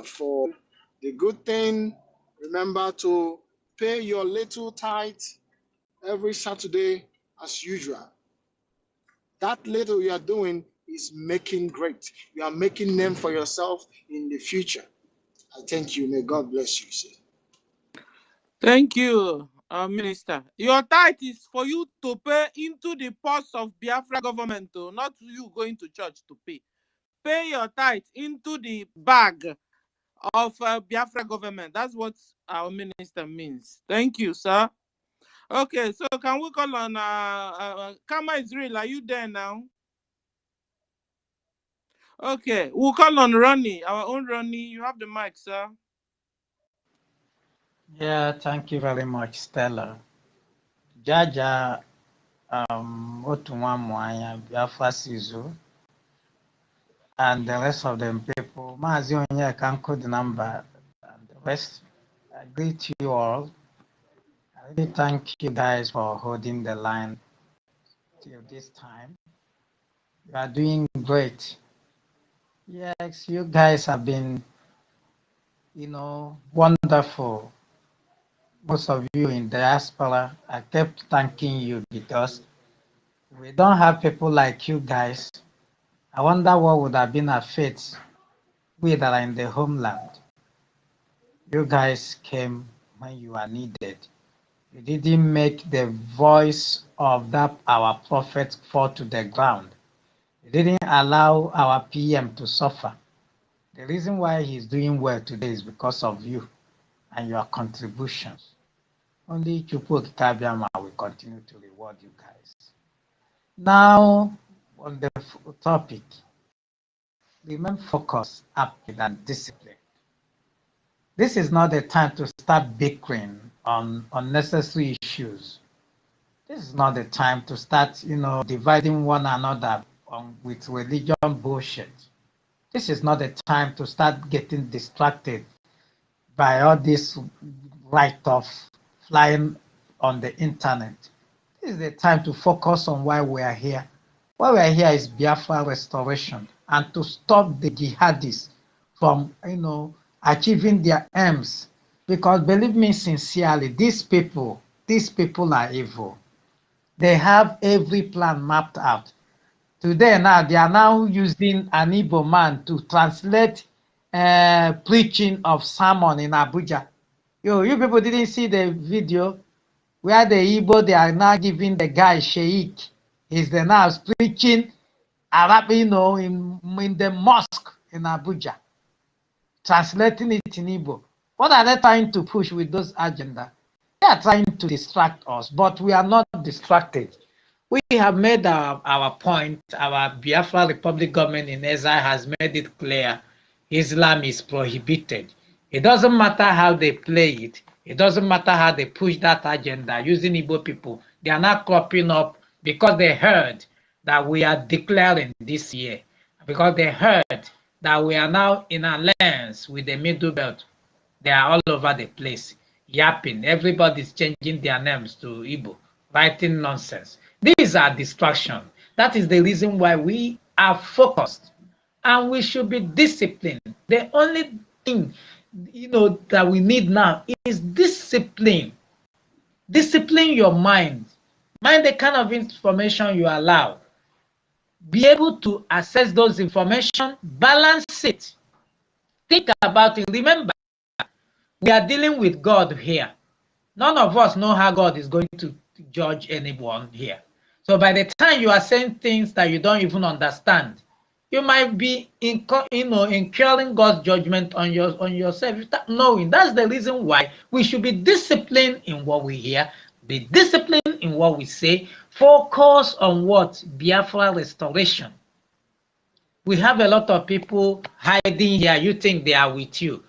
for the good thing. Remember to pay your little tithe every Saturday as usual. That little you are doing is making great. You are making name for yourself in the future. I thank you. May God bless you, sir. Thank you, Minister. Your tithe is for you to pay into the purse of Biafra government, not you going to church to pay. Pay your tithe into the bag of Biafra government. That's what our minister means. Thank you, sir. Okay, so can we call on Kama Israel? Are you there now? Okay, we'll call on Ronnie, our own Ronnie. You have the mic, sir. Yeah, thank you very much, Stella. Jaja, otu nwa mwanya, Biafra Sizu, and the rest of them people, Mazi Nnamdi number, and the rest, I greet you all. I really thank you guys for holding the line till this time. You are doing great. Yes, you guys have been, wonderful. Most of you in diaspora, I kept thanking you because we don't have people like you guys. I wonder what would have been our fate, we that are in the homeland. You guys came when you are needed. You didn't make the voice of that our prophet fall to the ground. You didn't allow our PM to suffer. The reason why he's doing well today is because of you and your contributions. Only Chukwu Okike will continue to reward you guys. Now, on the topic, remain focused, upbeat, and disciplined. This is not the time to start bickering on unnecessary issues. This is not the time to start, dividing one another with religion bullshit. This is not the time to start getting distracted by all this write-off flying on the internet. This is the time to focus on why we are here. Why we are here is Biafra restoration and to stop the jihadists from, achieving their aims. Because believe me sincerely, these people are evil. They have every plan mapped out. Today now, they are now using an Igbo man to translate preaching of sermon in Abuja. You people didn't see the video where the Igbo, they are now giving the guy Sheikh. He's the now preaching Arab, in the mosque in Abuja, translating it in Igbo. What are they trying to push with those agenda? They are trying to distract us, but we are not distracted. We have made our point. Our Biafra Republic government in exile has made it clear Islam is prohibited. It doesn't matter how they play it. It doesn't matter how they push that agenda using Igbo people. They are not cropping up because they heard that we are declaring this year. Because they heard that we are now in alliance with the Middle Belt. They are all over the place, yapping. Everybody's changing their names to Igbo, writing nonsense. These are distractions. That is the reason why we are focused and we should be disciplined. The only thing that we need now is discipline. Discipline your mind. Mind the kind of information you allow. Be able to assess those information, balance it. Think about it. Remember, we are dealing with God here. None of us know how God is going to judge anyone here. So by the time you are saying things that you don't even understand, you might be incurring God's judgment on yourself without knowing. That's the reason why we should be disciplined in what we hear, be disciplined in what we say, focus on what? Biafra restoration. We have a lot of people hiding here. You think they are with you.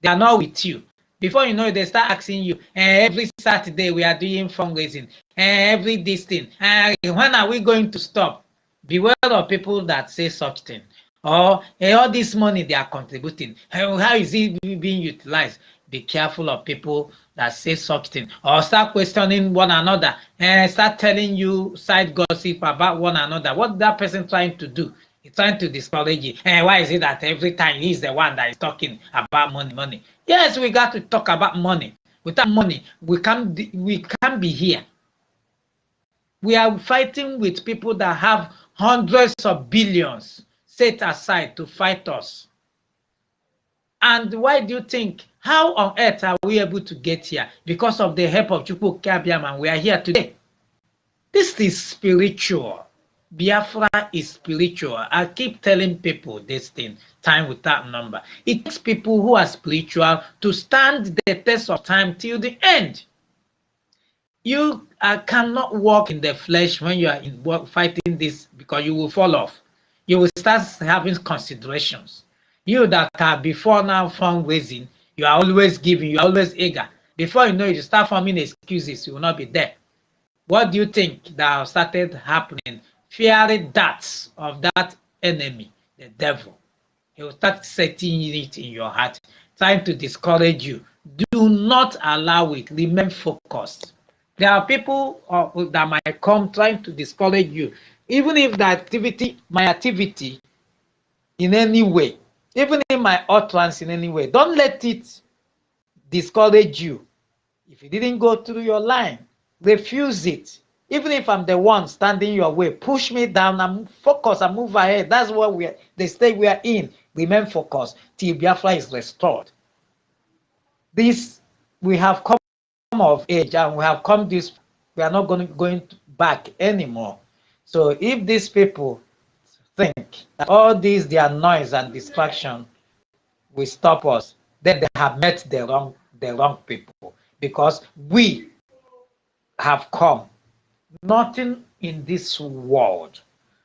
They are not with you. Before you know it, they start asking you, every Saturday we are doing fundraising, every this thing, when are we going to stop? Beware of people that say such thing. Or all this money they are contributing, how is it being utilized? Be careful of people that say such thing. Or start questioning one another and start telling you side gossip about one another. What that person trying to do? He's trying to discourage you. And why is it that every time he's the one that is talking about money? Yes, we got to talk about money. Without money, we can't be here. We are fighting with people that have hundreds of billions set aside to fight us. And why do you think, how on earth are we able to get here? Because of the help of Chukwu Kabiam, and we are here today. This is spiritual. Biafra is spiritual. I keep telling people this thing, time without number. It takes people who are spiritual to stand the test of time till the end. You cannot walk in the flesh when you are fighting this, because you will fall off. You will start having considerations. You that are before now fundraising, you are always giving, you are always eager. Before you know it, you start forming excuses, you will not be there. What do you think that started happening? Fearing darts of that enemy, the devil. He will start setting it in your heart, trying to discourage you. Do not allow it. Remain focused. There are people that might come trying to discourage you. Even if my activity in any way, even in my utterance in any way, don't let it discourage you. If it didn't go through your line, refuse it. Even if I'm the one standing your way, push me down and focus and move ahead. That's what the state we are in. Remain focused till Biafra is restored. This, we have come of age and we have come this, we are not going back anymore. So if these people think that all these their noise and distraction will stop us, then they have met the wrong people, because we have come. Nothing in this world,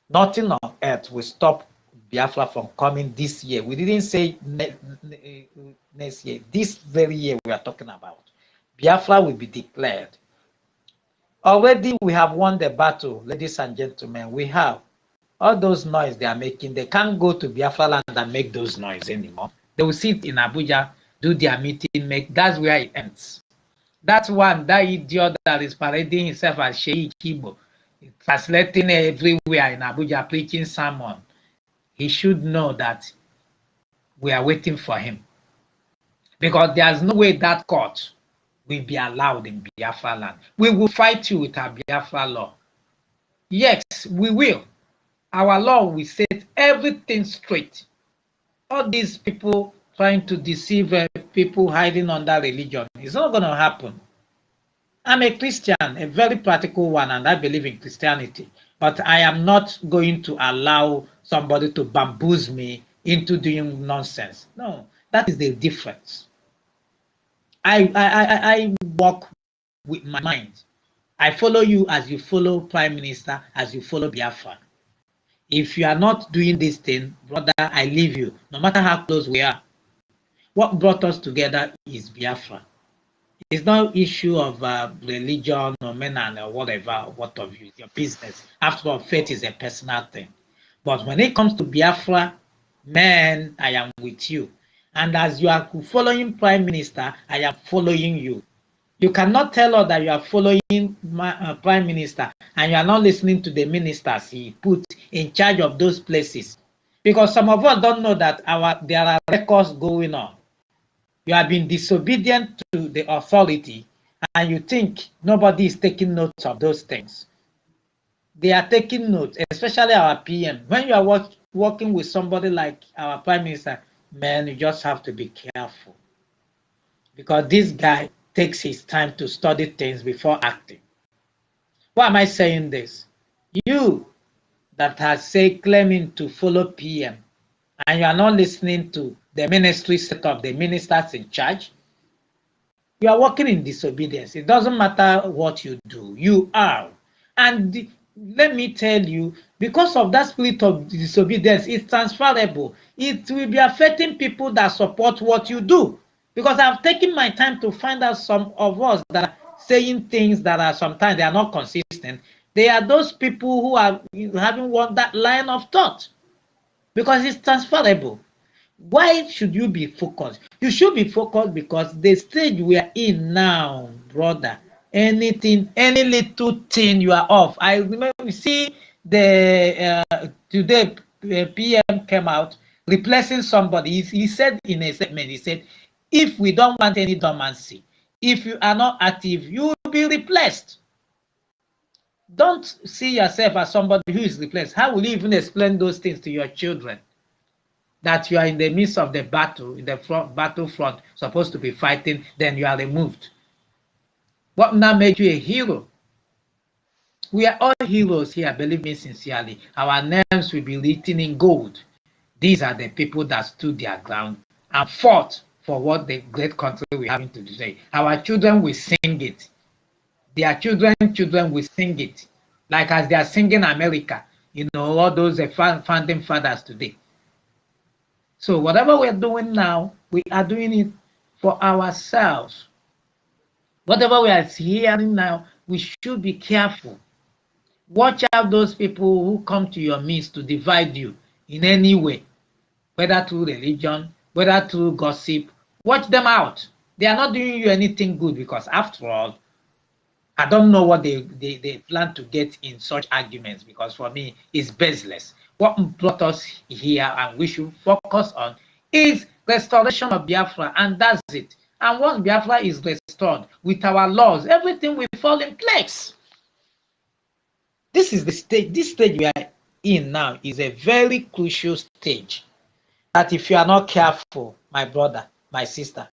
nothing on earth will stop Biafra from coming this year. We didn't say next year. This very year we are talking about, Biafra will be declared. Already we have won the battle, ladies and gentlemen. We have. All those noise they are making, they can't go to Biafra land and make those noise anymore. They will sit in Abuja, do their meeting, that's where it ends. That's one, that idiot that is parading himself as Sheikh Igbo, translating everywhere in Abuja, preaching sermon. He should know that we are waiting for him. Because there's no way that court will be allowed in Biafra land. We will fight you with our Biafra law. Yes, we will. Our law will set everything straight. All these people trying to deceive people hiding under religion, it's not going to happen. I'm a Christian, a very practical one, and I believe in Christianity. But I am not going to allow somebody to bamboozle me into doing nonsense. No, that is the difference. I walk with my mind. I follow you as you follow Prime Minister, as you follow Biafra. If you are not doing this thing, brother, I leave you, no matter how close we are. What brought us together is Biafra. It's no issue of religion or men or whatever, what of you, it's your business. After all, faith is a personal thing. But when it comes to Biafra, man, I am with you. And as you are following Prime Minister, I am following you. You cannot tell us that you are following my Prime Minister and you are not listening to the ministers he put in charge of those places. Because some of us don't know that there are records going on. You have been disobedient to the authority and you think nobody is taking notes of those things. They are taking notes, especially our PM. When you are working with somebody like our Prime Minister, man, you just have to be careful. Because this guy takes his time to study things before acting. Why am I saying this? You that has claiming to follow PM and you are not listening to the ministry set of the ministers in charge, you are working in disobedience. It doesn't matter what you do, you are. And let me tell you, because of that spirit of disobedience, it's transferable. It will be affecting people that support what you do. Because I've taken my time to find out some of us that are saying things that are sometimes they are not consistent. They are those people who are having that line of thought. Because it's transferable. Why should you be focused? You should be focused because the stage we are in now, brother, anything, any little thing you are off. I remember, see the today PM came out replacing somebody. He said in a statement, he said, if we don't want any dormancy, if you are not active, you will be replaced. Don't see yourself as somebody who is replaced. How will you even explain those things to your children? That you are in the midst of the battle, in the battlefront, supposed to be fighting, then you are removed. What now makes you a hero? We are all heroes here, believe me sincerely. Our names will be written in gold. These are the people that stood their ground and fought for what the great country we have to today. Our children will sing it. Their children will sing it. Like as they are singing America, all those founding fathers today. So whatever we're doing now, we are doing it for ourselves. Whatever we are hearing now, we should be careful. Watch out those people who come to your midst to divide you in any way, whether through religion, whether through gossip. Watch them out. They are not doing you anything good, because after all, I don't know what they plan to get in such arguments, because for me, it's baseless. What brought us here and we should focus on is restoration of Biafra, and that's it. And once Biafra is restored with our laws, everything will fall in place. This is the stage. This stage we are in now is a very crucial stage that if you are not careful, my brother, my sister,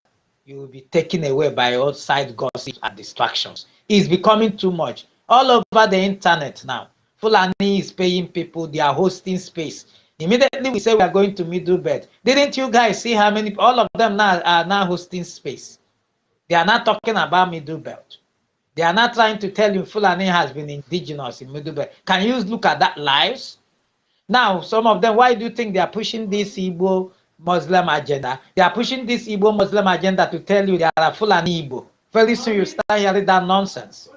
you will be taken away by outside gossip and distractions. It's becoming too much. All over the internet now, Fulani is paying people, they are hosting space. Immediately we say we are going to Middle Belt. Didn't you guys see how many, all of them now are now hosting space? They are not talking about Middle Belt. They are not trying to tell you Fulani has been indigenous in Middle Belt. Can you look at that lives? Now, some of them, why do you think they are pushing this Igbo Muslim agenda? They are pushing this Igbo Muslim agenda to tell you they are Fulani Igbo. Very soon you start hearing that nonsense.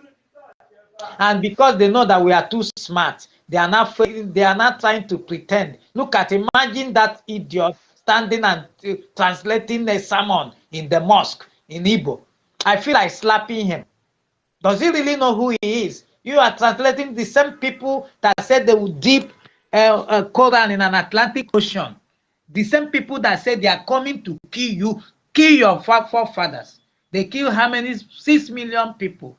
And because they know that we are too smart, they are not trying to pretend. Look at, imagine that idiot standing and translating a sermon in the mosque in Igbo. I feel like slapping him. Does he really know who he is? You are translating the same people that said they would dip a Quran in an Atlantic Ocean. The same people that said they are coming to kill you, kill your forefathers. They kill how many? 6 million people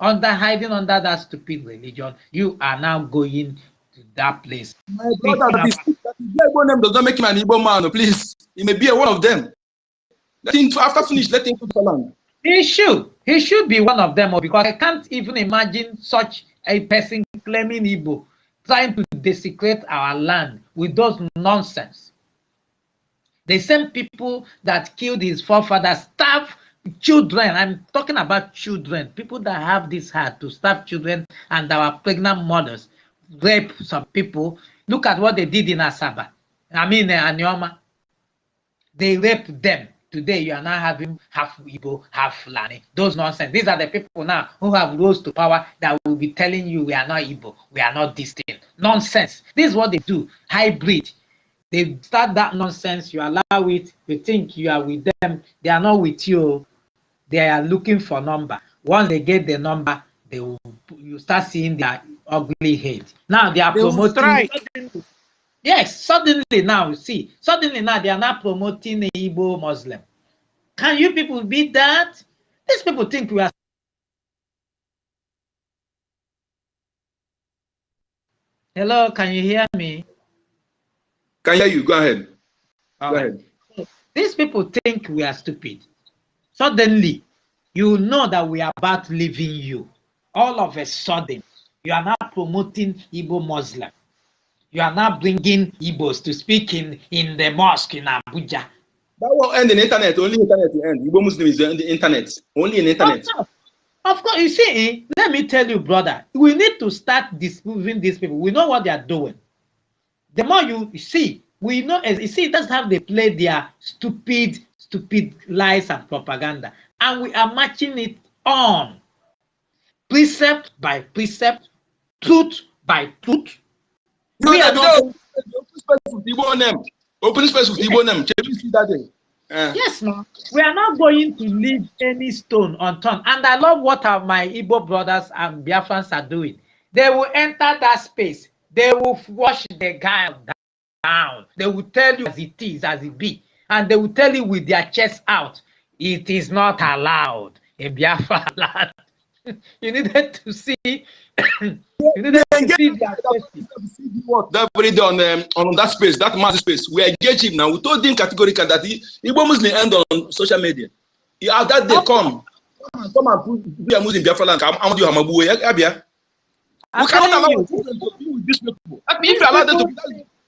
hiding under that stupid religion. You are now going to that place. My brother, that is Igbo name does not make him an Igbo man. Please, he may be one of them. Let him, after finish, let him put the land. He should be one of them, because I can't even imagine such a person claiming Igbo, trying to desecrate our land with those nonsense. The same people that killed his forefathers starve children. I'm talking about children, people that have this heart to starve children, and our pregnant mothers rape some people. Look at what they did in Asaba. Anioma. They raped them. Today, you are now having half Igbo, half Fulani. Those nonsense. These are the people now who have rose to power that will be telling you we are not Igbo, we are not this thing. Nonsense. This is what they do. Hybrid. They start that nonsense. You allow it. You think you are with them. They are not with you. They are looking for number. Once they get the number, you start seeing their ugly head. Now they are promoting. Yes, suddenly now, suddenly now they are not promoting the Igbo Muslim. Can you people beat that? These people think we are. Hello, can you hear me? Can hear you. Go ahead. Go ahead. These people think we are stupid. Suddenly, you know that we are about leaving you. All of a sudden, you are now promoting Igbo Muslim. You are now bringing Igbos to speak in the mosque in Abuja. That will end in internet. Only internet will end. Igbo Muslim is on the internet. Only in internet. Of course, you see, let me tell you, brother, we need to start disproving these people. We know what they are doing. The more you see, we know, you see, that's how they play their stupid lies and propaganda. And we are matching it on. Precept by precept, truth by truth. We are not open space with Igbo name. Open space with Igbo name. Can you see that day? Yes, no. We are not going to leave any stone unturned. And I love what my Igbo brothers and Biafrans are doing. They will enter that space. They will wash the guy down. They will tell you as it is, as it be. And they will tell you with their chest out, it is not allowed in Biafra land. You needed to see, you needed to see their faces. Every day on that space, that Mazi space, we engage him now. We told him categorically that Igbo Muslim end on social media. That day come and put a Muslim Biafra land. We cannot allow them to be with these people. I mean, if you allow them to be,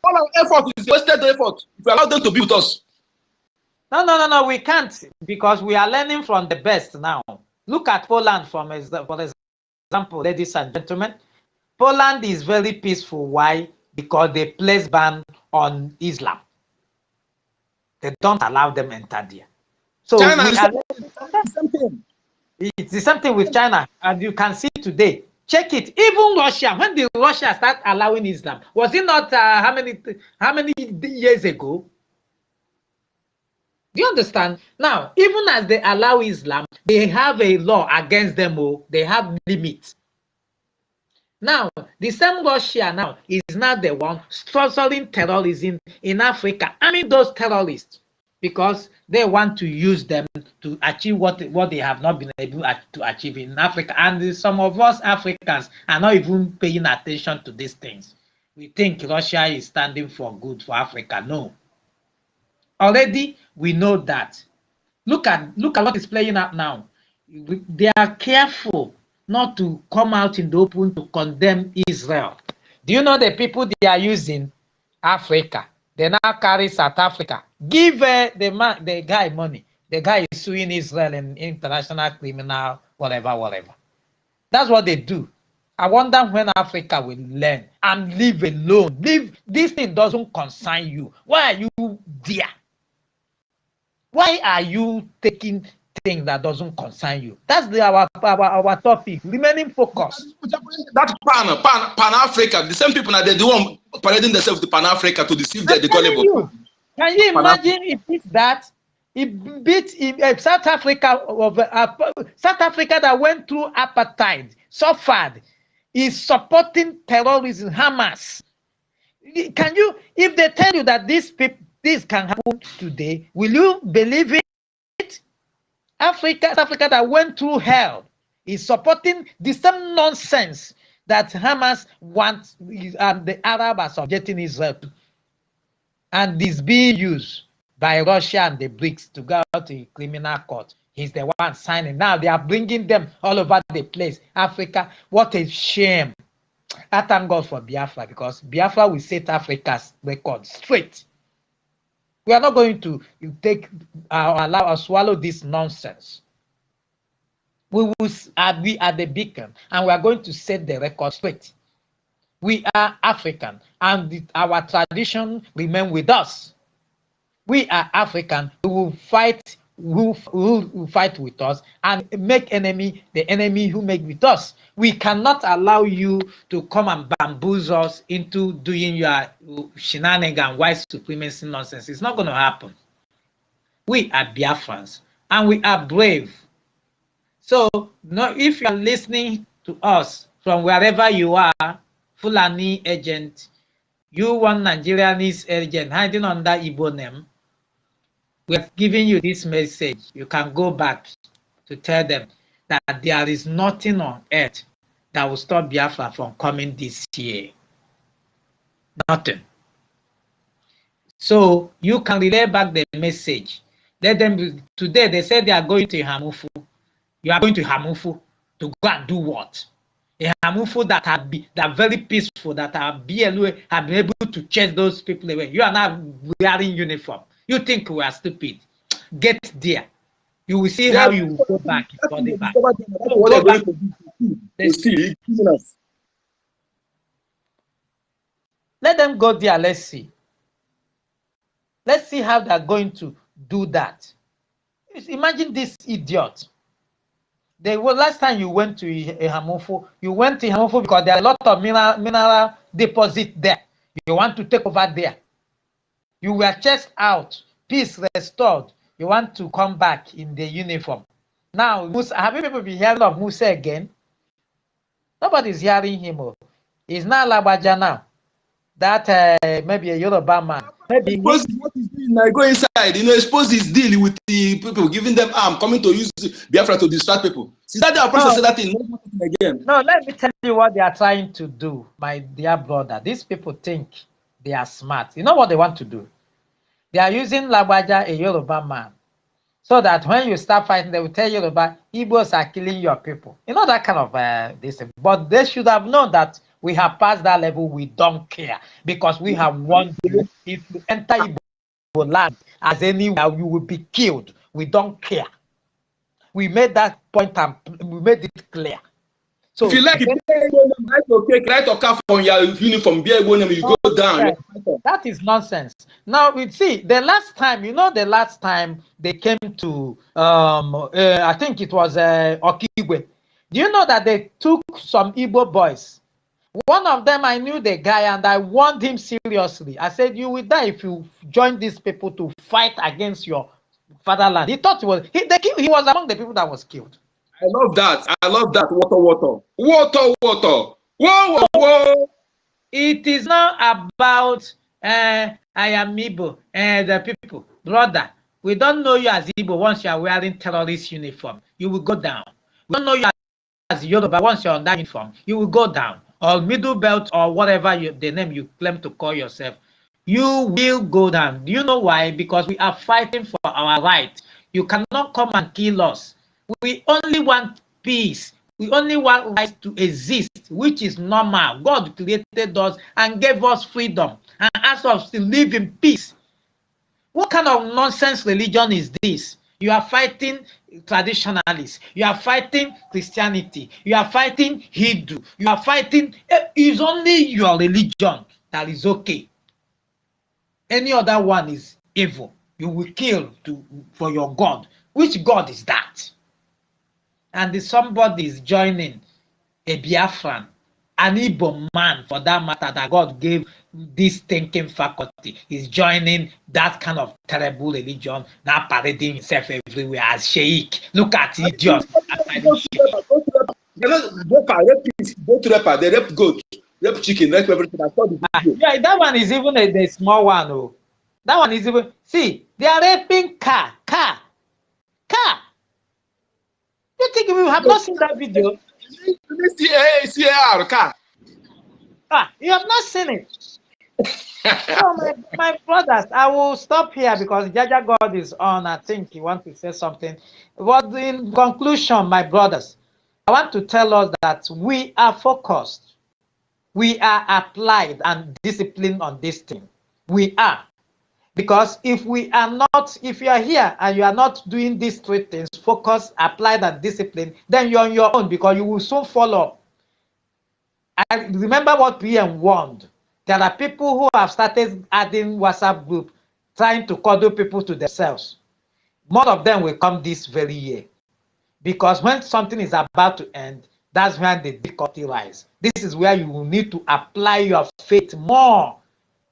all our effort is wasted effort. If you allow them to be with us. No, we can't, because we are learning from the best now. Look at Poland, for example, ladies and gentlemen. Poland is very peaceful. Why? Because they place ban on Islam. They don't allow them enter there. So China we is are the same thing. It's the same thing with China, and you can see today. Check it. Even Russia, when the Russia start allowing Islam, was it not how many years ago? Do you understand? Now, even as they allow Islam, they have a law against them. Oh, they have limits. Now, the same Russia now is not the one sponsoring terrorism in Africa. I mean, those terrorists, because they want to use them to achieve what they have not been able to achieve in Africa. And some of us Africans are not even paying attention to these things. We think Russia is standing for good for Africa. No. Already, we know that. Look at what is playing out now. They are careful not to come out in the open to condemn Israel. Do you know the people they are using? Africa. They now carry South Africa. Give the guy money. The guy is suing Israel in international criminal, whatever. That's what they do. I wonder when Africa will learn and live alone. This thing doesn't concern you. Why are you there? Why are you taking things that doesn't concern you? That's our topic. Remaining focused. That Pan Africa, the same people that they do parading themselves to Pan Africa to deceive the gullible. Can you imagine if it's that? It beat South Africa South Africa that went through apartheid, suffered, is supporting terrorism, Hamas. Can you, if they tell you that this can happen today, will you believe it? South Africa that went through hell is supporting the same nonsense that Hamas wants the Arab are subjecting Israel to. And is being used by Russia and the BRICS to go to a criminal court. He's the one signing. Now they are bringing them all over the place. Africa, what a shame. I thank God for Biafra, because Biafra will set Africa's record straight. We are not going to allow or swallow this nonsense. We will be at the beacon, and we are going to set the record straight. We are African, and our tradition remain with us. We are African. We will fight. Who will fight with us and make the enemy who make with us. We cannot allow you to come and bamboozle us into doing your shenanigans, white supremacy nonsense. It's not going to happen. We are Biafrans, and we are brave. So, if you are listening to us from wherever you are, Fulani agent, you one Nigerianese agent hiding under Igbo name, we are giving you this message. You can go back to tell them that there is nothing on earth that will stop Biafra from coming this year. Nothing. So you can relay back the message. Let them. Today they said they are going to Hamufu. You are going to Hamufu to go and do what? A Hamufu that are very peaceful, that are BLO have been able to chase those people away. You are now wearing uniform. You think we are stupid? Get there. You will see how you will go back. Let them go there. Let's see. Let's see how they're going to do that. Imagine this idiot. Last time you went to Hamufu, you went to Hamufu because there are a lot of mineral deposit there. You want to take over there. You were chased out, peace restored. You want to come back in the uniform. Now, Musa, have you ever been hearing of Musa again? Nobody's hearing him. He's not Labaja now. that maybe a Yoruba man, maybe Expose he, what he's doing now. Go inside. Expose his deal with the people, giving them arm, coming to use Biafra to distract people. See that the oppressor no, said that thing again. no, let me tell you what they are trying to do, my dear brother. These people think they are smart. You know what they want to do? They are using Labaja, a Yoruba man, so that when you start fighting, they will tell Yoruba, Igbos are killing your people. You know that kind of this. But they should have known that we have passed that level. We don't care because we have warned you. If you enter Igbo land as anywhere, you will be killed. We don't care. We made that point and we made it clear. If So you like, if you like to take right or car on your uniform, be able you go down. that is nonsense. Now we see the last time, the last time they came to I think it was Okigwe. Do you know that they took some Igbo boys? One of them, I knew the guy and I warned him seriously. I said, you will die if you join these people to fight against your fatherland. He thought he was among the people that was killed. I love that. I love that. Water. Whoa. It is not about I am Igbo and the people. Brother, we don't know you as Igbo once you are wearing terrorist uniform. You will go down. We don't know you as Yoruba once you're on that uniform. You will go down. Or middle belt or whatever the name you claim to call yourself. You will go down. Do you know why? Because we are fighting for our right. You cannot come and kill us. We only want peace. We only want right to exist, which is normal. God created us and gave us freedom and asked us to live in peace. What kind of nonsense religion is this? You are fighting traditionalists. You are fighting Christianity. You are fighting Hindu. You are fighting. It's only your religion that is okay. Any other one is evil. You will kill for your God. Which God is that? And somebody is joining a Biafran, an Igbo man for that matter, that God gave this thinking faculty, is joining that kind of terrible religion, now parading himself everywhere as sheikh. Look at idiots. They rape goat, rape chicken, rape everything. I saw the video. Yeah, that one is even the small one. Oh. That one is even, see, they are raping car. You think we have not seen that video? CAR car. You have not seen it. So my brothers, I will stop here because Jaja God is on. I think he wants to say something. But in conclusion, my brothers, I want to tell us that we are focused. We are applied and disciplined on this thing. We are. Because if we are not, if you are here and you are not doing these three things, focus, applied, and discipline, then you're on your own because you will soon follow. I remember what PM warned. There are people who have started adding WhatsApp group, trying to cuddle people to themselves. More of them will come this very year. Because when something is about to end, that's when the difficulty rises. This is where you will need to apply your faith more.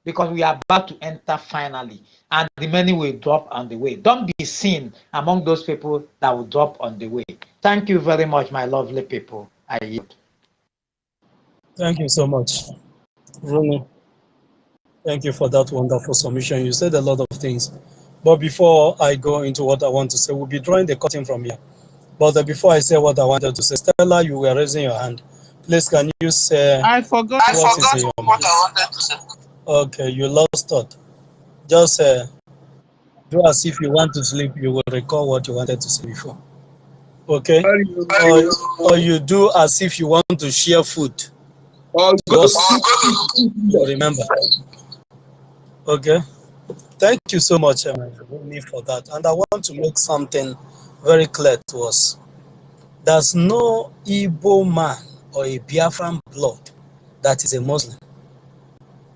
Because we are about to enter finally. And the many will drop on the way. Don't be seen among those people that will drop on the way. Thank you very much, my lovely people. I yield. Thank you so much, Bruno. Thank you for that wonderful submission. You said a lot of things. But before I go into what I want to say, we'll be drawing the curtain from here. But before I say what I wanted to say, Stella, you were raising your hand. Please, can you say I forgot what is in your mind? I wanted to say. Okay, you lost thought. Just do as if you want to sleep. You will recall what you wanted to say before. Okay? Or you do as if you want to share food. You remember. Okay? Thank you so much, for that. And I want to make something very clear to us. There's no Igbo man or a Biafran blood that is a Muslim.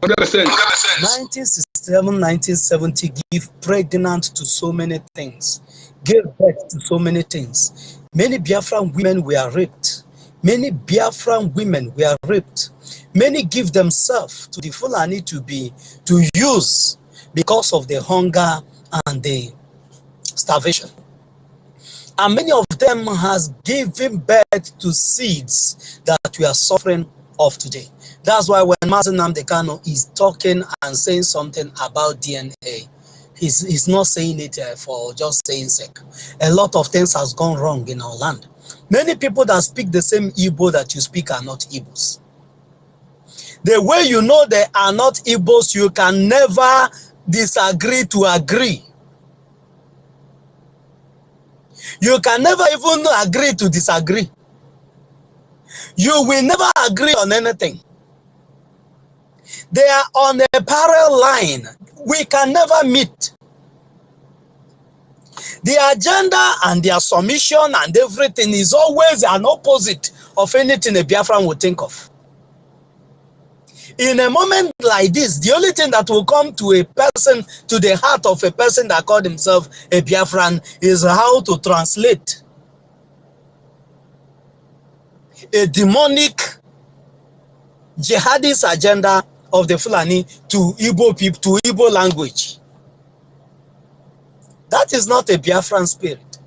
100%. 1967, 1970 give pregnant to so many things, gave birth to so many things. Many Biafran women were raped. Many Biafran women were raped. Many give themselves to the Fulani to use because of the hunger and the starvation. And many of them has given birth to seeds that we are suffering of today. That's why when Mazi Nnamdi Kanu is talking and saying something about DNA, he's not saying it for just saying sake. A lot of things has gone wrong in our land. Many people that speak the same Igbo that you speak are not Igbos. The way you know they are not Igbos, you can never disagree to agree. You can never even agree to disagree. You will never agree on anything. They are on a parallel line. We can never meet. The agenda and their submission and everything is always an opposite of anything a Biafran would think of. In a moment like this, the only thing that will come to a person, to the heart of a person that called himself a Biafran, is how to translate a demonic jihadist agenda of the Fulani to Igbo people, to Igbo language. That is not a Biafran spirit.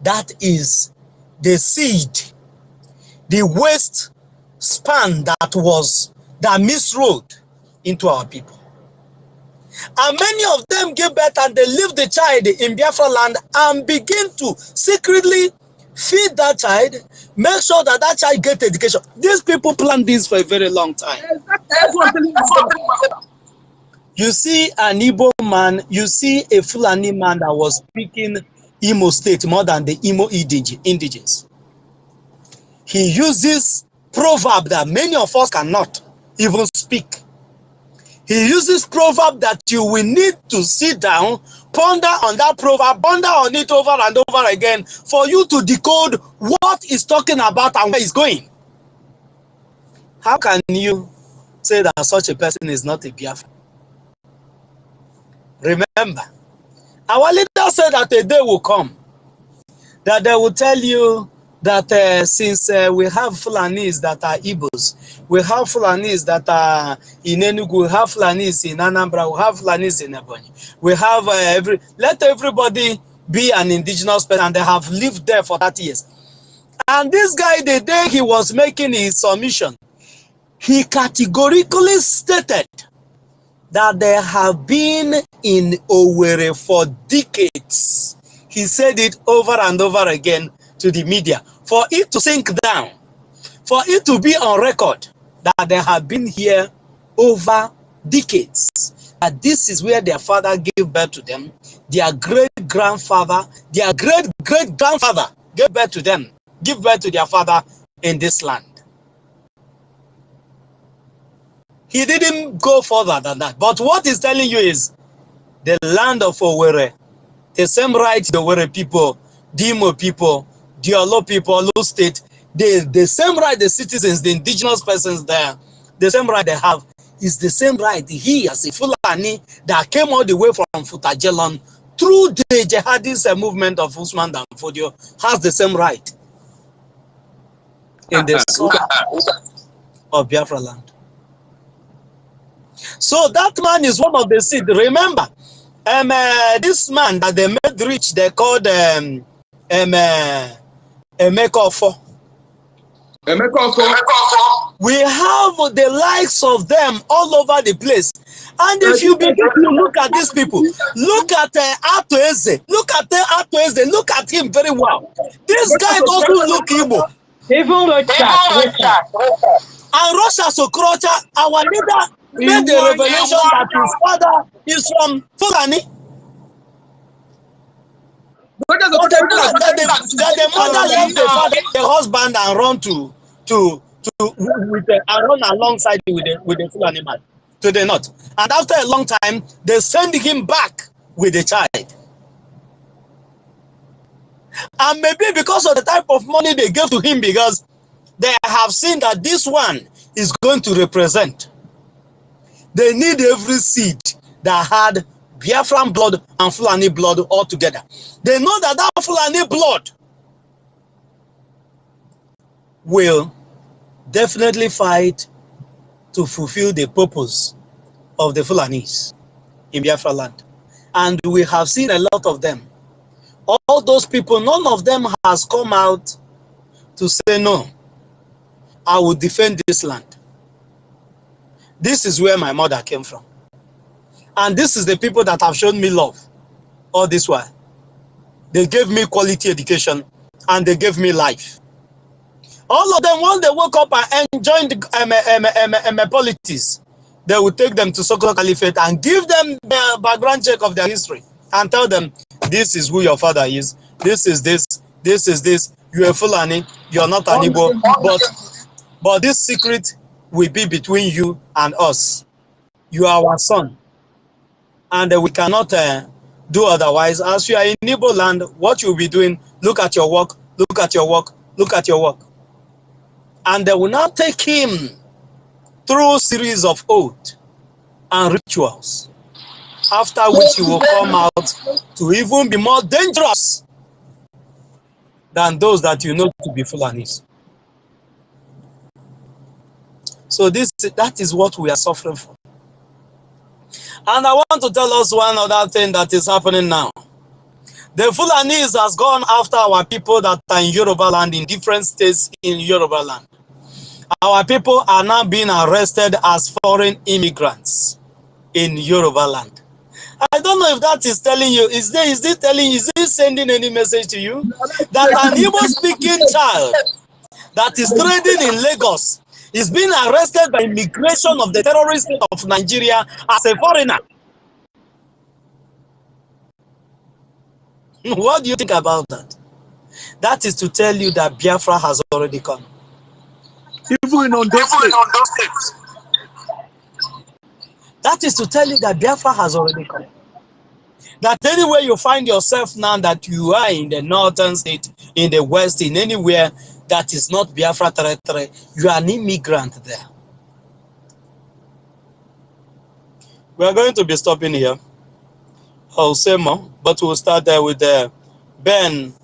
That is the seed, the waste span that misrode into our people. And many of them give birth and they leave the child in Biafra land and begin to secretly feed that child, make sure that that child gets education. These people plan this for a very long time. You see an Igbo man, you see a Fulani man that was speaking Imo State more than the Imo indigens. He uses proverb that many of us cannot even speak. He uses proverb that you will need to sit down, ponder on that proverb, ponder on it over and over again for you to decode what he's talking about and where he's going. How can you say that such a person is not a Biafran? Remember, our leader said that a day will come that they will tell you that since we have Fulanis that are Igbos, we have Fulanis that are in Enugu, we have Fulanis in Anambra, we have Fulanis in Ebonyi. We have let everybody be an indigenous person, and they have lived there for 30 years. And this guy, the day he was making his submission, he categorically stated that they have been in Owerri for decades. He said it over and over again to the media for it to sink down, for it to be on record that they have been here over decades. That this is where their father gave birth to them, their great-grandfather, their great-great-grandfather gave birth to them, give birth to their father in this land. He didn't go further than that. But what he's telling you is the land of Owerri, the same right the Owerri people, the Imo people, the Olo people, Olo state, the same right the citizens, the indigenous persons there, the same right they have is the same right he as a Fulani that came all the way from Futajelon through the jihadist movement of Usman Dan Fodio has the same right in the soil of Biafra land. So that man is one of the seed. Remember, this man that they made rich, they called Emeka. We have the likes of them all over the place. And if you begin to look at these people, look at Atoeze, look at him very well. This guy doesn't look Igbo. Even Rocha. And Rocha Sokrocha, our leader, made the revelation that his father is from Fulani. The mother left the father, the husband, and run alongside with the Fulani man to the north. And after a long time, they send him back with the child. And maybe because of the type of money they gave to him, because they have seen that this one is going to represent. They need every seed that had Biafran blood and Fulani blood all together. They know that that Fulani blood will definitely fight to fulfill the purpose of the Fulanis in Biafra land. And we have seen a lot of them. All those people, none of them has come out to say, no, I will defend this land. This is where my mother came from. And this is the people that have shown me love all this while. They gave me quality education and they gave me life. All of them, once they woke up and joined politics, they would take them to Sokoto Caliphate and give them the background check of their history and tell them, this is who your father is, this is this, this is this, you're a Fulani, you're not an Igbo, but this secret will be between you and us. You are our son, and we cannot do otherwise. As you are in Igbo land, what you'll be doing, look at your work, look at your work, look at your work. And they will now take him through a series of oaths and rituals, after which he will come out to even be more dangerous than those that you know to be Fulanis. So that is what we are suffering from. And I want to tell us one other thing that is happening now. The Fulanis has gone after our people that are in Yoruba land, in different states in Yoruba land. Our people are now being arrested as foreign immigrants in Yoruba land. I don't know if that is telling you, is this sending any message to you? That an Igbo-speaking child that is trading in Lagos is being arrested by immigration of the terrorist state of Nigeria as a foreigner. What do you think about that? That is to tell you that Biafra has already come. Even in Ondo State. That is to tell you that Biafra has already come. That anywhere you find yourself now, that you are in the northern state, in the west, in anywhere that is not Biafra territory, you are an immigrant there. We are going to be stopping here. I'll say more, but we'll start there with Ben.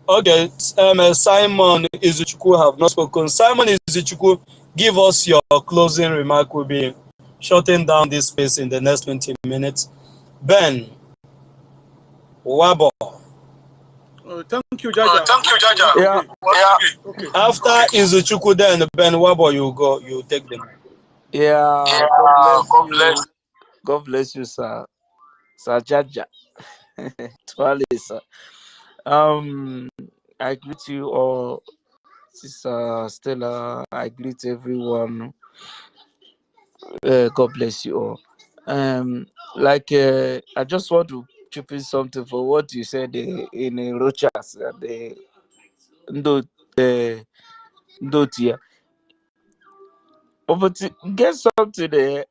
Okay, Simon Izuchukwu have not spoken. Simon Izuchukwu, give us your closing remark. We'll be shutting down this space in the next 20 minutes. Ben Wabo. Thank you, Jaja. Yeah. Okay. After Izuchukwu, then Ben Wabo, you take them. Yeah. God bless you, sir. Sir Jaja. Twale, sir. I greet you all, Sister Stella. I greet everyone. God bless you all. I just want to chip in something for what you said in Rochas, the Ndotia. But get something there.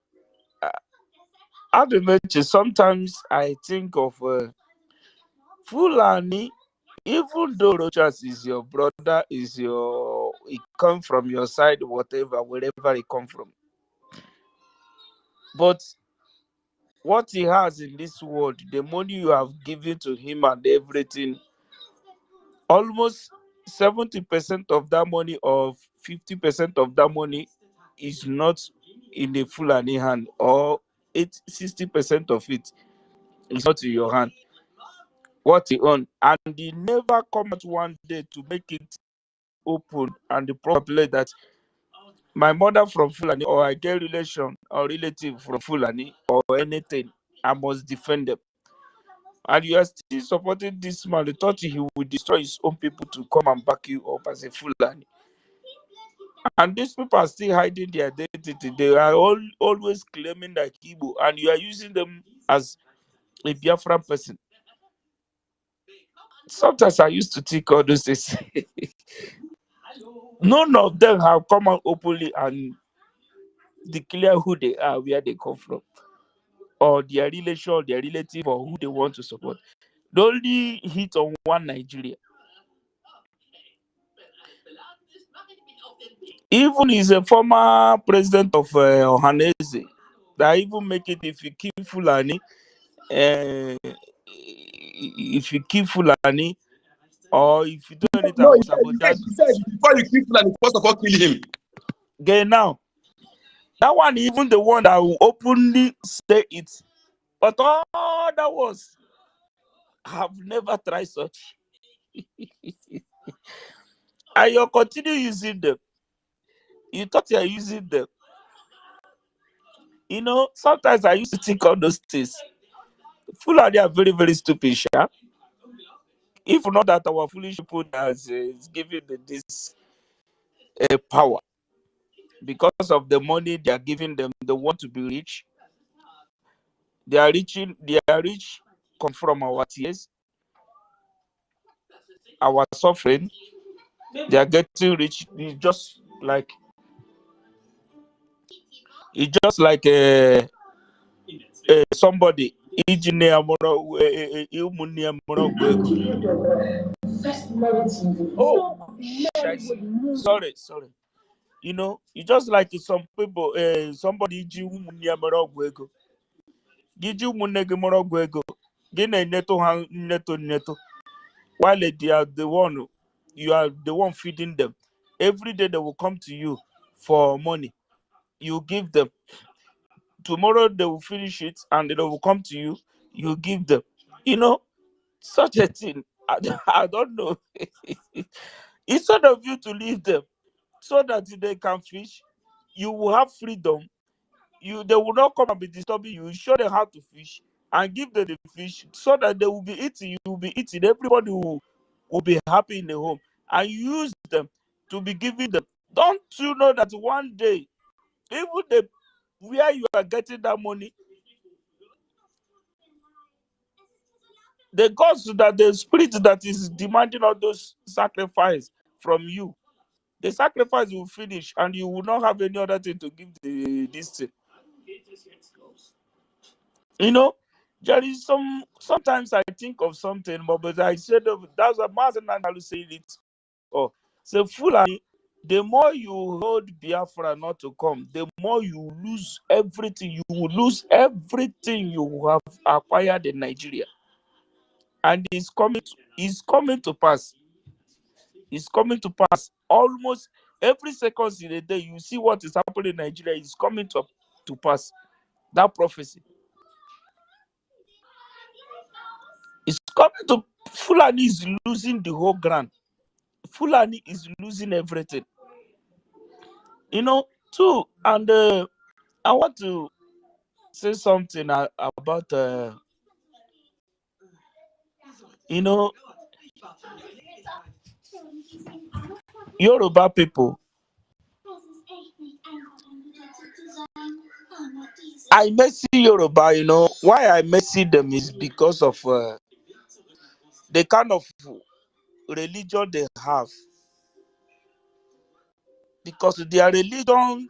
I mention sometimes I think of Fulani, even though Rochas is your brother, he come from your side, whatever, wherever he come from. But what he has in this world, the money you have given to him and everything, almost 70% of that money or 50% of that money is not in the Fulani hand, or 60% of it is not in your hand. What he own, and he never come out one day to make it open and the proper that my mother from Fulani, or I get relation or relative from Fulani or anything, I must defend them. And you are still supporting this man. They thought he would destroy his own people to come and back you up as a Fulani. And these people are still hiding their identity. They are always claiming that Igbo, and you are using them as a Biafran person. Sometimes I used to think all those things. None of them have come out openly and declare who they are, where they come from, or their relation, their relative, or who they want to support. They only hit on one Nigeria. Even he's a former president of Ohanese that even make it, if you keep Fulani, or if you do anything No, about that. he said before you kill Fulani, first of all kill him. Okay, now that one, even the one that will openly say it, but all that was, have never tried such. And you continue using them. You thought you are using them. Sometimes I used to think all those things. Fulani are very, very stupid, sha. If not that our foolish people is giving this power because of the money they are giving them, they want to be rich. They are rich, come from our tears, our suffering. They are getting rich. It's just like somebody. Oh, sorry. You just like some people, somebody ji ụmụnne ya mere ọgwụ ego. Gị ji ụmụnne gị mere ọgwụ ego. Gị na-eneto ha nneto. While you are the one feeding them. Every day they will come to you for money. You give them. Tomorrow they will finish it and they will come to you. You give them. Such a thing. I don't know. Instead of you to leave them so that they can fish, you will have freedom. They will not come and be disturbing you. Show them how to fish and give them the fish so that they will be eating. You will be eating. Everybody will be happy in the home. And you use them to be giving them. Don't you know that one day, even where you are getting that money, the gods the spirit that is demanding all those sacrifice from you, the sacrifice will finish and you will not have any other thing to give this thing. There is sometimes I think of something, but I said that's what Mazi Nnamdi Kanu saying it. Oh, so Fulani, the more you hold Biafra not to come, the more you lose everything. You will lose everything you have acquired in Nigeria, and it's coming to pass. It's coming to pass almost every second in a day. You see what is happening in Nigeria is coming to pass. That prophecy. It's coming to Fulani is losing the whole ground. Fulani is losing everything. Too. And I want to say something about Yoruba people. I may see Yoruba, why I may see them is because of the kind of religion they have. Because their religion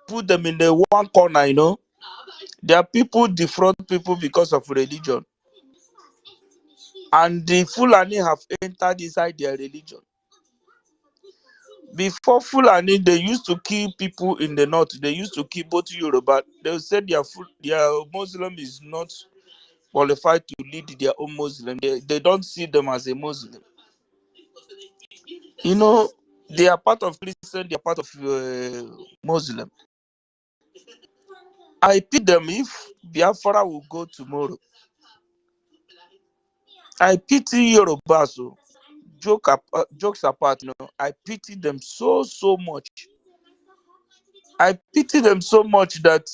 put them in the one corner, There are people defraud people because of religion. And the Fulani have entered inside their religion. Before Fulani, they used to kill people in the north. They used to kill both Yoruba. They said their Muslim is not qualified to lead their own Muslim. They don't see them as a Muslim. They are part of Christian, they are part of Muslim. I pity them if Biafra will go tomorrow. I pity Yoruba, so jokes apart, I pity them so much. I pity them so much that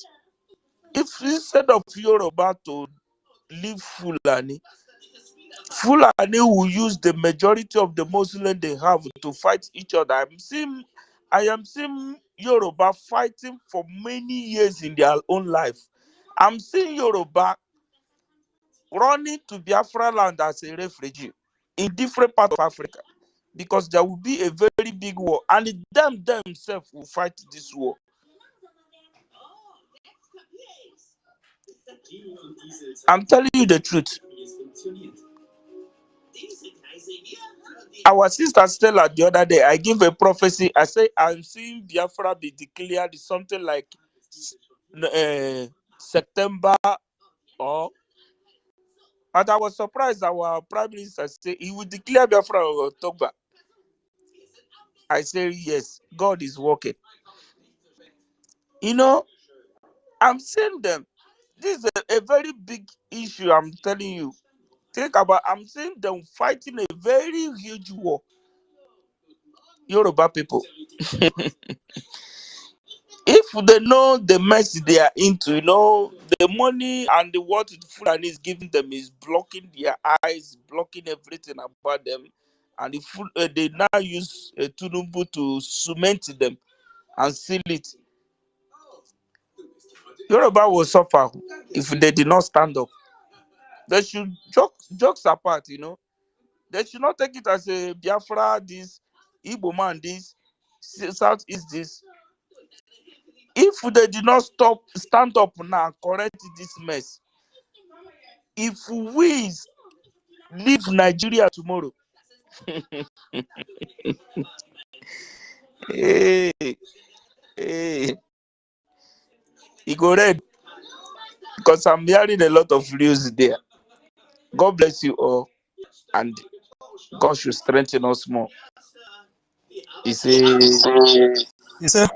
if instead of Yoruba to leave Fulani will use the majority of the Muslim they have to fight each other. I am seeing Yoruba fighting for many years in their own life. I'm seeing Yoruba running to Biafra land as a refugee in different parts of Africa because there will be a very big war and them themselves will fight this war. I'm telling you the truth. Our sister Stella the other day, I give a prophecy. I say I'm seeing Biafra be declared something like September and I was surprised our Prime Minister said he will declare Biafra in October. I say yes, God is working. I'm seeing them. This is a very big issue, I'm telling you. I'm seeing them fighting a very huge war. Yoruba people. If they know the mess they are into, the money and the what the Fulani is giving them is blocking their eyes, blocking everything about them, and they now use Tinubu to cement them and seal it. Yoruba will suffer if they did not stand up. They should jokes apart, They should not take it as a Biafra this, Igbo man this, Southeast this. If they did not stand up now and correct this mess, if we leave Nigeria tomorrow, hey, hey, it go red because I'm hearing a lot of news there. God bless you all, and God should strengthen us more. He say, He said,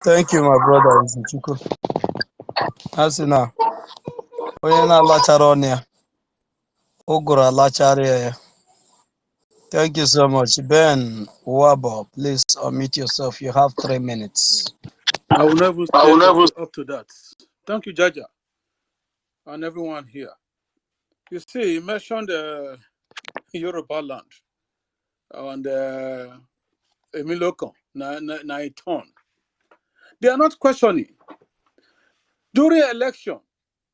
thank you, my brother. Izuchukwu. Asị na onye na-alachara ọnụ ya, ụgụrụ alachara ya. Thank you so much. Ben Wabo, please unmute yourself. You have 3 minutes. I will never stay up to that. Thank you, Jaja, and everyone here. You see, you mentioned Yoruba land and Emiloko, Naiton. They are not questioning. During election,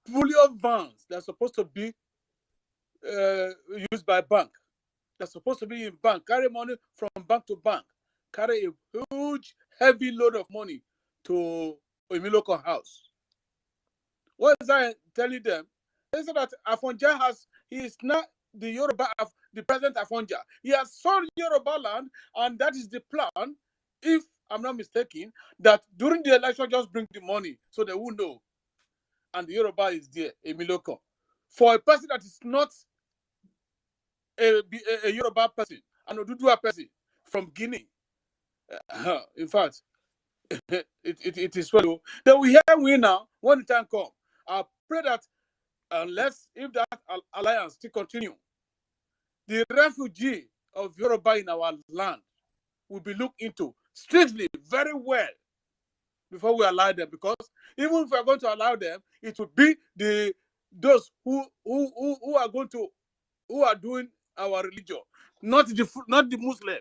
polio vans that are supposed to be used by bank, they're supposed to be in bank, carry money from bank to bank, carry a huge, heavy load of money to Emiloko house. What is I telling them? They said that Afonja he is not the Yoruba, the president Afonja. He has sold Yoruba land, and that is the plan, if I'm not mistaken, that during the election, just bring the money so they will know. And the Yoruba is there, Emiloko. For a person that is not a Yoruba person, an Odudua person from Guinea, in fact, it is well. They will hear we now when the time comes. I pray that unless if that alliance still continue, the refugee of Yoruba in our land will be looked into strictly, very well, before we allow them. Because even if we are going to allow them, it will be those who are doing our religion, not the Muslim,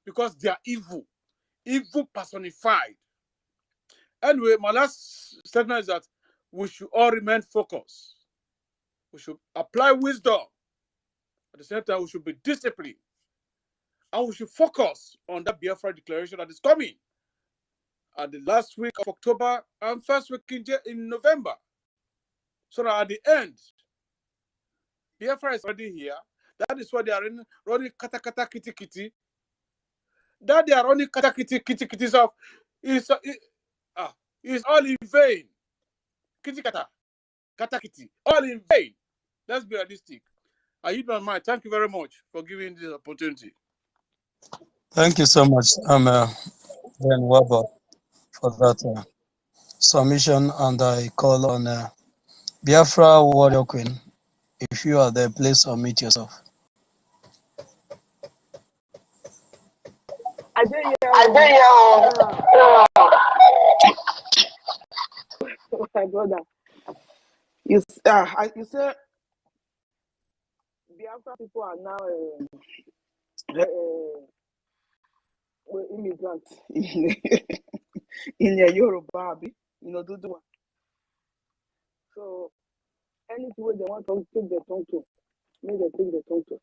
because they are evil personified. Anyway, my last statement is that we should all remain focused. We should apply wisdom. At the same time, we should be disciplined. And we should focus on that Biafra declaration that is coming at the last week of October and first week in November. So that at the end, Biafra is already here. That is why they are running kata kata kitty kitty. That they are running kata kitty kitty kitty off is all in vain. Kitty kata kitty, all in vain. Let's be realistic. I hit my mind. Thank you very much for giving this opportunity. Thank you so much, Ben Wabo, for that submission. And I call on Biafra Warrior Queen. If you are there, please unmute yourself. I my brother. You say Biafra people are now immigrants in Yoruba, Dudua. So anything where they want to take their tongue to, may they take their tongue to.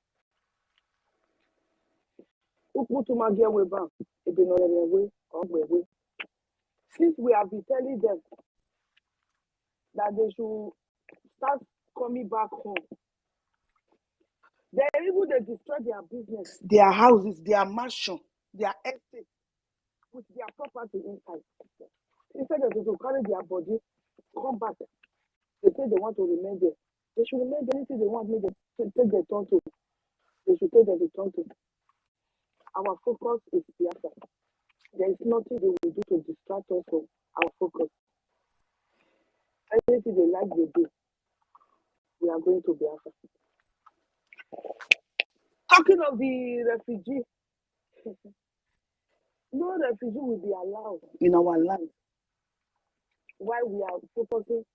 Since we have been telling them that they should start coming back home, they're able to destroy their business, their houses, their mansion, their estate, with their property inside. Instead of to carry their body, come back. They say they want to remain there. They should remain there. Anything they want me to take their tongue to. They should take their tongue to. Our focus is Biafra. There is nothing they will do to distract us from our focus. Anything they like, they do. We are going to Biafra. Talking of the refugee, No refugee will be allowed in our land while we are focusing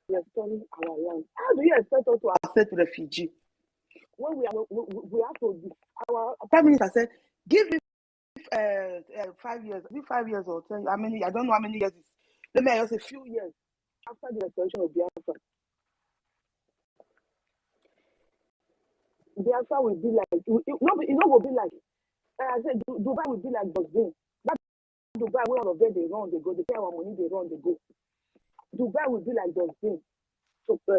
restoring our land. How do you expect us to accept refugee when we have to? Our prime minister said, "Give me 5 years, 5 years or 10. How many? I don't know how many years. Let me just a few years after the restoration of Biafra. Biafra will be like will be like. I said Dubai will be like Bosnia. That Dubai where all of them they run, they go. They pay our money, they run, they go. Dubai will be like Bosnia,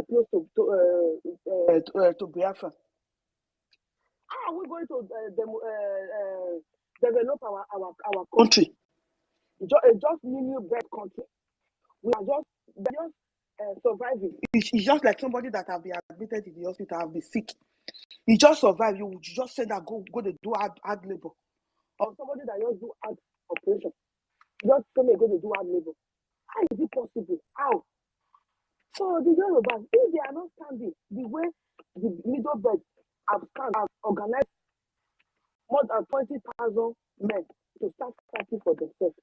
close to Biafra. How are we going to develop our country? Just new bad country. We are just surviving. It's just like somebody that have been admitted in the hospital, have been sick. You just survive. You just say that go to do hard labor, or somebody that just do hard operation. Just say they go to do hard labor. How is it possible? How? So the Yorubas, if they are not standing the way the middle belt have organized more than 20,000 men to start fighting for themselves,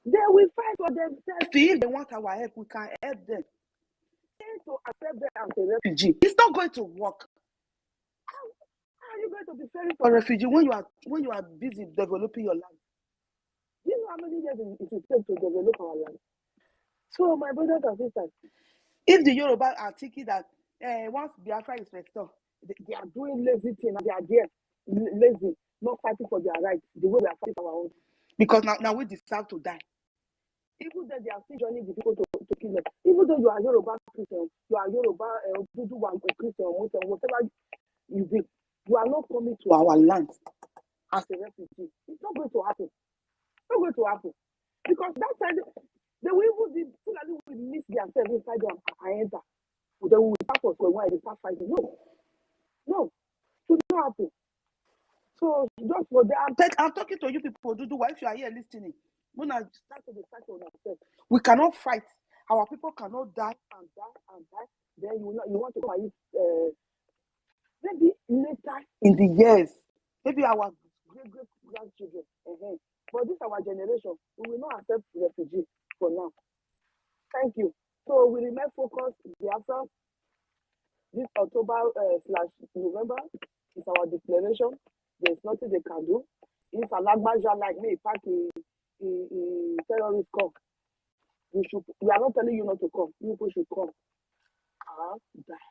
they will fight for themselves. If they want our help, we can help them. To accept them as a refugee, it's not going to work. How are you going to be fairing for refugee when you are busy developing your land? Do you know how many years it will take to develop our land? So, my brothers and sisters, if the Yoruba are thinking that once Biafra is restored, they are doing lazy thing and they are there lazy, not fighting for their rights the way we are fighting for our own. Because now we deserve to die. Even though they are still joining the people to kill them. Even though you are Yoruba Christian, you are Yoruba Christian, Muslim, whatever you be, you are not coming to our land as a refugee. It's not going to happen. It's not going to happen. Because that time, they will even be, Fulani will miss themselves inside them and enter. They will start for when they start fighting. No, it should not happen. So just for that, I'm talking to you people, Duduwa, if you are here listening, when I start to fight on ourselves, we cannot fight. Our people cannot die and die and die. Then you want to fight. Maybe later in the years, maybe our great grandchildren. But this our generation, we will not accept refugees for now. Thank you. So we remain focused. Biafra, this October/November is our declaration. There's nothing they can do. If an Agbaja like me pack a terrorist come, we are not telling you not to come. You people should come. Die.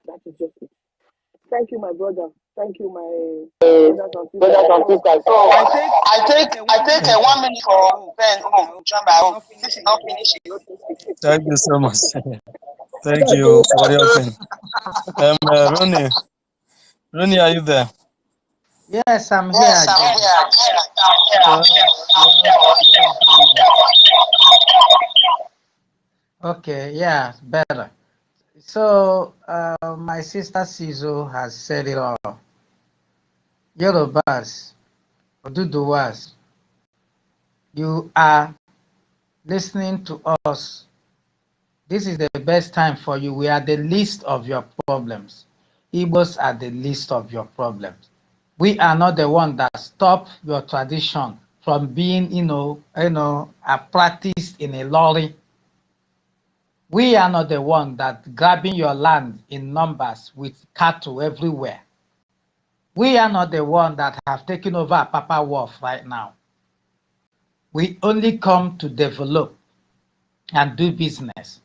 That is just it. Thank you, my brother. Thank you, my brothers and sisters. So I take 1 minute for Ben home. Jump by home. This is not finished. Thank you so much. Thank you, very often. Ronnie, are you there? Yes, I'm here Yes, I'm again. Okay, yeah, better. So, my sister Sizo has said it all. Yorubas, Oduduwas, you are listening to us. This is the best time for you. We are the least of your problems. Igbos are the least of your problems. We are not the one that stop your tradition from being, practiced in a lorry. We are not the one that grabbing your land in numbers with cattle everywhere. We are not the one that have taken over Papa Wharf right now. We only come to develop and do business.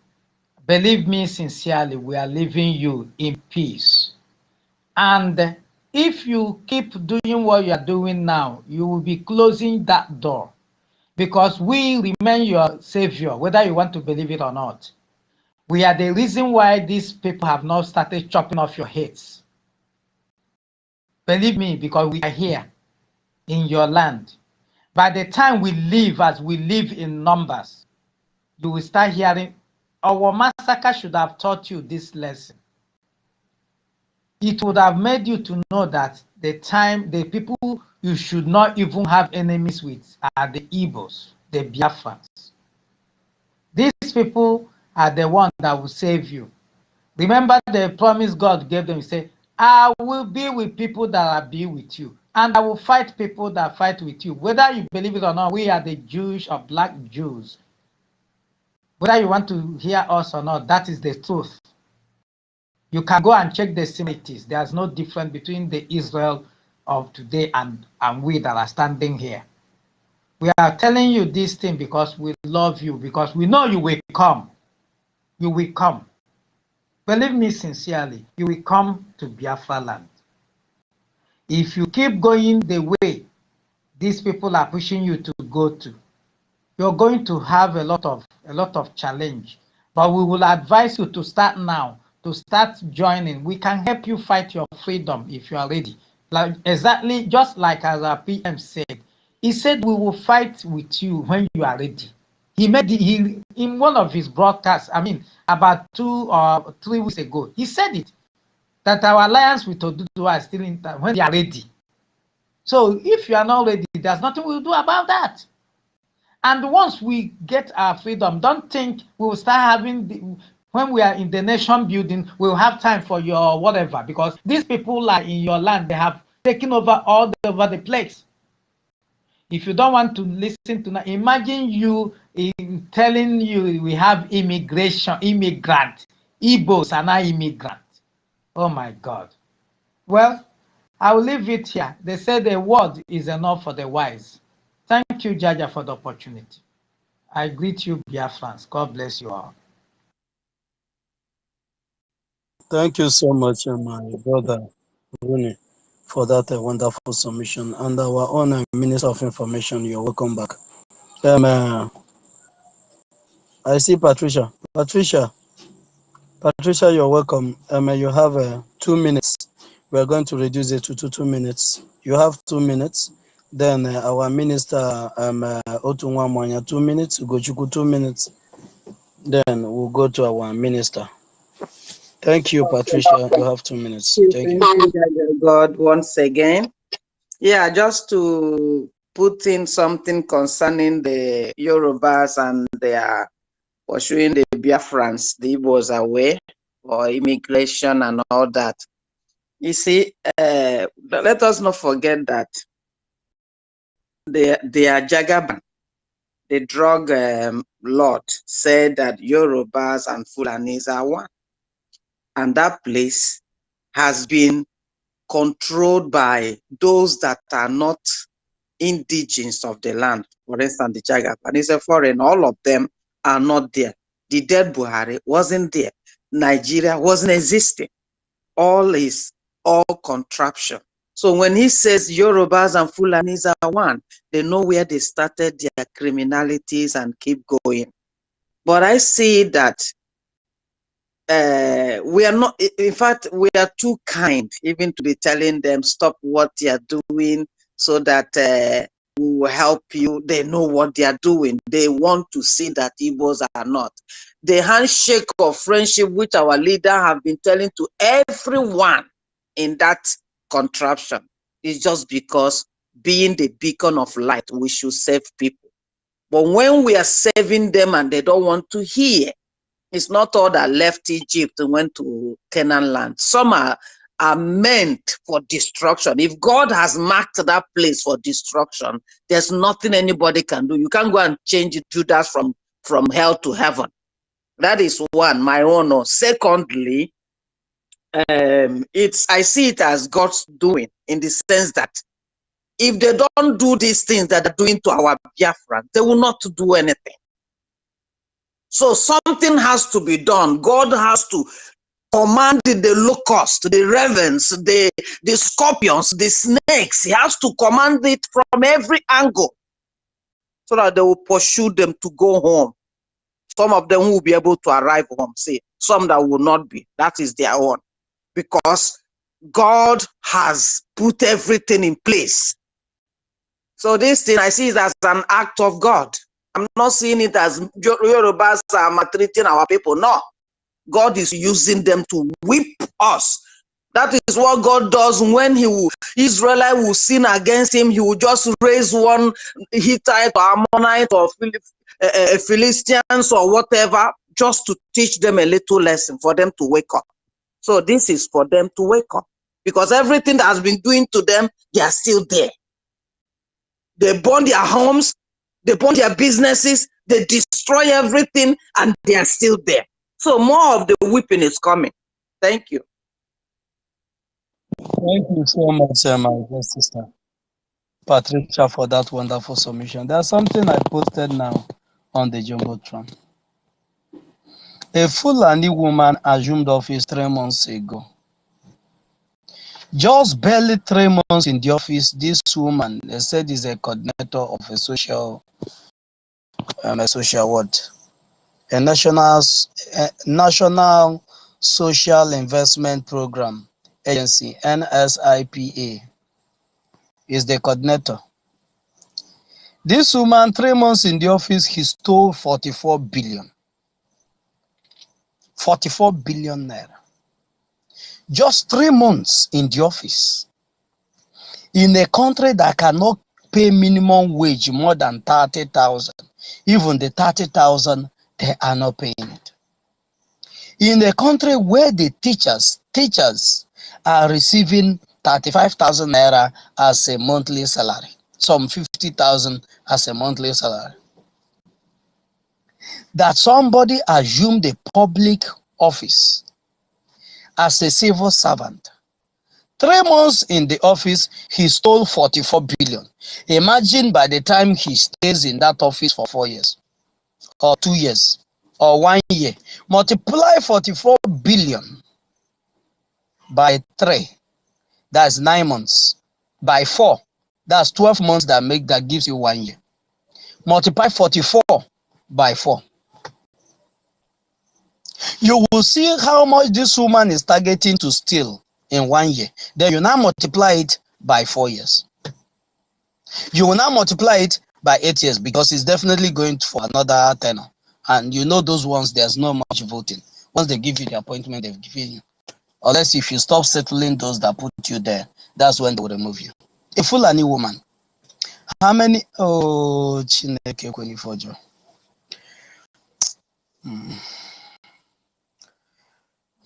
Believe me sincerely, we are leaving you in peace. And if you keep doing what you are doing now, you will be closing that door because we remain your savior, whether you want to believe it or not. We are the reason why these people have not started chopping off your heads. Believe me, because we are here in your land. By the time we live as we live in numbers, you will start hearing, our massacre should have taught you this lesson. It would have made you to know that the people you should not even have enemies with are the Igbos, the Biafrans. These people are the ones that will save you. Remember the promise God gave them. He said, I will be with people that will be with you. And I will fight people that fight with you. Whether you believe it or not, we are the Jewish or black Jews. Whether you want to hear us or not, that is the truth. You can go and check the similarities. There's no difference between the Israel of today and we that are standing here. We are telling you this thing because we love you, because we know you will come. You will come. Believe me sincerely, you will come to Biafra land. If you keep going the way these people are pushing you to go to, you're going to have a lot of challenge. But we will advise you to start now, to start joining. We can help you fight your freedom if you are ready. Like exactly just like as our PM said, he said we will fight with you when you are ready. He in one of his broadcasts, I mean about 2 or 3 weeks ago, he said it that our alliance with Oduduwa is still intact when they are ready. So if you are not ready, there's nothing we'll do about that. And once we get our freedom, don't think we will start having, when we are in the nation building, we'll have time for your whatever, because these people are in your land. They have taken over all over the place. If you don't want to listen to that, imagine you telling you we have immigrant. Igbos are not immigrants. Oh my God. Well, I will leave it here. They said a word is enough for the wise. Thank you, Jaja, for the opportunity. I greet you, Biafrans. God bless you all. Thank you so much, my brother Rooney, for that wonderful submission. And our own Minister of Information, you're welcome back. I see Patricia. Patricia, you're welcome. You have 2 minutes. We're going to reduce it to 2 minutes. You have 2 minutes. Then our minister, Otunwa Mwanya, 2 minutes. Ugochukwu, 2 minutes. Then we'll go to our minister. Thank you, Patricia. You have 2 minutes. Thank you. God, once again. Yeah, just to put in something concerning the Yorubas and their pursuing the Biafrans, the Igbos away, or immigration and all that. You see, let us not forget that they are Jagaban, the drug lord, said that Yorubas and Fulanis are one. And that place has been controlled by those that are not indigenous of the land. For instance, the Jagaban is a foreign. All of them are not there. The dead Buhari wasn't there. Nigeria wasn't existing. All is all contraption. So when he says Yorubas and Fulanis are one, they know where they started their criminalities and keep going. But I see that we are not, in fact, we are too kind even to be telling them stop what they are doing so that we will help you. They know what they are doing. They want to see that Igbos are not. The handshake of friendship which our leader have been telling to everyone in that contraption is just because being the beacon of light, we should save people. But when we are saving them and they don't want to hear, it's not all that left Egypt and went to Canaan land. Some are meant for destruction. If God has marked that place for destruction, there's nothing anybody can do. You can't go and change Judas from hell to heaven. That is one, my honor. Secondly, I see it as God's doing, in the sense that if they don't do these things that they're doing to our Biafran, they will not do anything. So something has to be done. God has to command the locusts, the ravens, the scorpions, the snakes. He has to command it from every angle so that they will pursue them to go home. Some of them will be able to arrive home, say, some that will not be. That is their own. Because God has put everything in place. So this thing, I see it as an act of God. I'm not seeing it as Yorubas are maltreating our people. No. God is using them to whip us. That is what God does when Israelite will sin against him. He will just raise one Hittite or Ammonite or Philistines or whatever, just to teach them a little lesson, for them to wake up. So this is for them to wake up. because everything that has been doing to them, they are still there. They burn their homes, they burn their businesses, they destroy everything, and they are still there. So more of the whipping is coming. Thank you. Thank you so much, my dear sister Patricia, for that wonderful submission. There's something I posted now on the Jumbotron. A Fulani woman assumed office 3 months ago. Just barely 3 months in the office, this woman, they said, is a coordinator of a social what? A national social investment program agency, NSIPA, is the coordinator. This woman, 3 months in the office, he stole 44 billion. 44 billion naira. Just 3 months in the office. In a country that cannot pay minimum wage more than 30,000, even the 30,000, they are not paying it. In a country where the teachers are receiving 35,000 naira as a monthly salary, some 50,000 as a monthly salary, that somebody assumed a public office as a civil servant. 3 months in the office, he stole 44 billion. Imagine by the time he stays in that office for 4 years, or 2 years, or 1 year, multiply 44 billion by 3, that's 9 months. By 4, that's 12 months that gives you 1 year. Multiply 44 by 4. You will see how much this woman is targeting to steal in 1 year. Then you now multiply it by 4 years. You will now multiply it by 8 years, because it's definitely going for another tenor. And you know those ones, there's not much voting. Once they give you the appointment, they've given you. Unless if you stop settling those that put you there, that's when they will remove you. A Fulani woman. How many? Oh, Chineke Kwenifojo.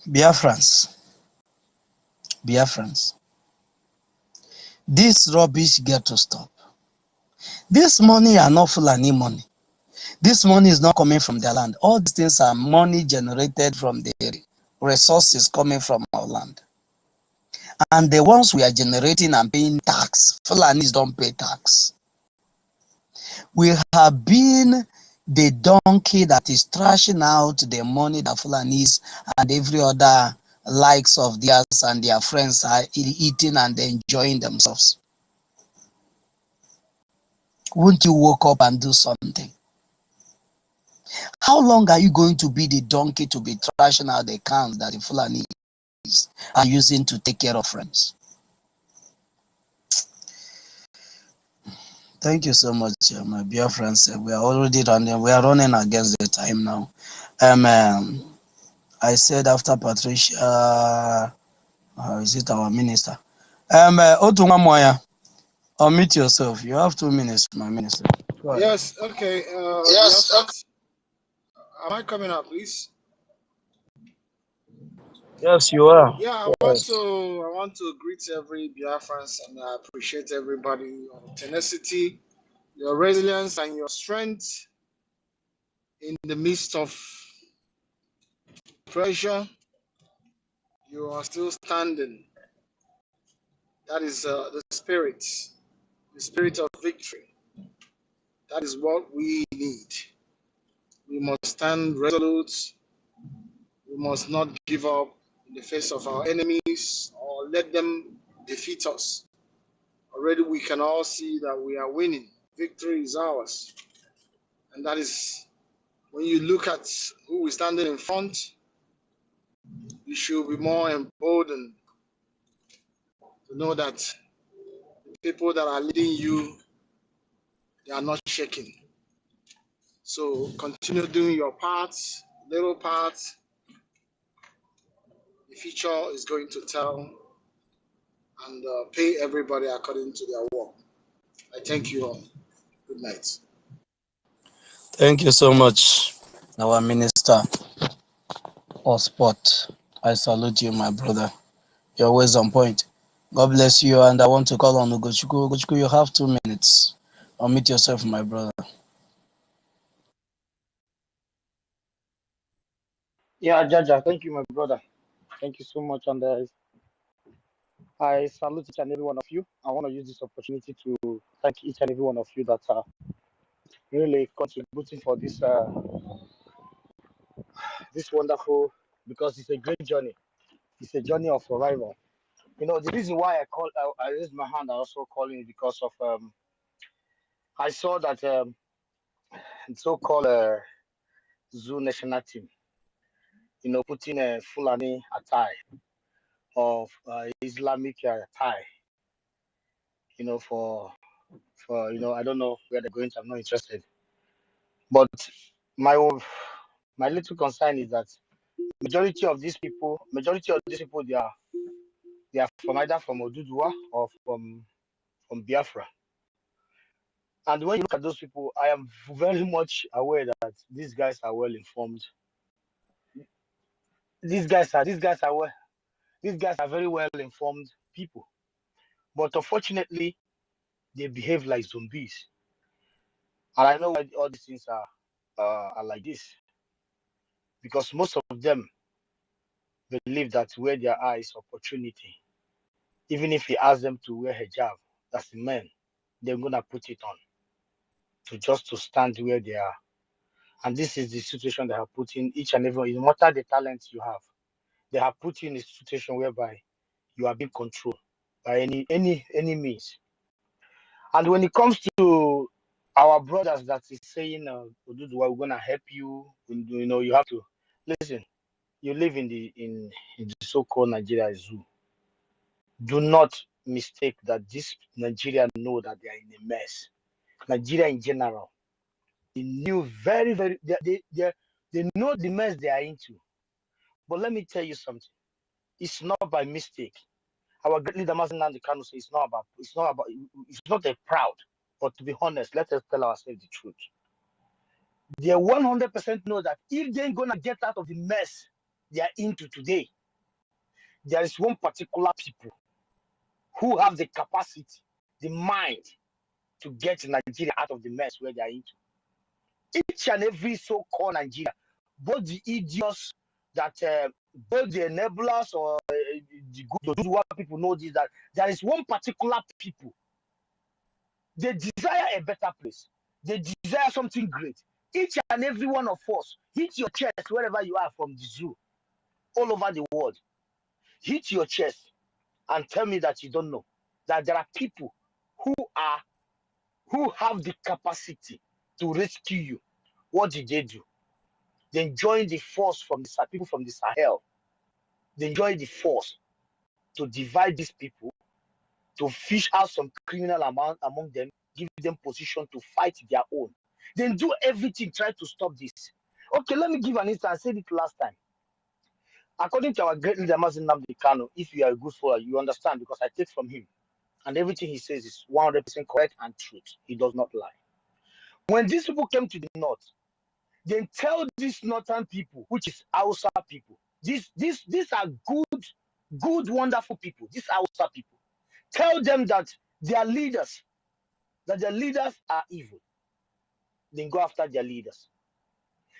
Biafrans. This rubbish get to stop. This money are not Fulani money. This money is not coming from their land. All these things are money generated from the resources coming from our land. And the ones we are generating and paying tax, Fulanis don't pay tax. We have been the donkey that is trashing out the money that Fulanis and every other likes of theirs and their friends are eating and enjoying themselves. Won't you wake up and do something? How long are you going to be the donkey to be trashing out the cows that the Fulanis are using to take care of friends? Thank you so much, my dear friends. We are already running. We are running against the time now. I said after Patricia, is it our minister? Otuma Moya, unmute yourself. You have 2 minutes, my minister. Yes, okay. Yes, am I coming up, please? Yes, you are. Yeah, I want to greet every Biafrans, and I appreciate everybody, your tenacity, your resilience, and your strength in the midst of pressure. You are still standing. That is the spirit of victory. That is what we need. We must stand resolute. We must not give up in the face of our enemies or let them defeat us. Already we can all see that we are winning. Victory is ours. And that is when you look at who is standing in front, you should be more emboldened to know that the people that are leading you, they are not shaking. So continue doing your parts, little parts. The future is going to tell and pay everybody according to their work. I thank you all. Good night. Thank you so much, our minister of sport. I salute you, my brother. You're always on point. God bless you. And I want to call on Ugochukwu. Ugochukwu, you have 2 minutes. Unmute yourself, my brother. Yeah, Jaja, thank you, my brother. Thank you so much. And I salute each and every one of you. I want to use this opportunity to thank each and every one of you that are really contributing for this wonderful, because it's a great journey. It's a journey of survival. You know, the reason why I raised my hand, I also calling is because of I saw that so-called Zoo national team, you know, putting a Fulani attire of Islamic attire, you know, for you know, I don't know where they're going to. I'm not interested. But my my little concern is that majority of these people, they are from either from Oduduwa or from Biafra. And when you look at those people, I am very much aware that these guys are well informed. These guys are very well informed people. But unfortunately, they behave like zombies. And I know why all these things are like this, because most of them believe that where there are is opportunity. Even if he asks them to wear hijab, that's the men, they're gonna put it on to just to stand where they are. And this is the situation they have put in each and every, no matter the talent you have, they have put you in a situation whereby you are being controlled by any means. And when it comes to our brothers that is saying, Oduduwa, we're gonna help you, you know, you have to listen. You live in the so-called Nigeria zoo. Do not mistake that this Nigeria know that they are in a mess. Nigeria in general, they knew very, they know the mess they are into. But let me tell you something. It's not by mistake. Our great leader Mazi Nnamdi Kanu says it's not a proud. But to be honest, let us tell ourselves the truth. They 100% know that if they're gonna get out of the mess they are into today, there is one particular people who have the capacity, the mind to get Nigeria out of the mess where they are into. Each and every so-called Nigeria, both the idiots that both the enablers or those who people know this, that there is one particular people. They desire a better place. They desire something great. Each and every one of us, hit your chest wherever you are from the zoo, all over the world. Hit your chest and tell me that you don't know that there are people who have the capacity to rescue you. What did they do? They joined the force from the people from the Sahel. They joined the force to divide these people, to fish out some criminal among them, give them position to fight their own. Then do everything, try to stop this. Okay, let me give an instance. I said it last time. According to our great leader, Mazi Nnamdi Kanu, if you are a good follower, you understand because I take from him. And everything he says is 100% correct and truth. He does not lie. When these people came to the north, then tell these northern people, which is Hausa people, these are good, wonderful people, these Hausa people. Tell them that their leaders are evil. Then go after their leaders.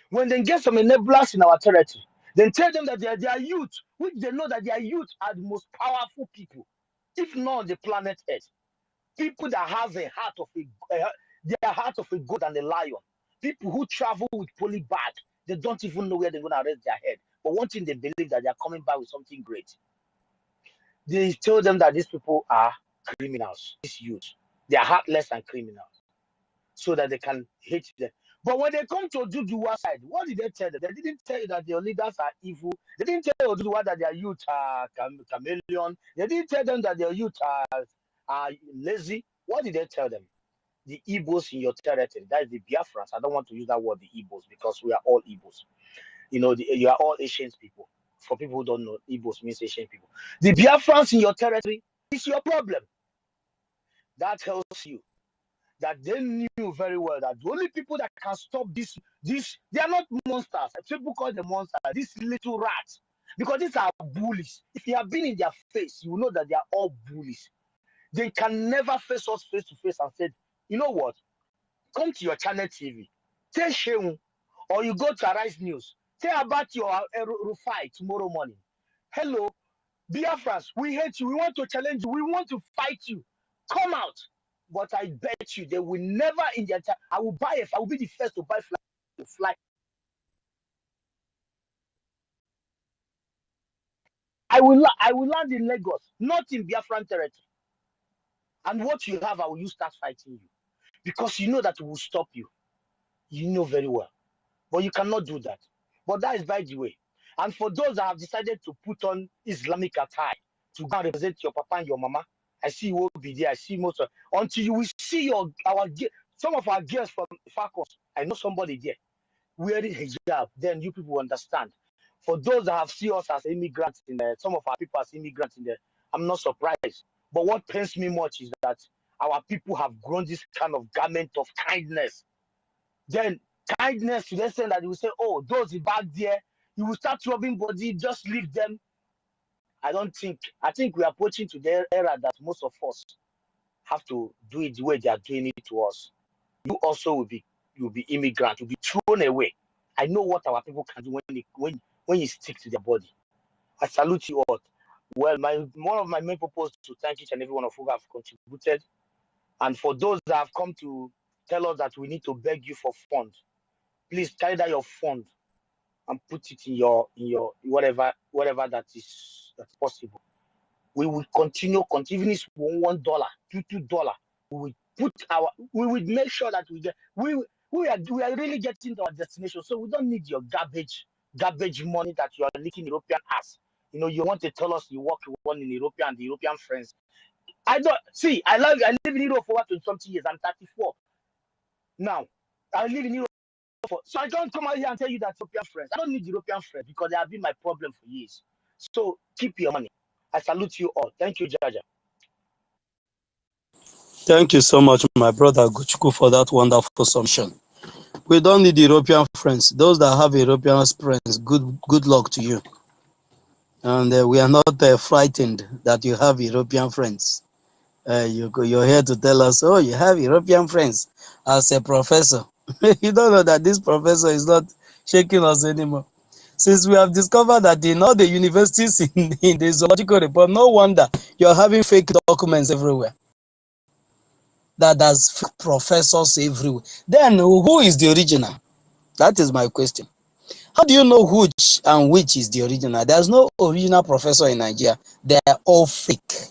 When they get some enablers in our territory, then tell them that their youth, which they know that their youth are the most powerful people, if not on the planet Earth. People that have a heart of their heart of a goat and a lion. People who travel with poly bag, they don't even know where they're gonna rest their head. But one thing they believe that they are coming back with something great. They tell them that these people are criminals, these youth. They are heartless and criminals, so that they can hate them. But when they come to Oduduwa side, what did they tell them? They didn't tell you that their leaders are evil. They didn't tell Oduduwa that their youth are chameleon. They didn't tell them that their youth are lazy. What did they tell them? The Igbos in your territory, that is the Biafrans. I don't want to use that word, the Igbos, because we are all Igbos. You know, you are all Asian people. For people who don't know, Igbos means Asian people. The Biafrans in your territory is your problem. That tells you that they knew very well that the only people that can stop this, they are not monsters. People call them monsters. These little rats. Because these are bullies. If you have been in their face, you will know that they are all bullies. They can never face us face to face and say, you know what? Come to your channel TV. Tell Sheun, or you go to Arise News. Tell about your Rufai tomorrow morning. Hello, Biafrans, we hate you. We want to challenge you. We want to fight you. Come out. But I bet you they will never in their time. I will be the first to buy fly. I will land in Lagos, not in Biafran territory. And what you have, I will use start fighting you. Because you know that we will stop you. You know very well. But you cannot do that. But that is by the way. And for those that have decided to put on Islamic attire to go and represent your papa and your mama, I see you will be there. I see most of until you will see some of our girls from Falcons. I know somebody there wearing hijab. Then you people understand. For those that have seen us as immigrants in there, some of our people as immigrants in there, I'm not surprised. But what pains me much is that our people have grown this kind of garment of kindness. Then kindness to the extent that you will say, oh, those back there, you will start rubbing body, just leave them. I think we are approaching to the era that most of us have to do it the way they are doing it to us. You also will be immigrant, you'll be thrown away. I know what our people can do when you stick to their body. I salute you all. Well, one of my main purposes to thank each and every one of you who have contributed. And for those that have come to tell us that we need to beg you for funds, please carry that your fund and put it in your whatever that is possible. We will continue even if $1, $2. We will make sure that we are really getting to our destination. So we don't need your garbage money that you are leaking European ass. You know, you want to tell us you work one in Europe and the European friends. I don't see. I live in Europe for what 20 years. I'm 34 now. I live in Europe. So I don't come out here and tell you that European friends. I don't need European friends because they have been my problem for years. So keep your money. I salute you all. Thank you, Jaja. Thank you so much, my brother Guchuku, for that wonderful submission. We don't need European friends. Those that have European friends, good luck to you. And we are not frightened that you have European friends. You're here to tell us, oh, you have European friends as a professor. You don't know that this professor is not shaking us anymore. Since we have discovered that in all the universities in the zoological report, no wonder you're having fake documents everywhere. That there's fake professors everywhere. Then who is the original? That is my question. How do you know which and which is the original? There's no original professor in Nigeria. They're all fake.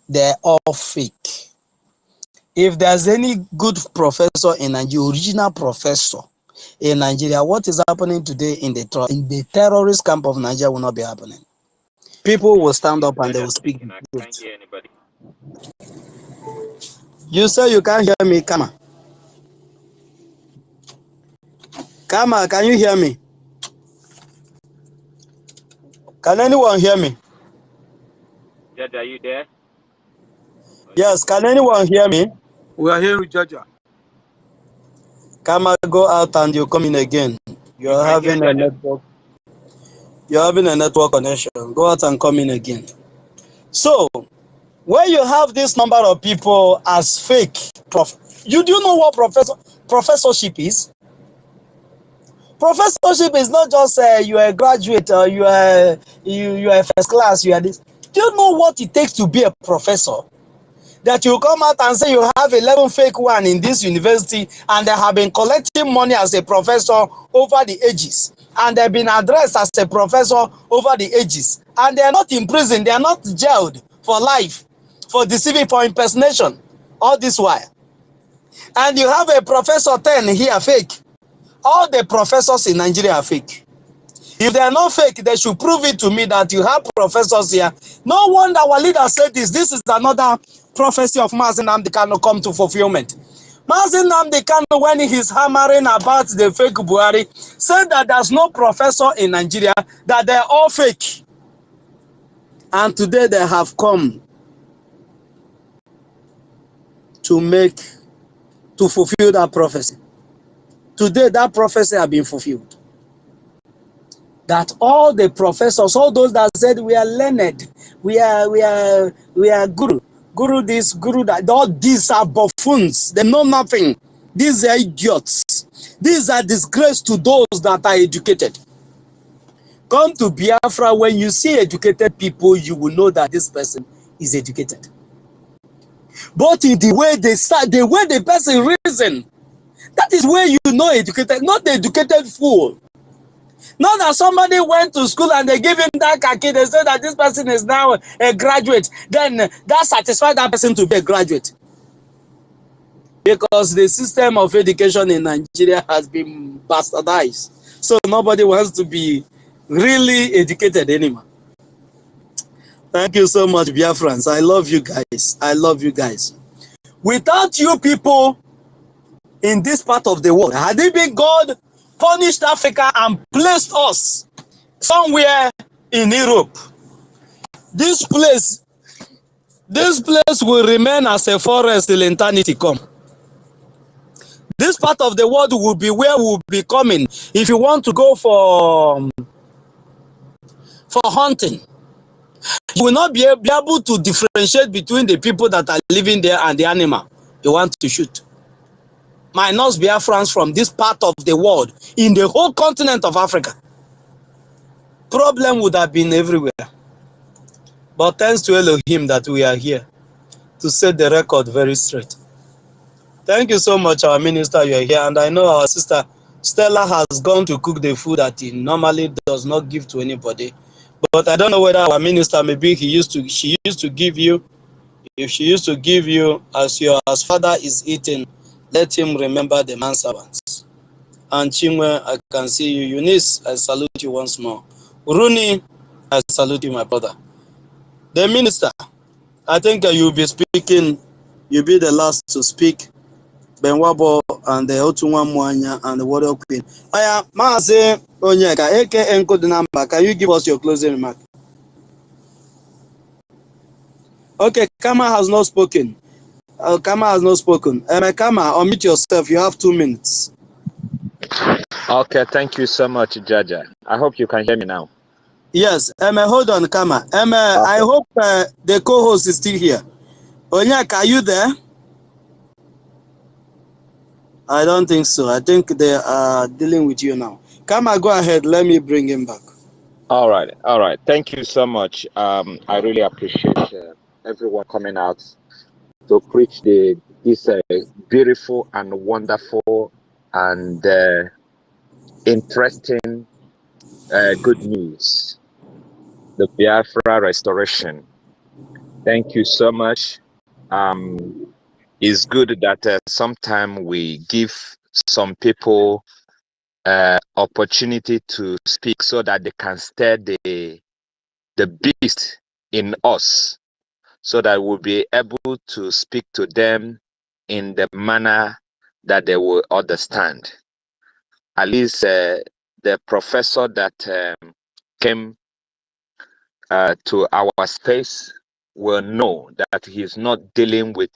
They're all fake. If there's any good professor in Nigeria, original professor in Nigeria, what is happening today in the terrorist camp of Nigeria will not be happening. People will stand up and they will speak the truth. You say you can't hear me, Kama. Kama, can you hear me? Can anyone hear me? Judge, are you there? Yes, can anyone hear me? We are here with Jaja. Kama, go out and you come in again. You're I hear having a Jaja. network. You're having a network connection. Go out and come in again. So, when you have this number of people as fake, you do know what professorship is? Professorship is not just you are a graduate or you are first class. You are this. Do you know what it takes to be a professor? That you come out and say you have 11 fake one in this university and they have been collecting money as a professor over the ages, and they've been addressed as a professor over the ages, and they are not in prison, they are not jailed for life for deceiving, for impersonation all this while. And you have a professor 10 here fake. All the professors in Nigeria are fake. If they are not fake, they should prove it to me that you have professors here. No wonder our leader said this. This is another prophecy of Mazi Nnamdi Kanu come to fulfillment. Mazi Nnamdi Kanu, when he's hammering about the fake Buhari, said that there's no professor in Nigeria, that they're all fake. And today they have come to fulfill that prophecy. Today that prophecy has been fulfilled. that all the professors, all those that said we are learned, we are guru this, guru that, all these are buffoons. They know nothing. These are idiots. These are disgrace to those that are educated. Come to Biafra, when you see educated people, you will know that this person is educated. But in the way they start, the way the person reason, that is where you know educated, not the educated fool. Not that somebody went to school and they give him that khaki, they say that this person is now a graduate, then that satisfies that person to be a graduate. Because the system of education in Nigeria has been bastardized. So nobody wants to be really educated anymore. Thank you so much, Biafrans. I love you guys. I love you guys. Without you people in this part of the world, had it been God punished Africa and placed us somewhere in Europe, this place will remain as a forest till eternity come. This part of the world will be where we'll be coming. If you want to go for hunting, you will not be able to differentiate between the people that are living there and the animal you want to shoot. Minus Biafrans from this part of the world, in the whole continent of Africa, problem would have been everywhere. But thanks to Elohim that we are here to set the record very straight. Thank you so much, our minister. You are here, and I know our sister Stella has gone to cook the food that he normally does not give to anybody. But I don't know whether our minister, maybe she used to give you. If she used to give you as your father is eating, let him remember the manservants. And Chimwe, I can see you. Eunice, I salute you once more. Runi, I salute you, my brother. The minister, I think you'll be speaking. You'll be the last to speak. Benwabo and the Otunwa Mwanya and the Warrior Queen. Aya, Mazi Onyeka, aka Enko the number. Can you give us your closing remark? Okay, Kama has not spoken. Kama has not spoken. Kama, unmute yourself. You have 2 minutes. Okay, thank you so much, Jaja. I hope you can hear me now. Yes, hold on, Kama. Okay. I hope the co-host is still here. Onyeka, are you there? I don't think so. I think they are dealing with you now. Kama, go ahead. Let me bring him back. All right. Thank you so much. I really appreciate everyone coming out to preach this beautiful and wonderful and interesting good news, the Biafra restoration. Thank you so much. It's good that sometimes we give some people opportunity to speak so that they can stir the beast in us, so that we'll be able to speak to them in the manner that they will understand. At least the professor that came to our space will know that he's not dealing with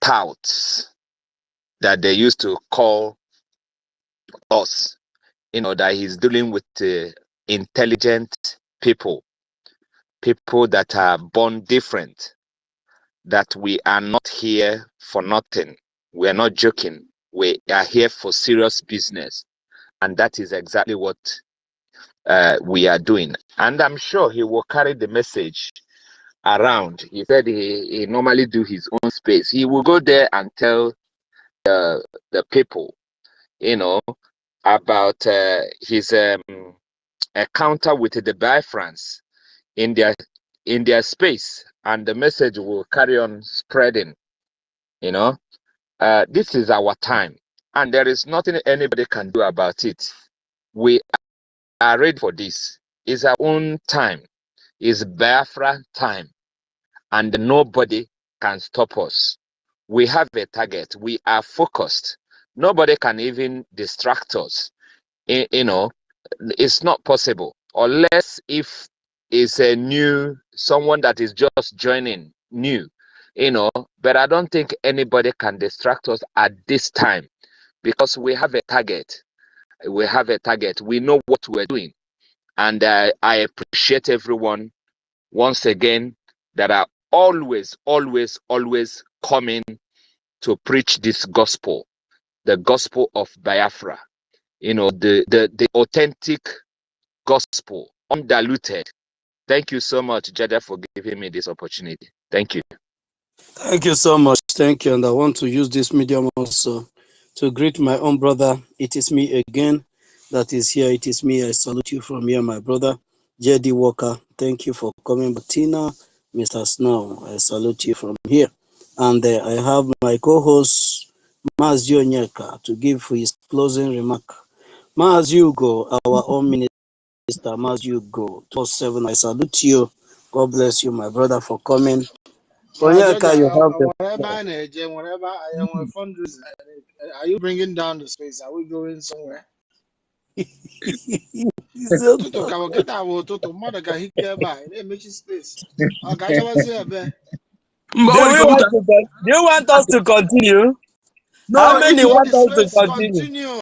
touts that they used to call us. That he's dealing with intelligent people that are born different, that we are not here for nothing. We are not joking. We are here for serious business. And that is exactly what we are doing. And I'm sure he will carry the message around. He said he normally do his own space. He will go there and tell the people, about his encounter with the Biafrans in their space, and the message will carry on spreading. This is our time, and there is nothing anybody can do about it. We are ready for this. It's our own time. It's Biafra time, and nobody can stop us. We have a target. We are focused. Nobody can even distract us. It's not possible, unless if it's someone that is just joining new, but I don't think anybody can distract us at this time, because we have a target. we have a target. We know what we're doing. And I appreciate everyone once again that are always coming to preach this gospel, the gospel of Biafra. You know, the authentic gospel, undiluted. Thank you so much, Jada, for giving me this opportunity. Thank you. Thank you so much. Thank you. And I want to use this medium also to greet my own brother. It is me again that is here. It is me. I salute you from here, my brother, JD Walker. Thank you for coming. Bettina, Mr. Snow, I salute you from here. And I have my co-host, Mazi Nnamdi, to give his closing remark. Mazi, you go, our own minister, Mazi, you go. 247, I salute you. God bless you, my brother, for coming. Onyeka, you have the wherever floor. whenever I am a fundraiser, are you bringing down the space? Are we going somewhere? Toto ka get our Toto mother can hit by they make space. Okay, I was here, man. Do you want us to continue? How No, if many you Let want the us to space continue? continue.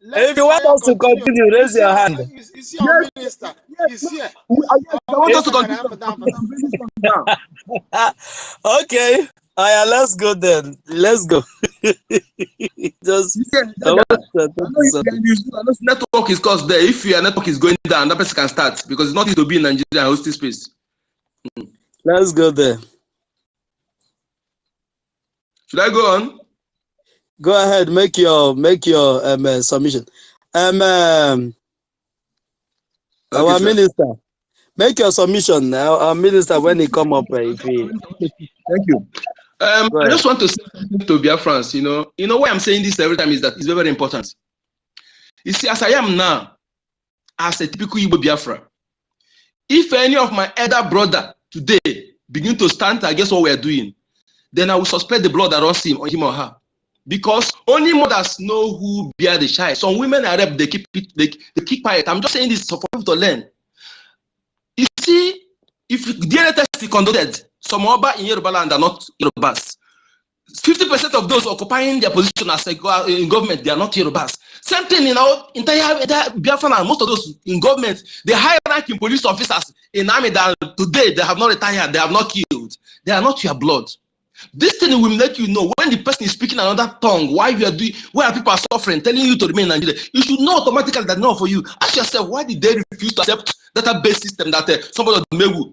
Let If the you want fire us to continue. continue, raise your hand. You see our yes, minister. yes, He's here. yes, I Our want us If, to minister can continue. have a down for I'm really strong now. okay, let's go then. Let's go. Just, Yeah, I want Jaga, to I attend know to if you something. can use, I know network is caused there. If your network is going down, that person can start because it's not easy to be in Nigeria and hosting space. Let's go there. Should I go on? Go ahead, make your submission. Okay, Our sir. minister, make your submission. Our minister, when he come up, if he Thank you. go I ahead. just want to say something to Biafrans. You know why I'm saying this every time is that it's very, very important. You see, as I am now, as a typical Igbo Biafra, if any of my elder brother today begin to stand against what we are doing, then I will suspect the blood that runs him or her. Because only mothers know who bear the child. Some women are rep, they keep it, they keep quiet. I'm just saying this for people to learn. You see, if DNA test is conducted, some Oba in Yoruba land are not Yorubas. 50% of those occupying their position as in government, they are not Yorubas. Same thing in our entire Biafran, and most of those in government, the high-ranking police officers in army that today they have not retired, they have not killed, they are not your blood. This thing will let you know when the person is speaking another tongue, why you are doing, why people are suffering, telling you to remain in Nigeria. You should know automatically that not for you. Ask yourself, why did they refuse to accept database system that somebody of Mewu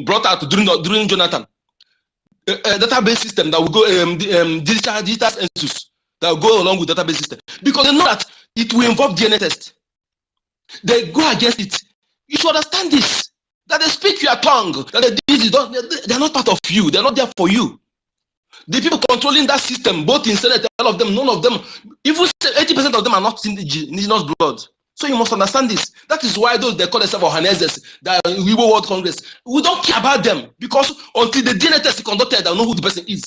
brought out during Jonathan? Database system that will go digital census that will go along with database system, because they know that it will involve DNA test. They go against it. You should understand this. That they speak your tongue. That they're not part of you. They're not there for you. The people controlling that system, both in Senate, all of them, none of them, even 80% of them are not indigenous blood. So you must understand this. That is why those they call themselves Ohanezes, the Igbo World Congress, we don't care about them, because until the DNA test is conducted, I know who the person is.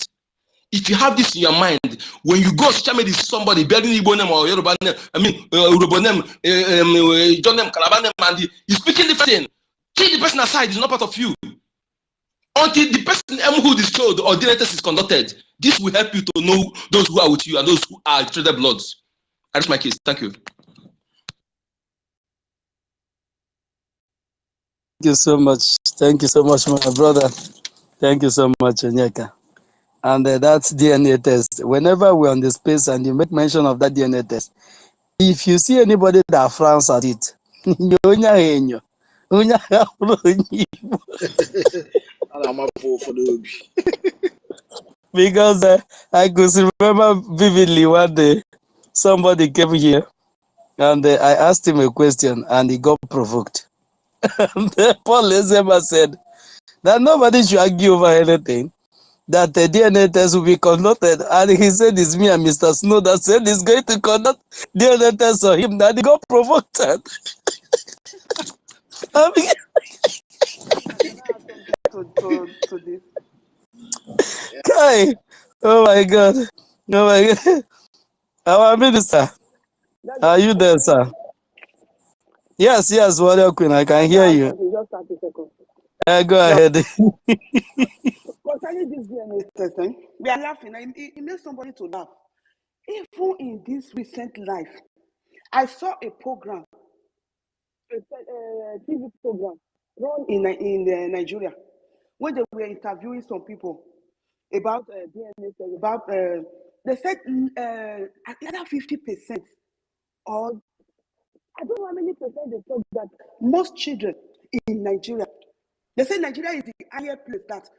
If you have this in your mind, when you go on social media, somebody bearing Igbo name or Yoruba name, Yoruba name, John name, Calabar name, and he's speaking different thing, keep the person aside. It's not part of you. Until the person who is showed or DNA test is conducted, this will help you to know those who are with you and those who are traded bloods. That's my case. Thank you. Thank you so much. Thank you so much, my brother. Thank you so much, Onyeka. And that's DNA test. Whenever we're on the space and you make mention of that DNA test, if you see anybody that frowns at it, I'm up for the because I could remember vividly one day somebody came here and I asked him a question and he got provoked. And Paul Ezema said that nobody should argue over anything, that the DNA test will be conducted. And he said it's me and Mr. Snow that said he's going to conduct DNA test on him. That he got provoked. I mean, Can I add something to this? Kai, oh my God. Oh my God. Our minister, are you Can you there, hear sir? me? Yes, Warrior Queen, I can Let me hear add you. something, just 30 seconds. Go Now, ahead. concerning this DNA testing, we are laughing. It makes somebody to laugh. Even in this recent life, I saw a program, a TV program run in Nigeria, when they were interviewing some people about DNA test, about they said either 50% or I don't know how many percent they talk that most children in Nigeria, they say Nigeria is the higher place that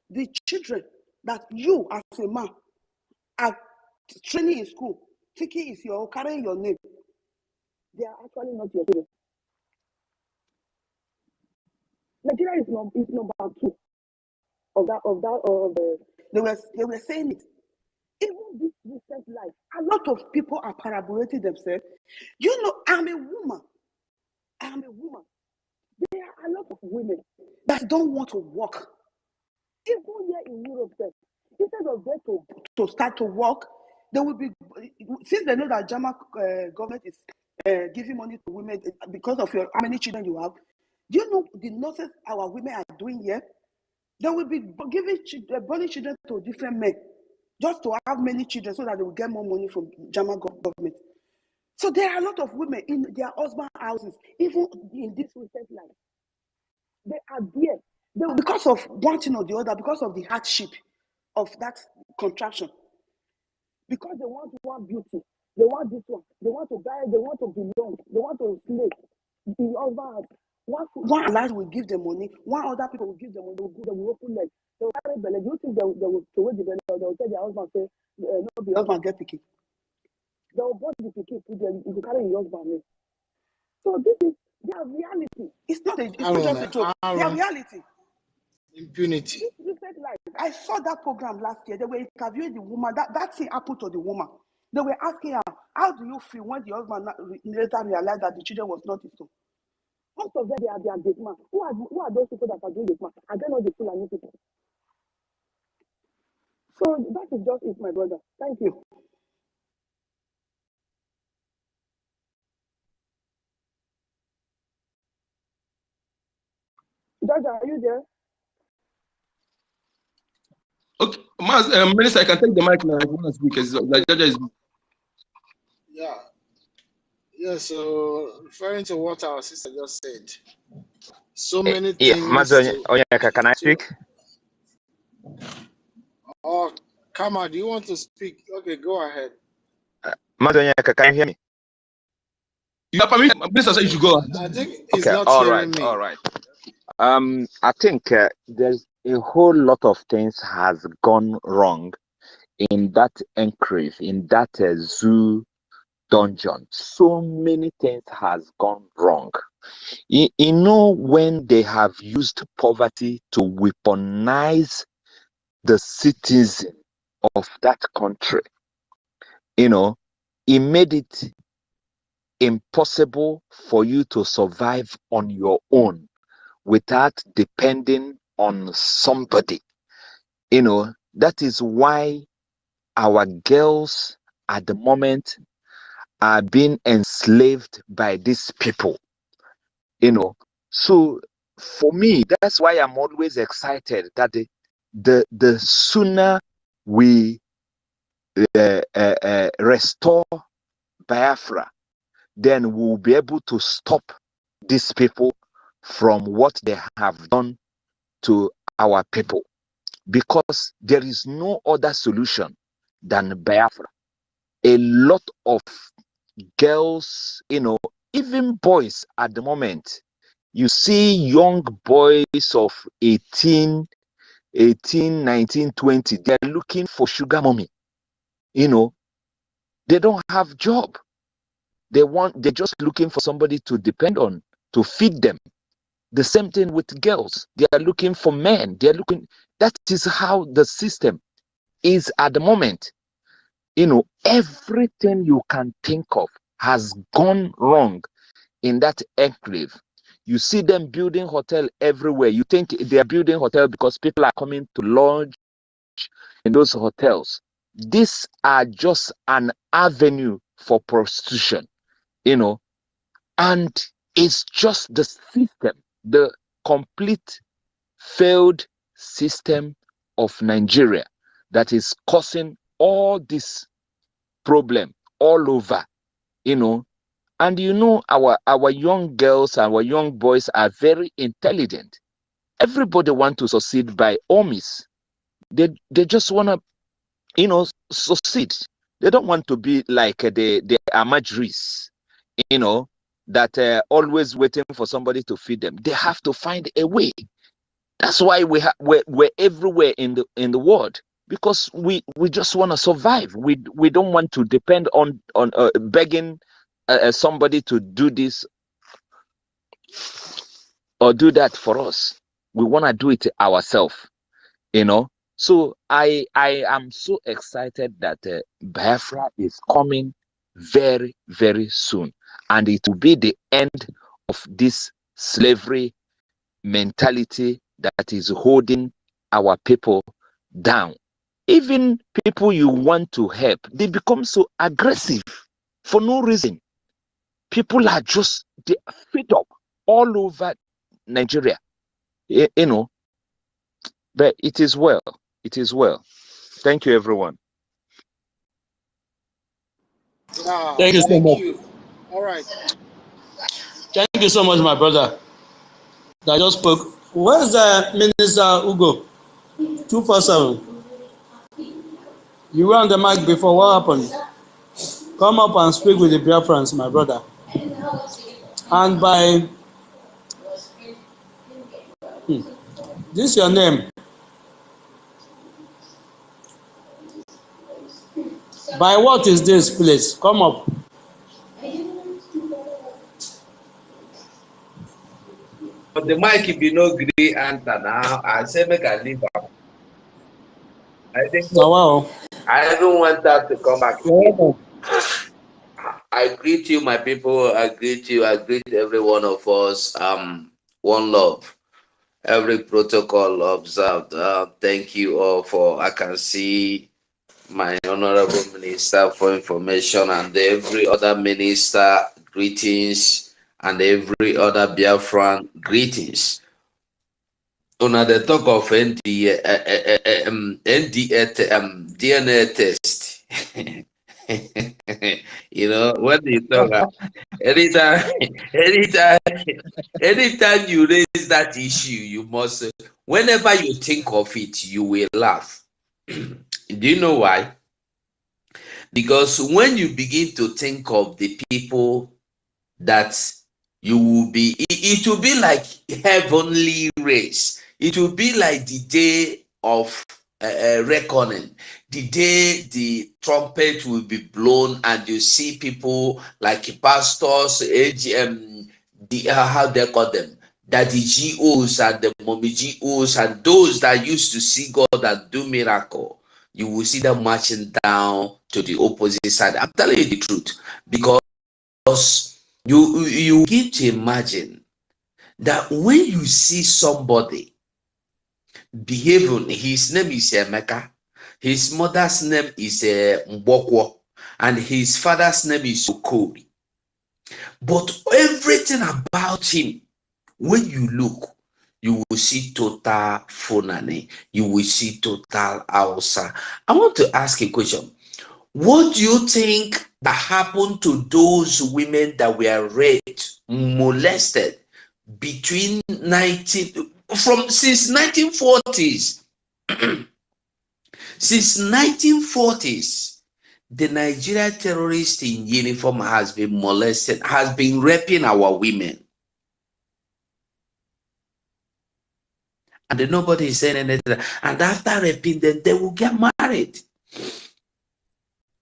the children that you as a man are training in school, thinking is your carrying your name, they are actually not your children. Nigeria is number two of the they were saying it. Even this recent life, a lot of people are parabolating themselves. You know, I'm a woman. I'm a woman. There are a lot of women that don't want to work. Even here in Europe, instead of them to start to work, they will be, since they know that German government is giving money to women because of how many children you have. Do you know the nonsense our women are doing here? They will be giving born children to different men just to have many children so that they will get more money from German government. So there are a lot of women in their husband houses, even in this recent life. They are there. Because of one thing or the other, because of the hardship of that contraction. Because they want beauty, they want this one, they want to buy, they want to belong, they want to slave. The husband, one alliance will give them money, one other people will give them money, they will open leg, they will carry belly. Do you think they will throw the belly, or they will tell their husband, say, no, the husband get picky. They will bought the picky, put them, you carry your husband name. So this is their reality. It's not just a joke. Their reality. Impunity. This recent life, I saw that program last year. They were interviewing the woman. That thing happened to the woman. They were asking her, how do you feel when the husband later realized that the children was not his own? Most of them, they are big man. Who are those people that are doing this man? Are they not the Fulani people? So that is just it, my brother. Thank you. Georgia, are you there? Okay, Minister, I can take the mic now if you want to speak. Like Georgia is. Yeah. Yeah, so referring to what our sister just said, so many Yeah, things Mazi Onyeka, can I speak? Oh, Kama, do you want to speak? Okay, go ahead. Mazi Onyeka, can you hear me? You are permitted. Minister said you should go. I think he's Okay, not all hearing right, me. all right. I think there's a whole lot of things has gone wrong in that enclave, in that zoo dungeon. So many things has gone wrong. You know, when they have used poverty to weaponize the citizen of that country, you know, it made it impossible for you to survive on your own without depending on somebody. You know, that is why our girls at the moment are being enslaved by these people. You know, so for me, that's why I'm always excited that the sooner we restore Biafra, then we'll be able to stop these people from what they have done to our people, because there is no other solution than Biafra. A lot of girls, you know, even boys at the moment, you see young boys of 18, 19, 20, they're looking for sugar mommy. You know, they don't have job. They're just looking for somebody to depend on, to feed them. The same thing with girls. They are looking for men. That is how the system is at the moment. You know, everything you can think of has gone wrong in that enclave. You see them building hotel everywhere. You think they are building hotel because people are coming to lodge in those hotels. These are just an avenue for prostitution, you know, and it's just the system, the complete failed system of Nigeria that is causing all this problem all over, you know. And you know, our young girls, our young boys are very intelligent. Everybody want to succeed by all means. They just want to, you know, succeed. They don't want to be like the Amajuris, you know, that always waiting for somebody to feed them. They have to find a way. That's why we're everywhere in the world, because we just want to survive. We don't want to depend on begging somebody to do this or do that for us. We want to do it ourselves, you know. So I am so excited that Biafra is coming very, very soon, and it will be the end of this slavery mentality that is holding our people down. Even people you want to help, they become so aggressive for no reason. People are just fed up all over Nigeria, you know. But it is well. It is well. Thank you, everyone. Yeah, Thank you so thank much. you. All right. Thank you so much, my brother. That just spoke. Where's the Minister Ugo? 247. You were on the mic before. What happened? Come up and speak with the Biafrans, my brother. And by this your name. By what is this place? Come up. But the mic if you know green answer now, I say make I leave am. I think Now, wow. I even want that to come back again. Welcome. I greet you, my people. I greet you. I greet every one of us. One love. Every protocol observed. Thank you all for. I can see my honorable minister for information and every other minister greetings and every other Biafran greetings. Una the talk of DNA test. You know, when you talk, anytime, anytime, anytime you raise that issue, you must, whenever you think of it, you will laugh. Do you know why? Because when you begin to think of the people that you will be, it will be like heavenly race. It will be like the day of reckoning, the day the trumpet will be blown, and you see people like pastors, how they call them, that the GOs and the mommy GOs and those that used to see God and do miracle. You will see them marching down to the opposite side. I'm telling you the truth, because you begin to imagine that when you see somebody behaving, his name is Emeka, his mother's name is Mbokwo, and his father's name is Okori. But everything about him, when you look, you will see total Funani, you will see total Hausa. I want to ask a question. What do you think that happened to those women that were raped, molested between since 1940s? Since 1940s, the Nigeria terrorist in uniform has been molested, has been raping our women. And nobody is saying anything. And after raping them, they will get married.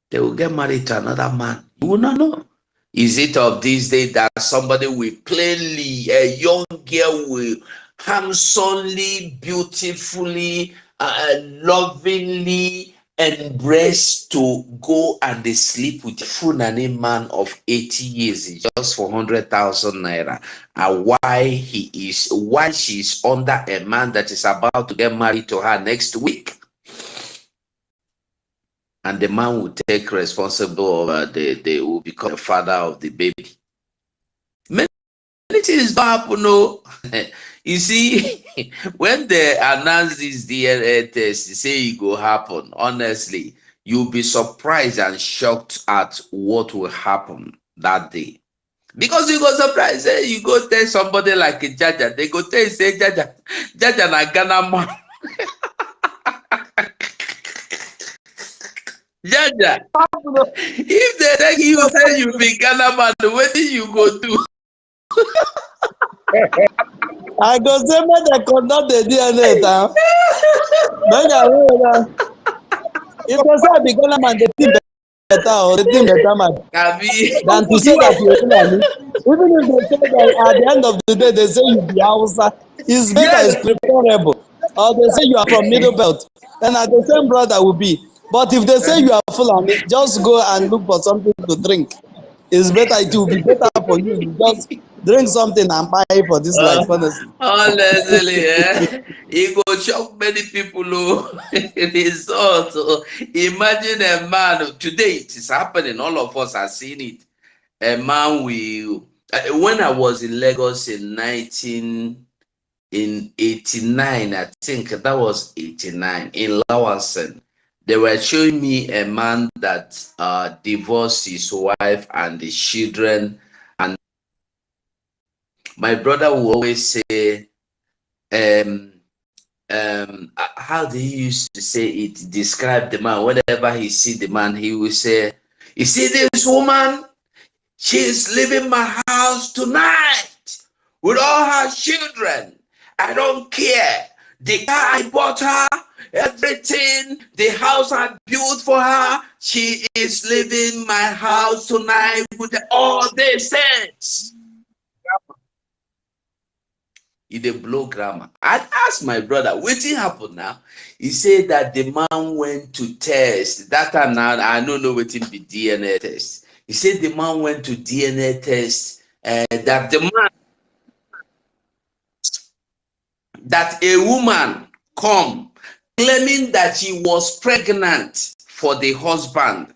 They will get married to another man. You will not know. Is it of this day that somebody will plainly, a young girl will handsomely, beautifully, lovingly embrace to go and they sleep with a Funani man of 80 years just for 100,000 naira? And why she's under a man that is about to get married to her next week? And the man will take responsibility of they will become the father of the baby. Many things don't happen, no. You see, when they announce this DNA test, they say it will happen. Honestly, you'll be surprised and shocked at what will happen that day. Because you go surprised, say you go tell somebody like a Jaja, they go tell you, say Jaja na Ghana man. Jaja, if they tell you say you be Ghana man, what do you go do? I go say make dem conduct the DNA now. Make I know. If they say I be Ghana man, they think better or they think better man Kabi. than to say that you're Fulani. Even if they say that at the end of the day they say you be Hausa, it's better, it's Yes. preferable. Or they say you are from Middle Belt, then at the same brother will be. But if they say you are Fulani, just go and look for something to drink. It's better, it will be better for you. You just drink something and buy for this life, honestly. Honestly, it go shock many people. Result. Imagine a man. Today it is happening. All of us are seeing it. A man will. When I was in Lagos in 89, I think that was 89 in Lawanson. They were showing me a man that divorced his wife and the children, and my brother will always say, how do he used to say it? Describe the man. Whenever he see the man, he will say, "You see this woman? She's leaving my house tonight with all her children. I don't care. The car I bought her, everything, the house I built for her, she is leaving my house tonight with all these things." He dey blow grammar. I asked my brother, wetin happen now? He said that the man went to test. That time now, I don't know wetin be DNA test. He said the man went to DNA test, that the man, that a woman come claiming that she was pregnant for the husband.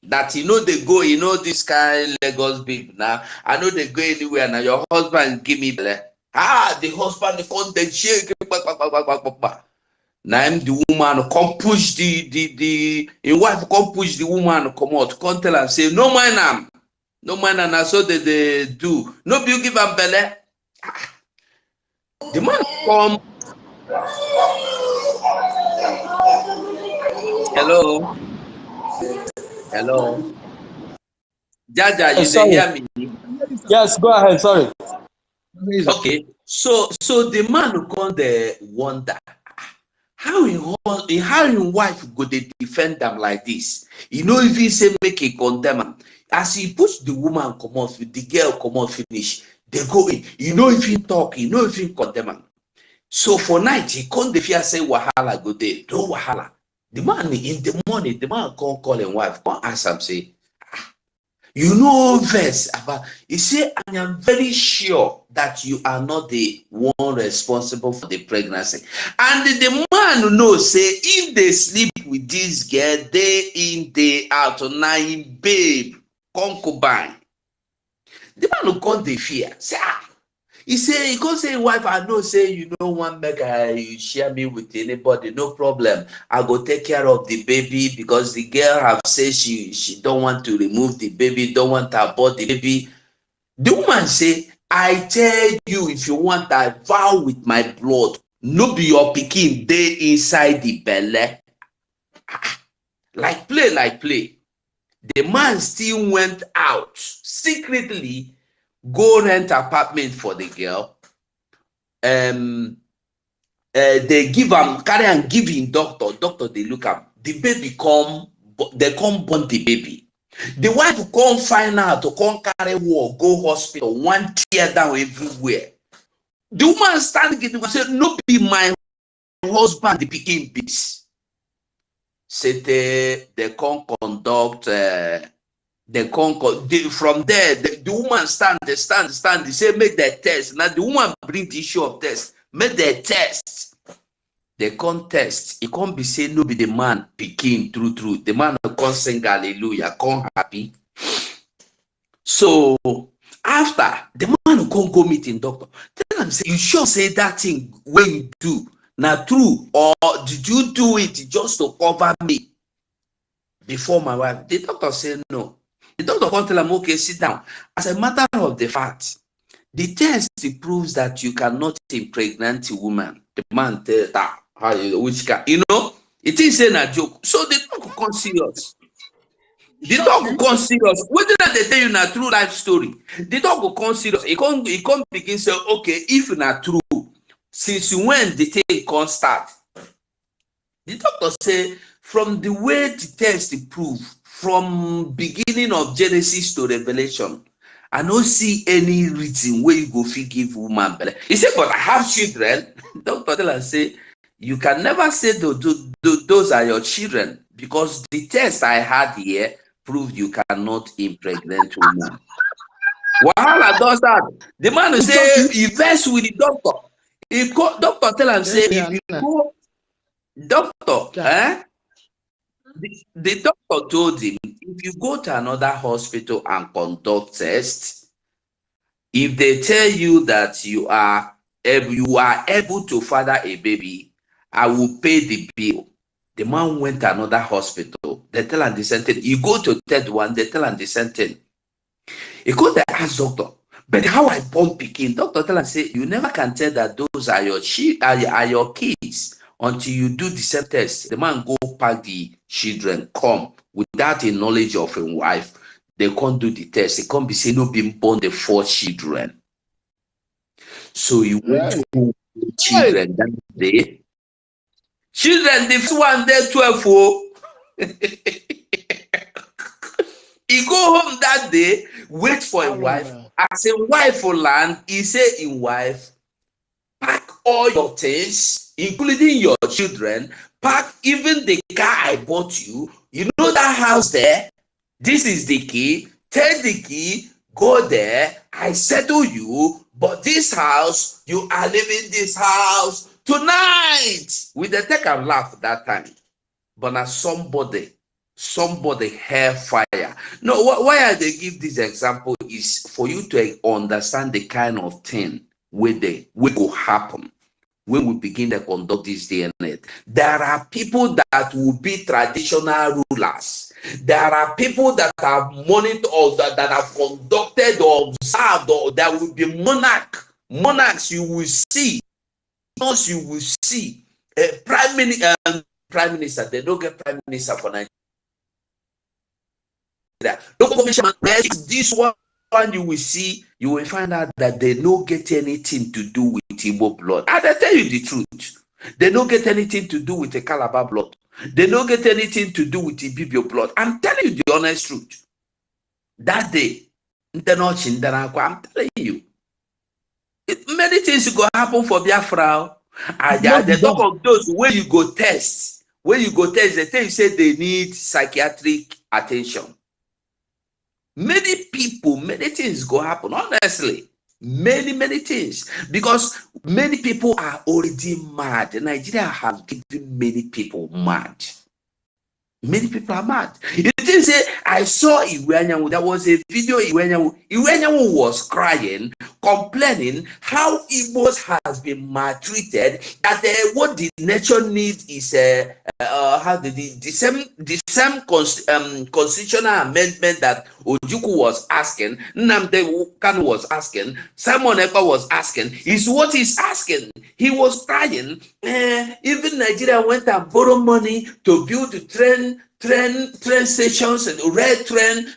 That they go, this kind Lagos babe now. I know they go anywhere now. Your husband give me belle. The husband come dey shake. Now the woman come push the wife come push the woman come out, come tell her say no mind am, no mind am. So they do. No be you give am belle. The man come. Hello, hello, Jaja, you dey Sorry. hear me? Yes, go ahead. Sorry. Okay, so the man who come there wonder how him wife go dey defend am like this. If he say make he condemn am, as he push the woman comot, the girl comot finish, they go in. If he talk, if he condemn am. So for night he come dey fear say wahala go dey. No wahala. The man in the morning, the man come call him wife, come ask am say, verse about, he say, I am very sure that you are not the one responsible for the pregnancy. And the man knows, say, if they sleep with this girl day in, day out, now him babe, concubine, the man will come the fear. Say, he can't say, wife, I know, say, you don't want make you share me with anybody, no problem. I go take care of the baby, because the girl have said she don't want to remove the baby, don't want to abort the baby. The woman say, I tell you, if you want, I vow with my blood, no be your pikin dey inside the belle. Like play. The man still went out secretly, go rent apartment for the girl. They give him, carry and give him doctor, they look up, the baby they come born the baby. The wife come find out, to come carry war, go hospital, one tear down everywhere. The woman stand and say, no be my husband, the pikin beats. Say they come conduct, from there, the woman stand, they say, make their test. Now the woman bring the issue of test, make their test. They come test, it can't be say no be the man pikin true. The man come sing hallelujah, come happy. So after, the man come go meet him doctor. Tell him, say, you sure say that thing when you do now true, or did you do it just to cover me? before my wife. The doctor said no. The doctor can't tell him, okay, sit down. As a matter of the fact, the test proves that you cannot impregnate a woman. The man tell that which can, it is a joke. So the doctor come serious. The dog will come serious. What did they tell you in a true life story? The dog will come serious. He can't begin say, okay, if not true, since when the thing can't start? The doctor say, from the way the test prove, from beginning of Genesis to Revelation, I don't see any reason where you go give woman belly. He said, but I have children. Doctor tell her, say, you can never say those are your children, because the test I had here proved you cannot impregnate woman. Wahala does that. The man will say, he vex with the doctor. Doctor tell him, say, if you go, doctor, the doctor told him, if you go to another hospital and conduct tests, if they tell you that you are able to father a baby, I will pay the bill. The man went to another hospital. They tell him the same thing. You go to third one, they tell him the same thing. He go there, ask doctor, but how I born pikin? Doctor tell him, say, you never can tell that those are your kids until you do the same test. The man go pack the children, come without the knowledge of his wife. They can't do the test. They can't be saying no being born the 4 children. So you went to children that day. Children, the first one there 12. He go home that day, wait for a wife. As a wife for land, he say in wife, pack all your things, including your children, pack even the car I bought you. You know that house there? This is the key. Take the key, go there. I settle you, but this house, you are leaving this house tonight. We dey take and laugh that time. But now somebody hair fire. No, why I they give this example is for you to understand the kind of thing will happen when we begin to conduct this DNA. There are people that will be traditional rulers. There are people that have monitored or that have conducted or observed, or there will be monarchs you will see. You will see prime minister. They don't get prime minister for Nigeria. Local commission, this one you will see, you will find out that they don't get anything to do with Igbo blood. And I tell you the truth, they don't get anything to do with the Calabar blood. They don't get anything to do with the Ibibio blood. I'm telling you the honest truth. That day, I'm telling you, many things go happen for Biafra. The talk of those where you go test, they tell you say they need psychiatric attention. Many people, many things go happen, honestly. Many things. Because many people are already mad. Nigeria has given many people mad. Many people are mad. You didn't say, I saw Iwenyawu. There was a video Iwenyawu. Iwenyawu was crying, complaining how Igbos has been maltreated, that what the nation needs is the same constitutional amendment that Ojukwu was asking, Nnamdi Kanu was asking, Simon Ekpa was asking, is what he's asking. He was crying. Even Nigeria went and borrowed money to build the train stations and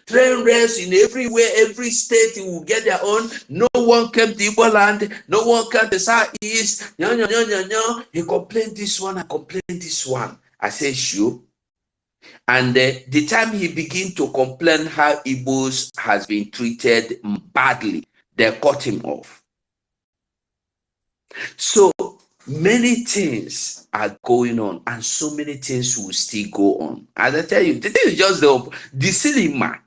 train rails in everywhere, every state will get their own. No one came to Igbo land, no one came to Southeast. He complained this one, I complained this one. I said, sure. And the time he began to complain how Igbos has been treated badly, they cut him off. So many things are going on, and so many things will still go on. As I tell you, the thing is just the cinema,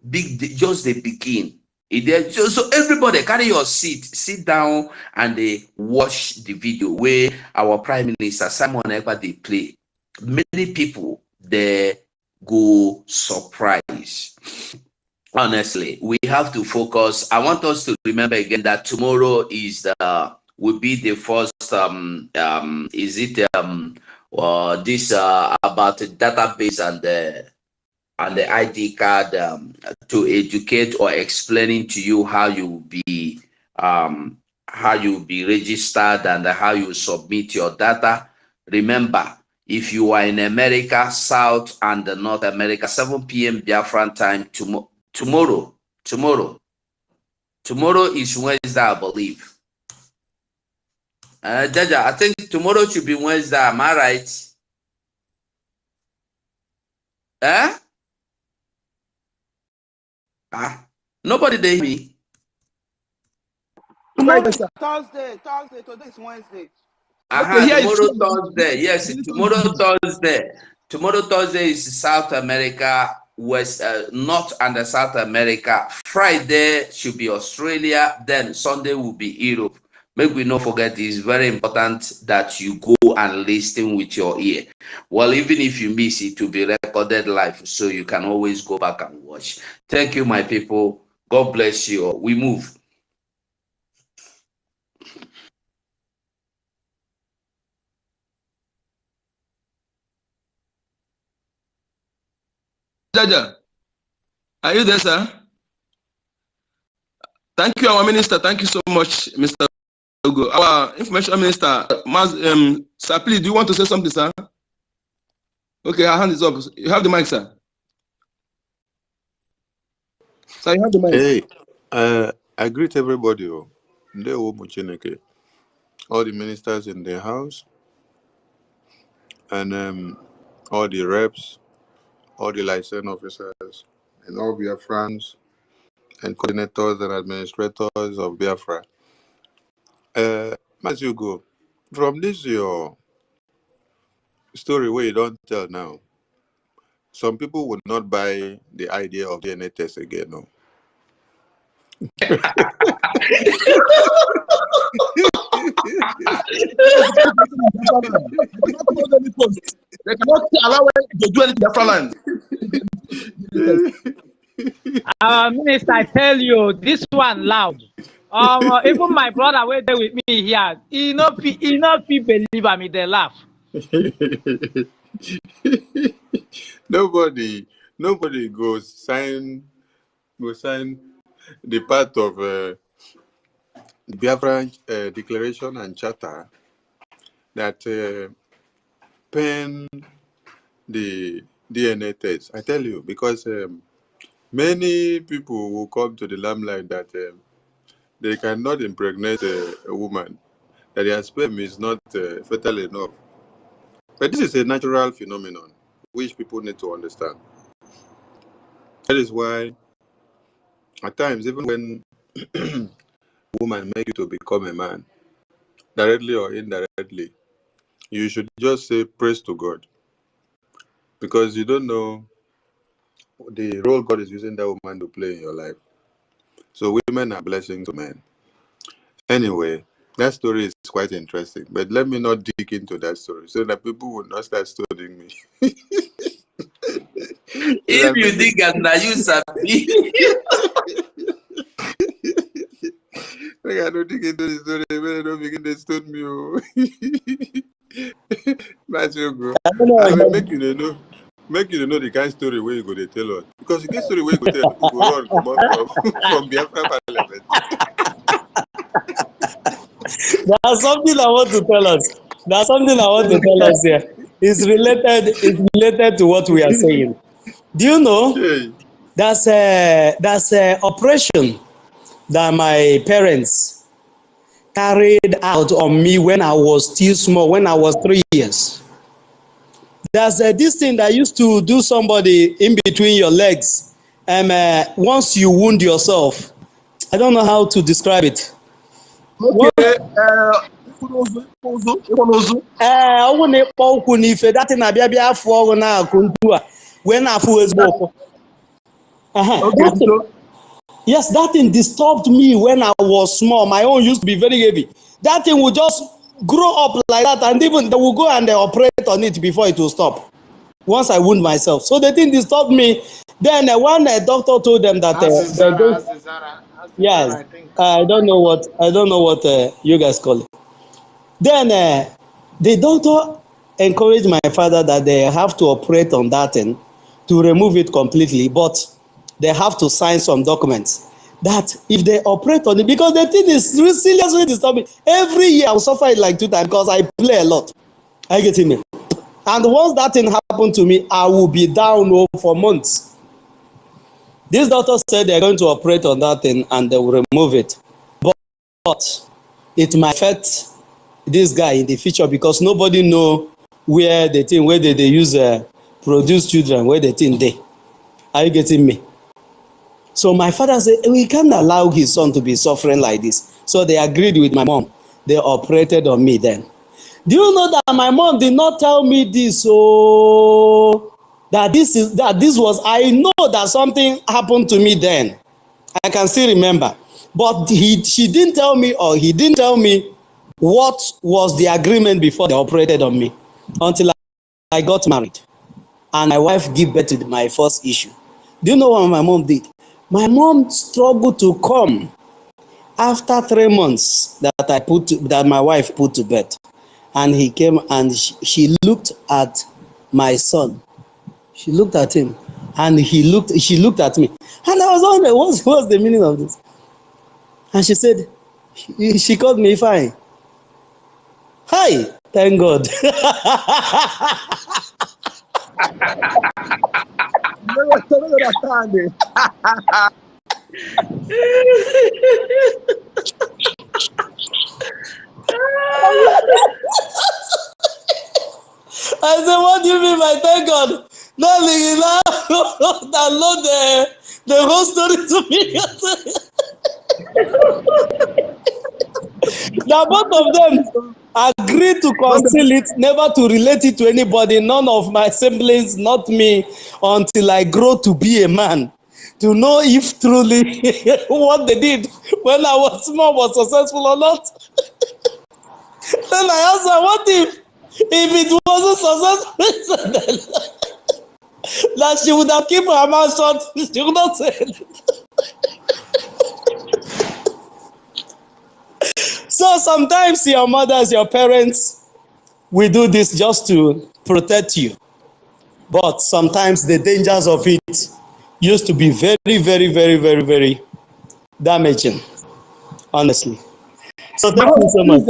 just the begin. So everybody carry your seat, sit down, and they watch the video where our Prime Minister Simon Ekpa they play. Many people they go surprised. Honestly, we have to focus. I want us to remember again that tomorrow is will be the first this about the database and the ID card to educate or explaining to you how you be registered and how you submit your data. Remember, if you are in America, South and North America, 7 p.m. Biafran time tomorrow. Tomorrow is Wednesday, I believe. Jaja, I think tomorrow should be Wednesday. Am I right? Nobody dey hear me. Tomorrow is Thursday. Today is Wednesday. Tomorrow Thursday. Yes, Tomorrow Thursday is South America, North and South America. Friday should be Australia. Then Sunday will be Europe. Make we not forget, it's very important that you go and listen with your ear. Well, even if you miss it, will be recorded live, so you can always go back and watch. Thank you, my people. God bless you. We move. Jaja, are you there, sir? Thank you, our minister. Thank you so much, Mr. Ugo. Our information minister, sir, please, do you want to say something, sir? Okay, our hand is up. You have the mic, sir. Sir, you have the mic. Hey, I greet everybody. All the ministers in the house, and all the reps, all the license officers, and all Biafrans, and coordinators and administrators of Biafra. As you go, from this your story where you don't tell now, some people would not buy the idea of DNA test again. No. They cannot allow it to do anything in Biafra land. Minister, I tell you, this one loud. Even my brother were there with me here. He not believe me. They laugh. Nobody goes sign the part of the Biafran Declaration and Charter that pen the DNA test. I tell you, because many people will come to the limelight that they cannot impregnate a woman, that their sperm is not fertile enough. But this is a natural phenomenon which people need to understand. That is why at times, even when women make you to become a man, directly or indirectly, you should just say praise to God, because you don't know the role God is using that woman to play in your life. So women are blessings to men. Anyway, that story is quite interesting, but let me not dig into that story so that people will not start studying me. If you dig and now you sabi. I don't dig into the story, but I don't begin to stone me. I will make you know. Make you know the kind of story where you go to tell us. Because the story where you go tell, you go run, come out from Biafra Parliament. There's something I want to tell us. There's something I want to tell us here. It's related to what we are saying. Do you know that's a operation that my parents carried out on me when I was still small, when I was 3 years. There's this thing that used to do somebody in between your legs, and once you wound yourself, I don't know how to describe it. Okay. That thing yes, that thing disturbed me when I was small. My own used to be very heavy. That thing would just grow up like that, and even they will go and they operate on it before it will stop. Once I wound myself, so the thing disturbed me. Then one doctor told them that yes, I don't know what you guys call it. Then the doctor encouraged my father that they have to operate on that thing to remove it completely, but they have to sign some documents that if they operate on it, because the thing is seriously disturbing. Every year I will suffer it like 2 times because I play a lot. I get me. And once that thing happened to me, I will be down for months. This doctor said they're going to operate on that thing and they will remove it. But it might affect this guy in the future because nobody know where the thing, where they use produce children, where the thing they. Are you getting me? So my father said, we can't allow his son to be suffering like this. So they agreed with my mom. They operated on me then. Do you know that my mom did not tell me this? So that this was, I know that something happened to me then. I can still remember. But she didn't tell me, or he didn't tell me what was the agreement before they operated on me until I got married and my wife gave birth to my first issue. Do you know what my mom did? My mom struggled to come after 3 months that my wife put to bed. And he came and she looked at my son. She looked at him and she looked at me. And I was wondering, what's the meaning of this? And she said, she called me fine. Hi, thank God. You don't understand it. I said, what do you mean by thank God? No, download the whole story to me. Now both of them agreed to conceal it, never to relate it to anybody, none of my siblings, not me, until I grow to be a man, to know if truly what they did when I was small was successful or not. Then I asked her, what if it wasn't successful? That she would have kept her mouth shut, she would not say it. So sometimes your mothers, your parents, we do this just to protect you. But sometimes the dangers of it used to be very, very, very, very, very damaging, honestly. So thank Bro, you so much.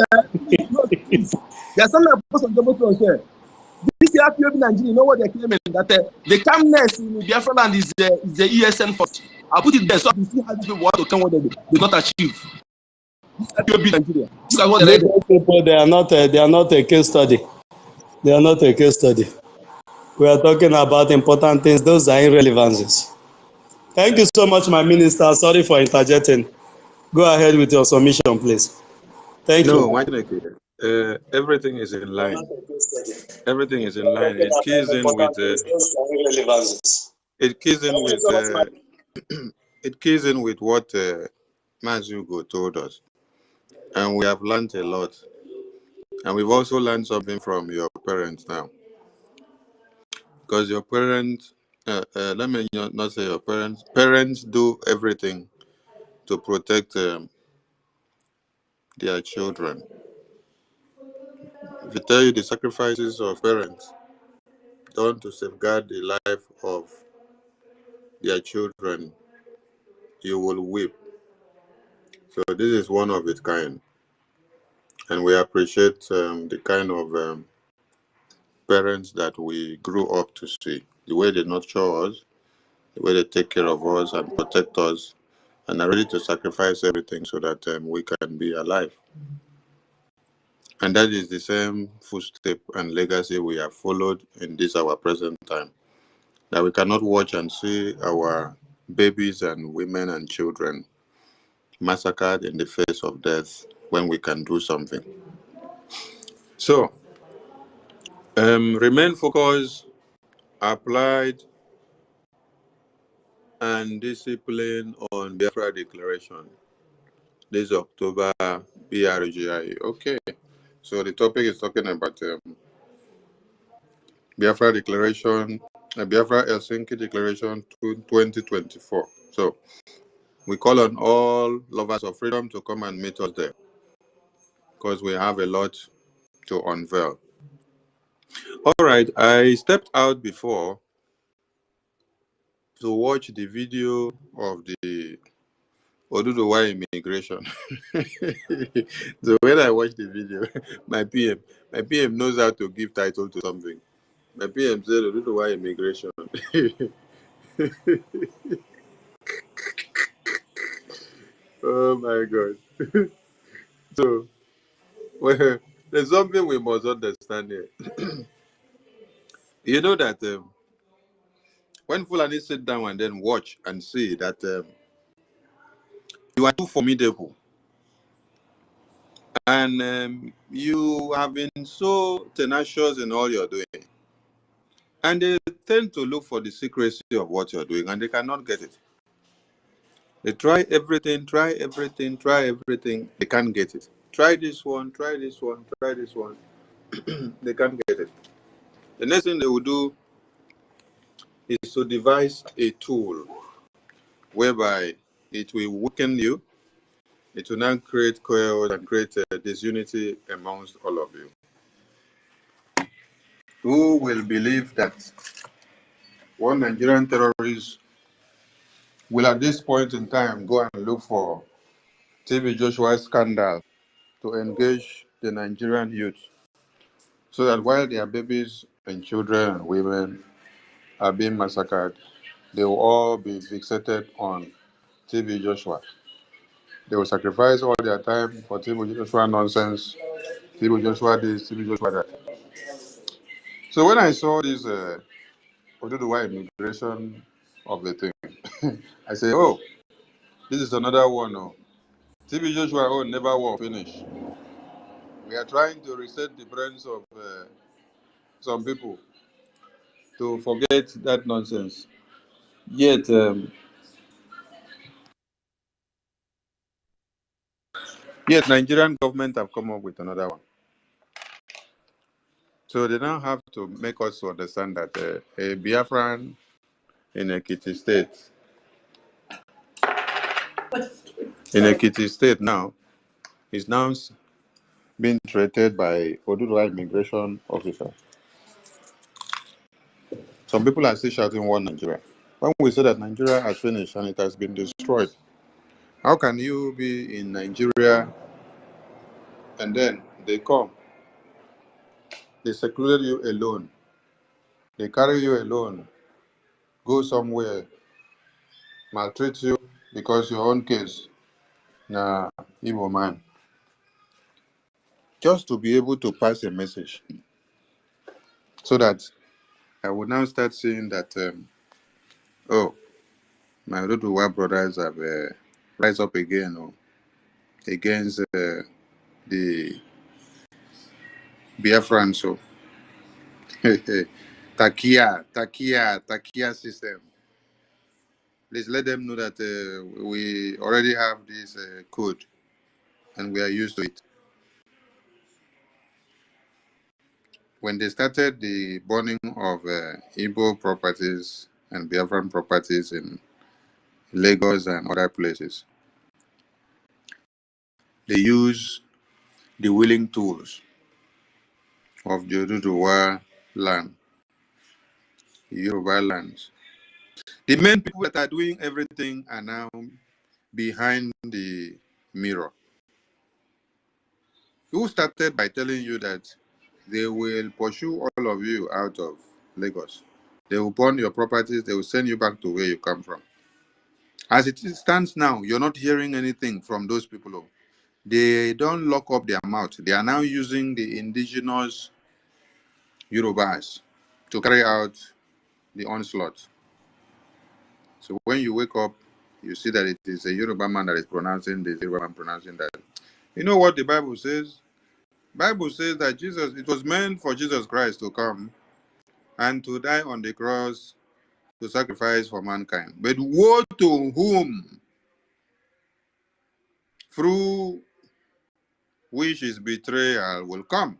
please, please. There's something I post on Double here. This year, POB Nigeria, you know what they're claiming? That the calmness in Biafra land is the ESN force. I'll put it there so you see how these people want to come what they not achieve. This is POB Nigeria. Look at what they're Those people, they are not a case study. They are not a case study. We are talking about important things. Those are irrelevancies. Thank you so much, my minister. Sorry for interjecting. Go ahead with your submission, please. Thank No, you. why not? Everything is in line. Everything is in line. It keys in with it keys in with it keys in with what Mazi Nnamdi told us, and we have learned a lot. And we've also learned something from your parents now, because your parents, let me not say your parents. Parents do everything to protect their children. If you tell you the sacrifices of parents done to safeguard the life of their children, you will weep. So this is one of its kind, and we appreciate the kind of parents that we grew up to see. The way they nurture us, the way they take care of us and protect us, and are ready to sacrifice everything so that we can be alive. And that is the same footstep and legacy we have followed in this our present time. That we cannot watch and see our babies and women and children massacred in the face of death when we can do something. So, remain focused, applied, and discipline on Biafra Declaration. This October, BRGI. Okay. So the topic is talking about Biafra Declaration, Biafra Helsinki Declaration 2024. So we call on all lovers of freedom to come and meet us there because we have a lot to unveil. All right, I stepped out before to watch the video of the Oduduwa immigration. So when I watched the video, my PM knows how to give title to something. My PM said Oduduwa immigration. Oh my God. So well, there's something we must understand here. You know that when Fulani sit down and then watch and see that you are too formidable and you have been so tenacious in all you're doing, and they tend to look for the secrecy of what you're doing and they cannot get it. They try everything, try everything, try everything. They can't get it. Try this one, try this one, try this one. They can't get it. The next thing they will do is to devise a tool whereby it will weaken you. It will now create chaos and create disunity amongst all of you. Who will believe that one Nigerian terrorist will at this point in time go and look for TB Joshua's scandal to engage the Nigerian youth so that while their babies and children and women are being massacred, they will all be fixated on TB Joshua. They will sacrifice all their time for TB Joshua nonsense, TB Joshua this, TB Joshua that. So when I saw this Oduduwa immigration of the thing, I say, oh, this is another one. Oh. TB Joshua oh, never will finish. We are trying to reset the brains of some people to forget that nonsense. Yet Nigerian government have come up with another one. So they now have to make us to understand that a Biafran in Ekiti State now is now being treated by Oduduwa immigration officer. Some people are still shouting one Nigeria. When we say that Nigeria has finished and it has been destroyed, how can you be in Nigeria and then they come, they secluded you alone, they carry you alone, go somewhere, maltreat you because your own case, na Igbo man, just to be able to pass a message so that I will now start seeing that, oh, my Oduduwa brothers have rise up again against the Biafran. So, Takia system. Please let them know that we already have this code and we are used to it. When they started the burning of Igbo properties and Biafran properties in Lagos and other places, they use the willing tools of the Oduduwa land, the Yoruba lands. The main people that are doing everything are now behind the mirror. Who started by telling you that they will pursue all of you out of Lagos? They will burn your properties, they will send you back to where you come from. As it stands now, you're not hearing anything from those people. They don't lock up their mouth. They are now using the indigenous Yorubas to carry out the onslaught. So when you wake up, you see that it is a Yoruba man that is pronouncing this, Yoruba man pronouncing that. You know what the Bible says? Bible says that it was meant for Jesus Christ to come and to die on the cross to sacrifice for mankind. But woe to whom through which his betrayal will come.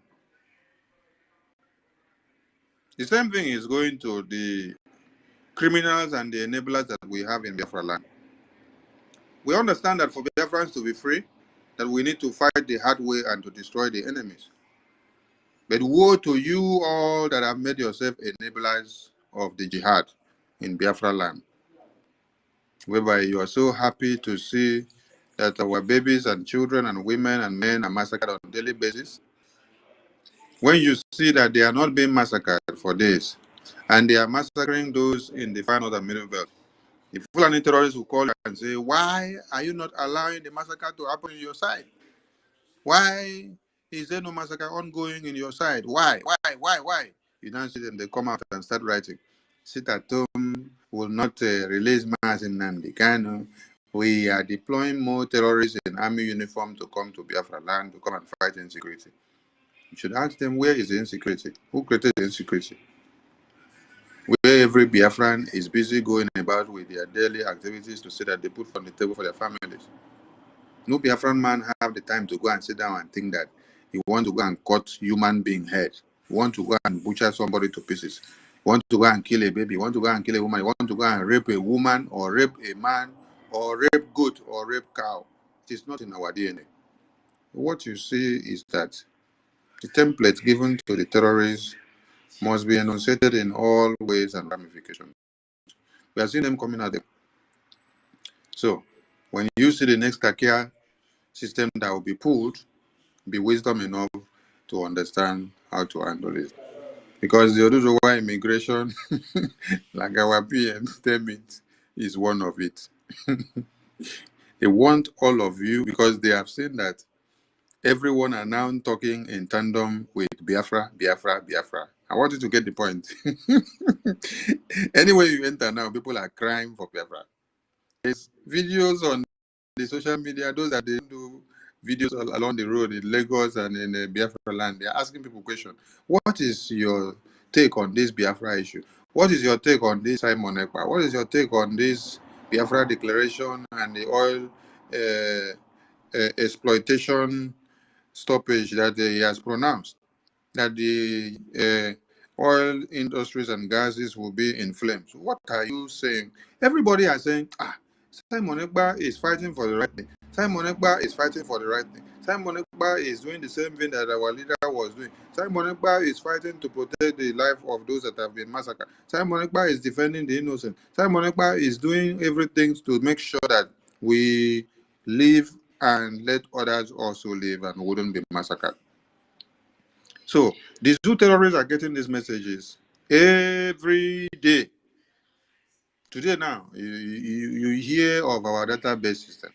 The same thing is going to the criminals and the enablers that we have in Biafra land. We understand that for Biafrans to be free, that we need to fight the hard way and to destroy the enemies. But woe to you all that have made yourself enablers of the jihad in Biafra land, whereby you are so happy to see that our babies and children and women and men are massacred on a daily basis. When you see that they are not being massacred for days, and they are massacring those in the far northern middle belt, the Fulani terrorists will call you and say, why are you not allowing the massacre to happen in your side? Why is there no massacre ongoing in your side? Why? Why? You don't see them, they come out and start writing. Sit at home, will not release Mazi Nnamdi Kanu. We are deploying more terrorists in army uniform to come to Biafra land to come and fight insecurity. You should ask them, where is the insecurity? Who created the insecurity? Where every Biafran is busy going about with their daily activities to say that they put on the table for their families. No Biafran man have the time to go and sit down and think that you want to go and cut human being head. You want to go and butcher somebody to pieces. You want to go and kill a baby. You want to go and kill a woman. You want to go and rape a woman or rape a man or rape goat or rape cow. It is not in our DNA. What you see is that the template given to the terrorists must be enunciated in all ways and ramifications. We are seeing them coming at them. So, when you see the next Kakia system that will be pulled, be wisdom enough to understand how to handle it. Because the Oduduwa immigration, like our PM statement, is one of it. They want all of you because they have seen that everyone are now talking in tandem with Biafra. I want you to get the point. Anywhere you enter now, people are crying for Biafra. There's videos on the social media, those that they do videos all along the road in Lagos and in Biafra land. They're asking people questions. What is your take on this Biafra issue? What is your take on this Simon Ekpa? What is your take on this Biafra declaration and the oil exploitation stoppage that he has pronounced? That the oil industries and gases will be in flames. What are you saying? Everybody is saying, Simon Ekpa is fighting for the right thing. Simon Ekpa is fighting for the right thing. Simon Ekpa is doing the same thing that our leader was doing. Simon Ekpa is fighting to protect the life of those that have been massacred. Simon Ekpa is defending the innocent. Simon Ekpa is doing everything to make sure that we live and let others also live and wouldn't be massacred. So these two terrorists are getting these messages every day. Today now, you hear of our database system.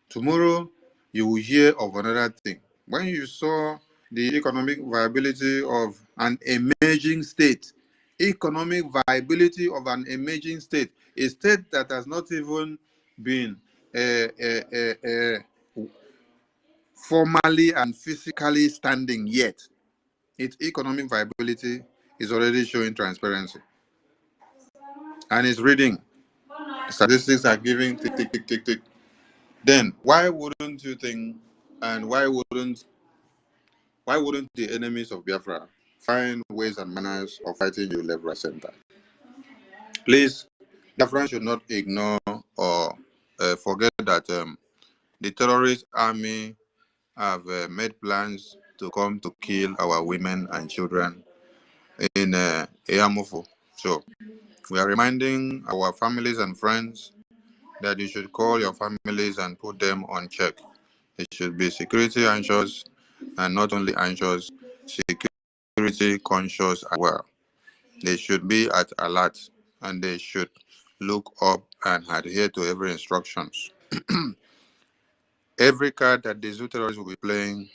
Tomorrow, you will hear of another thing. When you saw the economic viability of an emerging state, economic viability of an emerging state, a state that has not even been formally and physically standing yet, its economic viability is already showing transparency. And it's reading. Statistics are giving tick, tick, tick, tick, tick. Then why wouldn't you think, and why wouldn't the enemies of Biafra find ways and manners of fighting you left, right, center? Please, Biafra should not ignore or forget that the terrorist army have made plans to come to kill our women and children in Eyamufo. So we are reminding our families and friends that you should call your families and put them on check. They should be security anxious, and not only anxious, security conscious as well. They should be at alert, and they should look up and adhere to every instructions. Every card that the Zoo terrorists will be playing,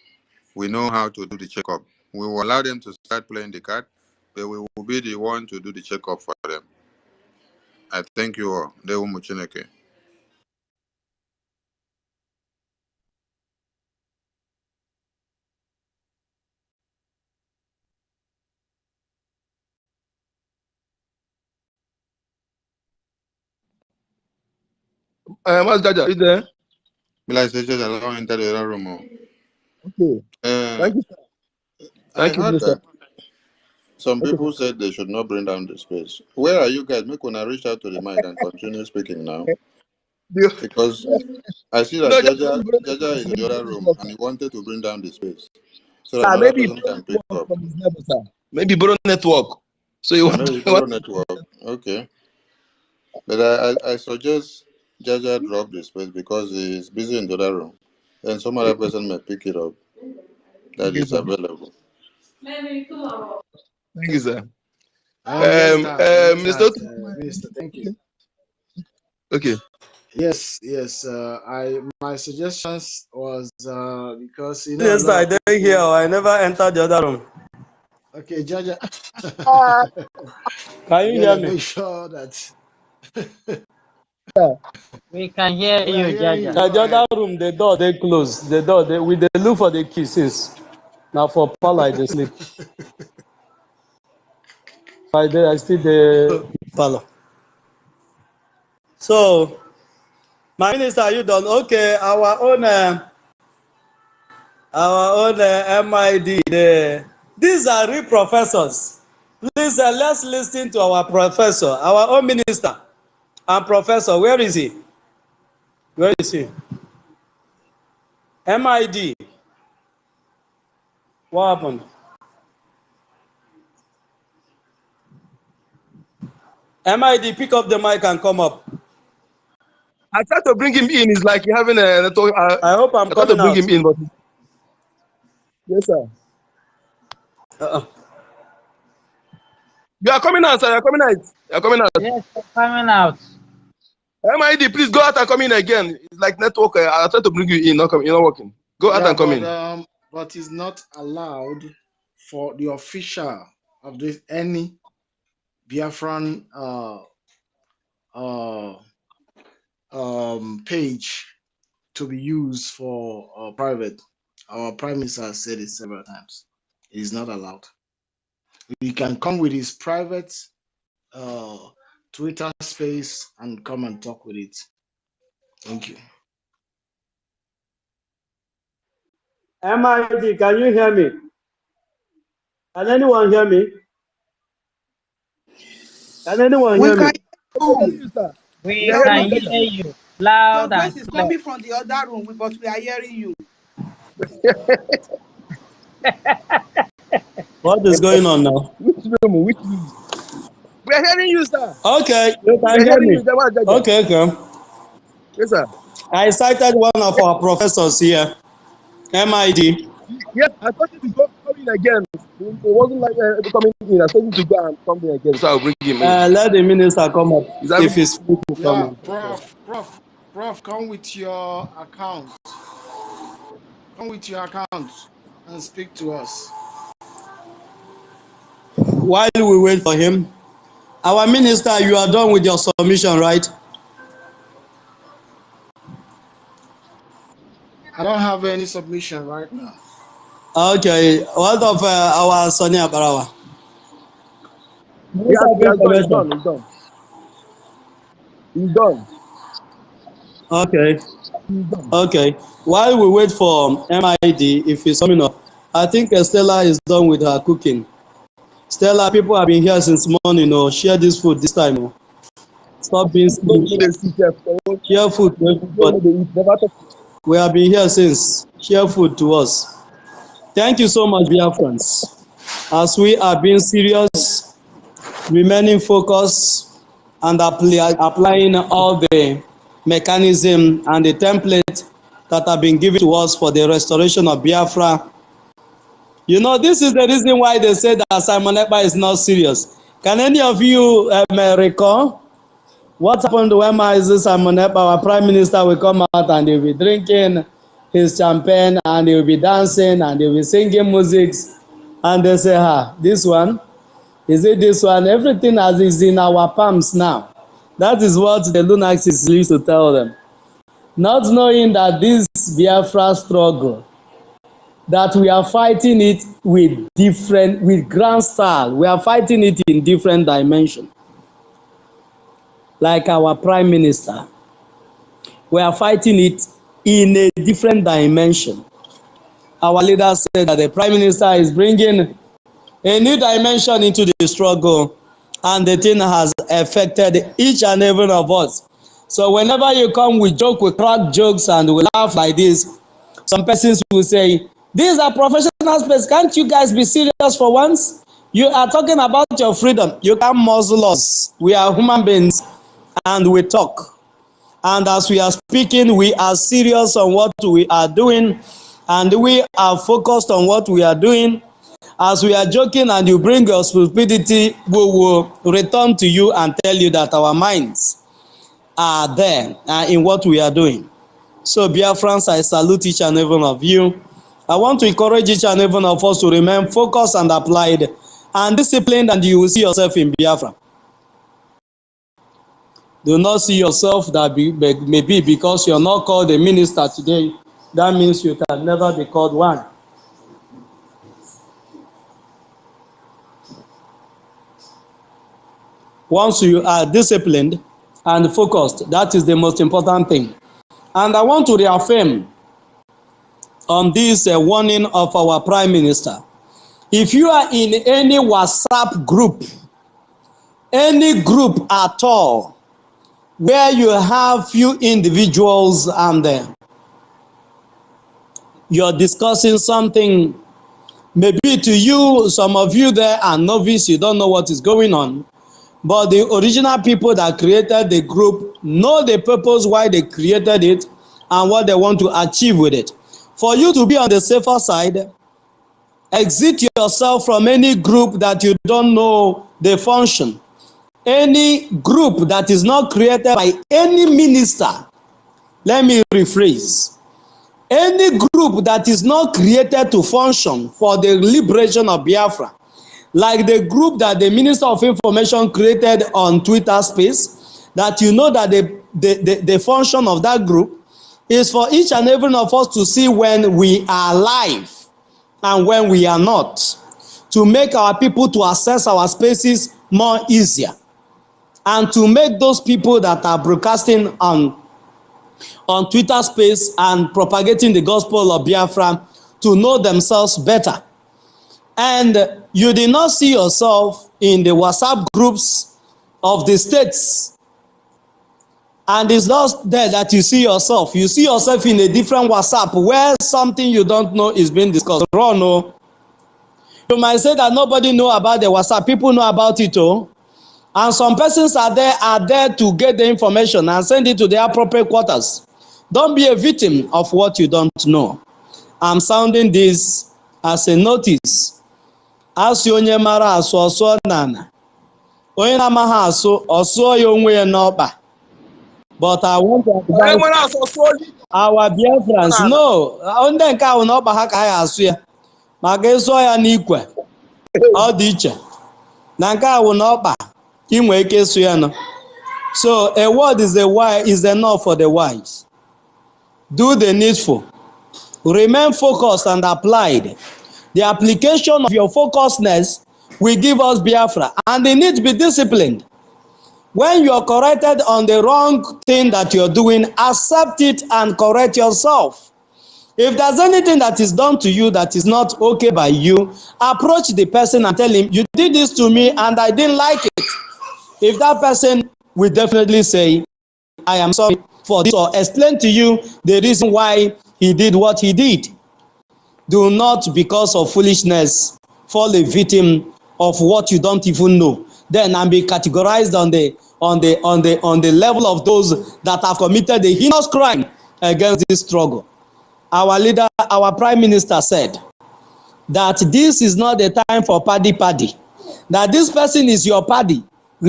we know how to do the checkup. We will allow them to start playing the card, but we will be the one to do the checkup for them. I thank you all. Dewu Muchineke. Master Jaja, are you there? Like I said, I don't enter the other room. Okay. Thank you. I Thank you, heard Minister. that some Okay. people said they should not bring down the space. Where are you guys? Make when I reach out to the mic and continue speaking now. Because I see that No, Jaja is in the other room and he wanted to bring down the space. so that another Maybe person borrow can pick network up. from his neighbor, sir. Maybe borrow network. So you want, Maybe you want borrow network. Okay. But I suggest Jaja drop the space because he's busy in the other room. And some other person may pick it up that okay, is sir. available. Thank you, sir. Mr. Minister, thank you. Okay. Yes, yes. My suggestions was because a Yes, lot I of didn't hear. people. I never entered the other room. Okay, Jaja, Can you hear Jaja, me? make sure that We can hear we are you, hearing you. Jaja. Go The other ahead. room, the door they close. The door we dey look for the key since. Now for Paul I dey sleep. I still the parlor. So my minister, are you done? Okay, our own MID. These are real professors. Please let's listen to our professor, our own minister and professor. Where is he? Where is he? MID. What happened? MID, pick up the mic and come up. I tried to bring him in. It's like you're having a network. I hope I'm I tried to coming bring out. him in, but yes, sir. Uh-uh. You are coming out, sir. You're coming out. You're coming out. Yes, you're coming out. MID, please go out and come in again. It's like network. I tried to bring you in. You're not working. Go out Yeah, and come in. but it's not allowed for the official of this any Biafran page to be used for private. Our prime minister has said it several times. It is not allowed. He can come with his private uh, Twitter space and come and talk with it. Thank you. MID, can you hear me? Can anyone hear me? Can anyone We hear can me? We are hear hearing you. you, sir. We We are Your hearing can you, voice, hear Jaja. you your loud and voice is clear. coming from the other room, but we are hearing you. What is going on now? Which room? Which room? We are hearing you, sir. Okay, you We can are hear hearing me. you, Jaja. Okay. Yes, sir. I cited one of our professors here, MID. Yes, I told you to go come in again. It wasn't like coming in. I told you to go and come in again, so I'll bring him in. Let the minister come up Is that if he's free to come Yeah, in. Prof, come with your account. Come with your account and speak to us. While we wait for him, our minister, you are done with your submission, right? I don't have any submission right now. Okay. What of our Sonia Barawa? Minister of He has done. He's Information. done. He's done. He's done. Okay. He's done. Okay. While we wait for MID, if he's coming up, I think Stella is done with her cooking. Stella, people have been here since morning. Share this food this time. Stop being Don't silly. know the CTF. Share food to Don't know everybody. the never talk. We have been here since. Share food to us. Thank you so much, dear friends. As we are being serious, remaining focused, and applying all the mechanism and the template that have been given to us for the restoration of Biafra. This is the reason why they say that Simon Ekpa is not serious. Can any of you recall what happened when Simon Ekpa, our prime minister, will come out and he'll be drinking his champagne and he'll be dancing and he'll be singing music, and they say, this one, is it this one? Everything as is in our palms now. That is what the lunatics used to tell them. Not knowing that this Biafra struggle, that we are fighting it with grand style. We are fighting it in different dimensions. Like our prime minister, we are fighting it in a different dimension. Our leader said that the prime minister is bringing a new dimension into the struggle, and the thing has affected each and every one of us. So whenever you come, we crack jokes and we laugh like this. Some persons will say, these are professional space. Can't you guys be serious for once? You are talking about your freedom. You can't muzzle us. We are human beings and we talk. And as we are speaking, we are serious on what we are doing and we are focused on what we are doing. As we are joking and you bring your stupidity, we will return to you and tell you that our minds are there in what we are doing. So, Biafrans, I salute each and every one of you. I want to encourage each and every one of us to remain focused and applied and disciplined, and you will see yourself in Biafra. Do not see yourself that maybe because you're not called a minister today, that means you can never be called one. Once you are disciplined and focused, that is the most important thing. And I want to reaffirm on this warning of our Prime Minister. If you are in any WhatsApp group, any group at all, where you have few individuals and you're discussing something, maybe to you, some of you there are novice, you don't know what is going on. But the original people that created the group know the purpose why they created it and what they want to achieve with it. For you to be on the safer side, exit yourself from any group that you don't know the function. Any group that is not created by any minister, let me rephrase. Any group that is not created to function for the liberation of Biafra, like the group that the Minister of Information created on Twitter space, that you know that the function of that group is for each and every one of us to see when we are live and when we are not, to make our people to access our spaces more easier, and to make those people that are broadcasting on Twitter space and propagating the gospel of Biafra to know themselves better. And you did not see yourself in the WhatsApp groups of the states. And it's not there that you see yourself. You see yourself in a different WhatsApp where something you don't know is being discussed. Wrong, no. You might say that nobody know about the WhatsApp. People know about it, oh. And some persons are there to get the information and send it to their appropriate quarters. Don't be a victim of what you don't know. I'm sounding this as a notice. Asị onye mara asụ ọsụọ n'ala, onye na-amaghị asụ ọsụọ ya onwe ya n'ọkpa. But I want to advise our Biafrans, no, ndị nke ahụ n'ọkpa ha ka ha asụ ya, maka ịsụọ ya n'ikwe ọ dị iche na nke ahụ n'ọkpa inwe ike ịsụ ya nọ. So a word is enough for the wise. Do the needful. Remain focused and applied. The application of your focusedness will give us Biafra, and they need to be disciplined. When you are corrected on the wrong thing that you're doing, accept it and correct yourself. If there's anything that is done to you that is not okay by you, approach the person and tell him, you did this to me and I didn't like it. If that person will definitely say, I am sorry for this, or explain to you the reason why he did what he did. Do not, because of foolishness, fall a victim of what you don't even know. Then and be categorized on the level of those that have committed a heinous crime against this struggle. Our leader, our Prime Minister said that this is not the time for paddy. That this person is your paddy.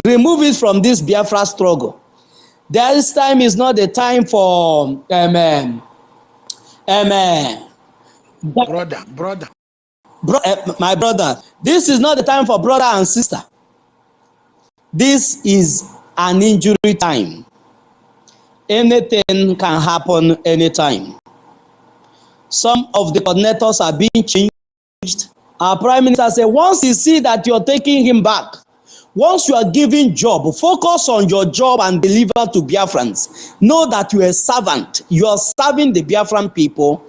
Remove it from this Biafra struggle. This time is not the time for brother. My brother, this is not the time for brother and sister. This is an injury time. Anything can happen anytime. Some of the coordinators are being changed. Our Prime Minister said, once you see that you're taking him back, once you are giving job, focus on your job and deliver to Biafrans. Know that you are a servant. You are serving the Biafran people.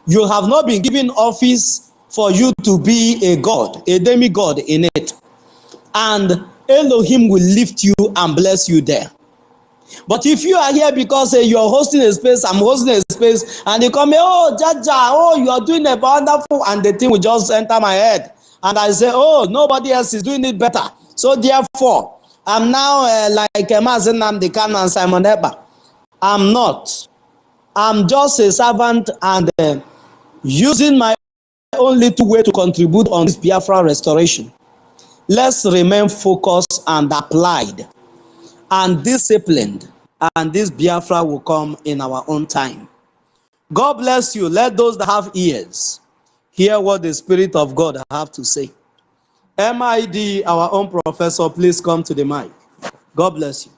You have not been given office for you to be a god, a demigod in it. And Elohim will lift you and bless you there. But if you are here because you are hosting a space, I'm hosting a space, and you come here, oh, Jaja, oh, you are doing a wonderful, and the thing will just enter my head. And I say, oh, nobody else is doing it better. So therefore, I'm now like Mazi Nnamdi Kanu and Simon Ekpa. I'm not. I'm just a servant and using my own little way to contribute on this Biafra restoration. Let's remain focused and applied and disciplined, and this Biafra will come in our own time. God bless you. Let those that have ears hear what the Spirit of God have to say. MID, our own professor, please come to the mic. God bless you.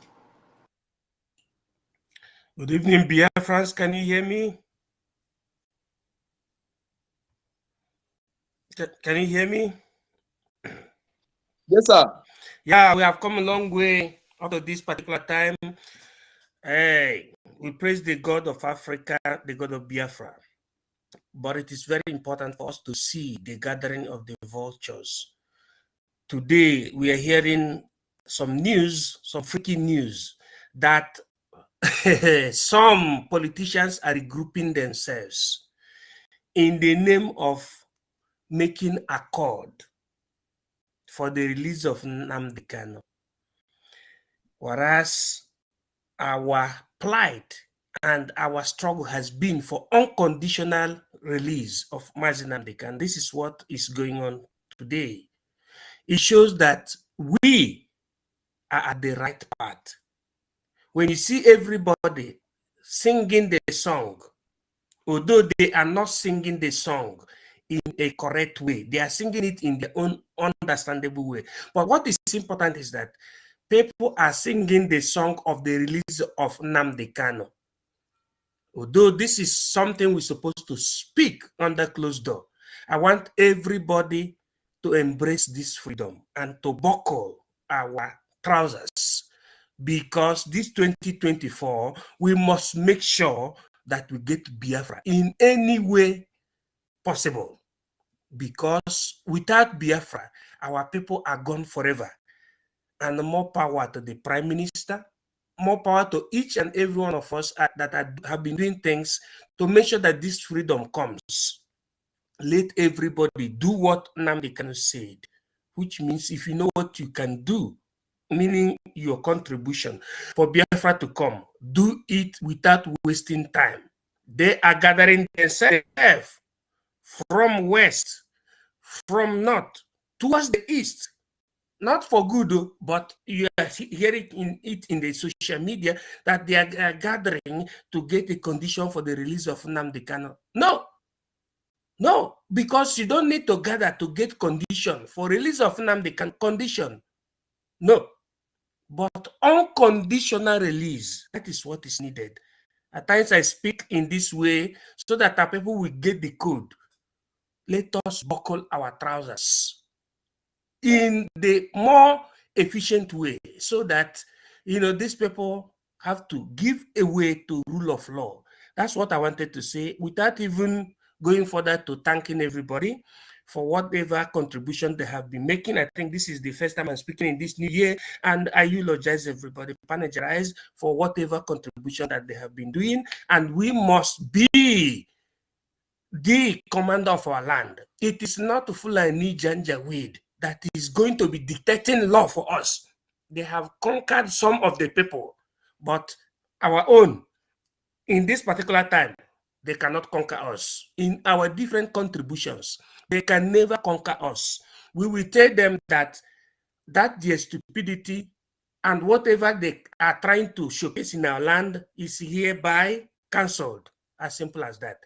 Good evening, Biafrans. Can you hear me? Can you hear me? Yes, sir. Yeah, we have come a long way up to this particular time. Hey, we praise the God of Africa, the God of Biafra. But it is very important for us to see the gathering of the vultures. Today, we are hearing some news, some freaking news, that some politicians are regrouping themselves in the name of making accord for the release of Nnamdi Kanu. Whereas our plight and our struggle has been for unconditional release of Mazi Nnamdi Kanu. This is what is going on today. It shows that we are at the right path. When you see everybody singing the song, although they are not singing the song in a correct way, they are singing it in their own understandable way. But what is important is that people are singing the song of the release of Nnamdi Kanu. Although this is something we're supposed to speak under closed door, I want everybody to embrace this freedom and to buckle our trousers, because this 2024, we must make sure that we get Biafra in any way possible. Because without Biafra, our people are gone forever. And more power to the Prime Minister, more power to each and every one of us that have been doing things to make sure that this freedom comes. Let everybody do what Nnamdi Kanu said, which means if you know what you can do, meaning your contribution for Biafra to come, do it without wasting time. They are gathering themselves from west, from north, towards the east. Not for good, but you are hearing it in the social media that they are gathering to get a condition for the release of Nnamdi Kanu. No, because you don't need to gather to get condition for release of Nnamdi Kanu. Condition, no, but unconditional release. That is what is needed. At times I speak in this way so that our people will get the code. Let us buckle our trousers in the more efficient way, so that these people have to give away to rule of law. That's what I wanted to say, without even going further to thanking everybody for whatever contribution they have been making. I think this is the first time I'm speaking in this new year, and I eulogize everybody, panegyrize for whatever contribution that they have been doing. And we must be the commander of our land. It is not Fulani Janjaweed that is going to be dictating law for us. They have conquered some of the people, but our own, in this particular time, they cannot conquer us. In our different contributions, they can never conquer us. We will tell them that their stupidity and whatever they are trying to showcase in our land is hereby cancelled. As simple as that.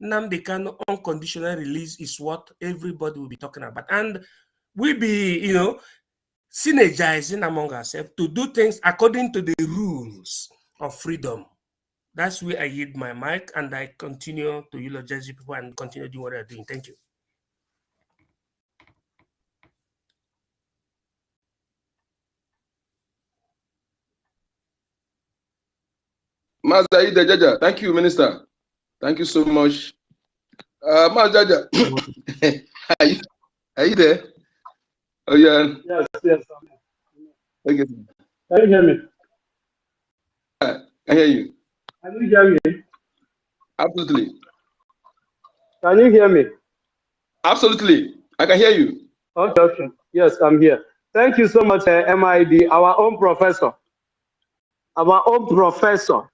Nnamdi Kanu unconditional release is what everybody will be talking about. And we'll be, synergizing among ourselves to do things according to the rules of freedom. That's where I yield my mic, and I continue to eulogize people and continue doing what they're doing. Thank you. Mazi Jaja. Thank you, Minister. Thank you so much. Mazi Jaja, are you there? Oh, yeah. Yes. Okay. Can you hear me? I hear you. Can you hear me? Absolutely. Can you hear me? Absolutely. I can hear you. Okay, okay. Yes, I'm here. Thank you so much, MID, our own professor. Our own professor.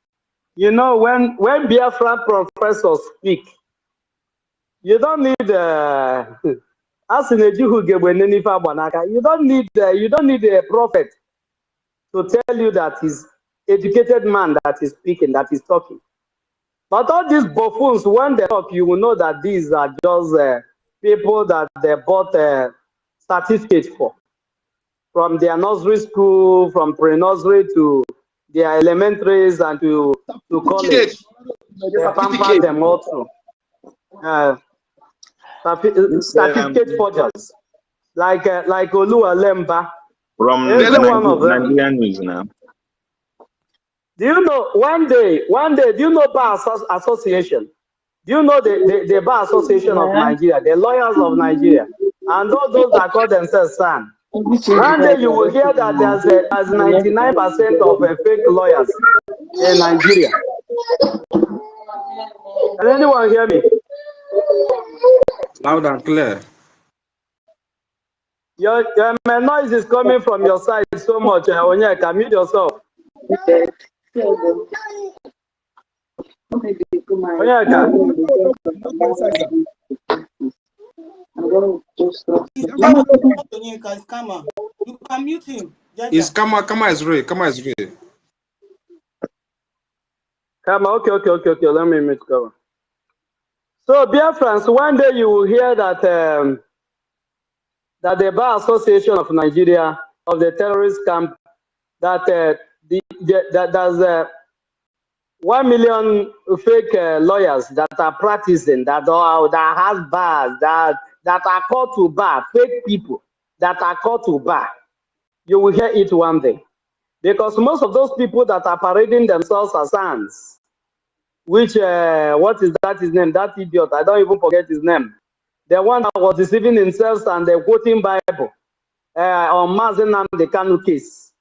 You know, when Biafra professors speak, you don't need you don't need a prophet to tell you that he's educated man that is speaking, that is talking. But all these buffoons, when they talk, you will know that these are just people that they bought a certificate for, from their nursery school, from pre-nursery to their elementaries and to college. They pamper them all through. Certificate forgers, like Olua Lemba. From Every one of them. Nigerian news now. Do you know one day, do you know Bar Association? Do you know the Bar Association of Nigeria, the lawyers of Nigeria, and all those that call themselves SAN? One day you will hear that there's 99% of fake lawyers in Nigeria. Can anyone hear me? Loud and clear. Your noise is coming from your side so much. Onyeka, mute yourself. Onyeka. You can mute him. It's Kama is real. Kama is real. Kama, okay. Let me mute Kama. So, dear friends, one day you will hear that that the Bar Association of Nigeria, of the terrorist camp, that there's 1 million fake lawyers that are practicing, that has bars, that are called to bar, fake people that are called to bar. You will hear it one day. Because most of those people that are parading themselves as sons, which, what is that his name? That idiot, I don't even forget his name. The one that was deceiving himself and quoting Bible on Mazi Nnamdi Kanu case.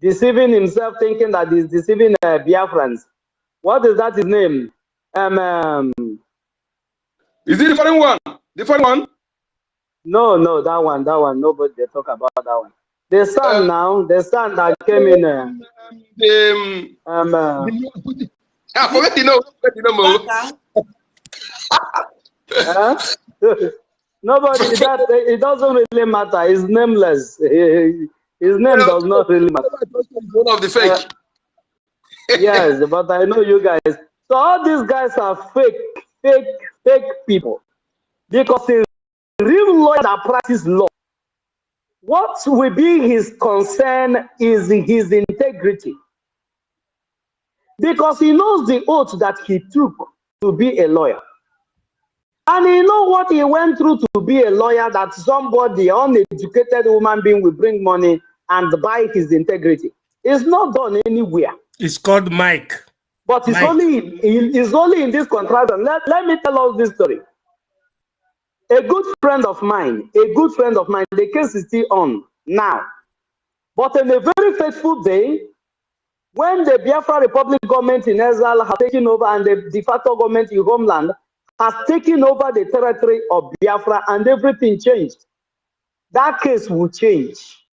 Deceiving himself, thinking that he's deceiving Biafrans. What is that his name? Is it the foreign one? The foreign one? No, that one. Nobody they talk about that one. The son the son that came in. I forget to know. Nobody, it doesn't really matter. He's nameless. His name does not really matter. One of the fake. Yes, but I know you guys. So all these guys are fake people. Because a real lawyer that practices law, what will be his concern is his integrity. Because he knows the oath that he took to be a lawyer. And he knows what he went through to be a lawyer, that somebody, uneducated human being, will bring money and buy his integrity. It's not done anywhere. It's called Mike. But it's only in this contraction. Let me tell us this story. A good friend of mine, the case is still on now. But on a very fateful day, when the Biafra Republic government in exile has taken over and the de facto government in homeland has taken over the territory of Biafra and everything changed, that case will change.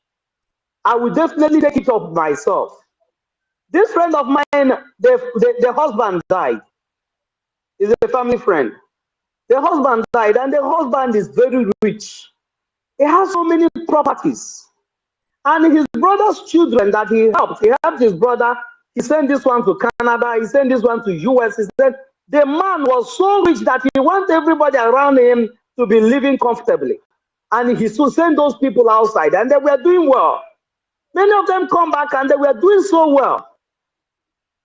I will definitely take it up myself. This friend of mine, the husband died. He's a family friend. The husband died, and the husband is very rich. He has so many properties. And his brother's children that he helped his brother. He sent this one to Canada. He sent this one to US. He said the man was so rich that he wants everybody around him to be living comfortably. And he should send those people outside, and they were doing well. Many of them come back, and they were doing so well.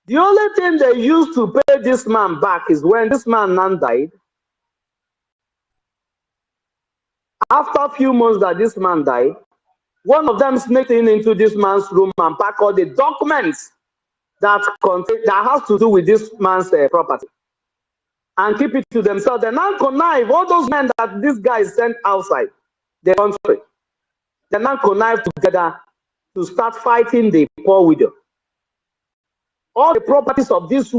The only thing they used to pay this man back is when this man now died. After a few months that this man died, one of them sneaked into this man's room and packed all the documents that has to do with this man's property and keep it to themselves. They now connive all those men that this guy sent outside the country. They now connive together to start fighting the poor widow. all the properties of this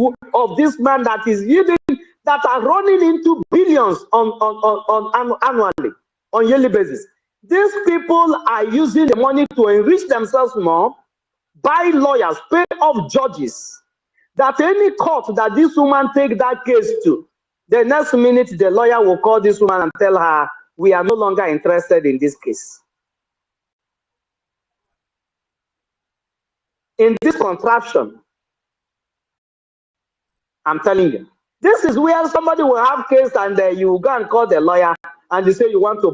man that is yielding, that are running into billions annually, on yearly basis. These people are using the money to enrich themselves more, buy lawyers, pay off judges. That any court that this woman take that case to, the next minute the lawyer will call this woman and tell her, we are no longer interested in this case. In this contraption, I'm telling you, this is where somebody will have case and you go and call the lawyer and you say you want to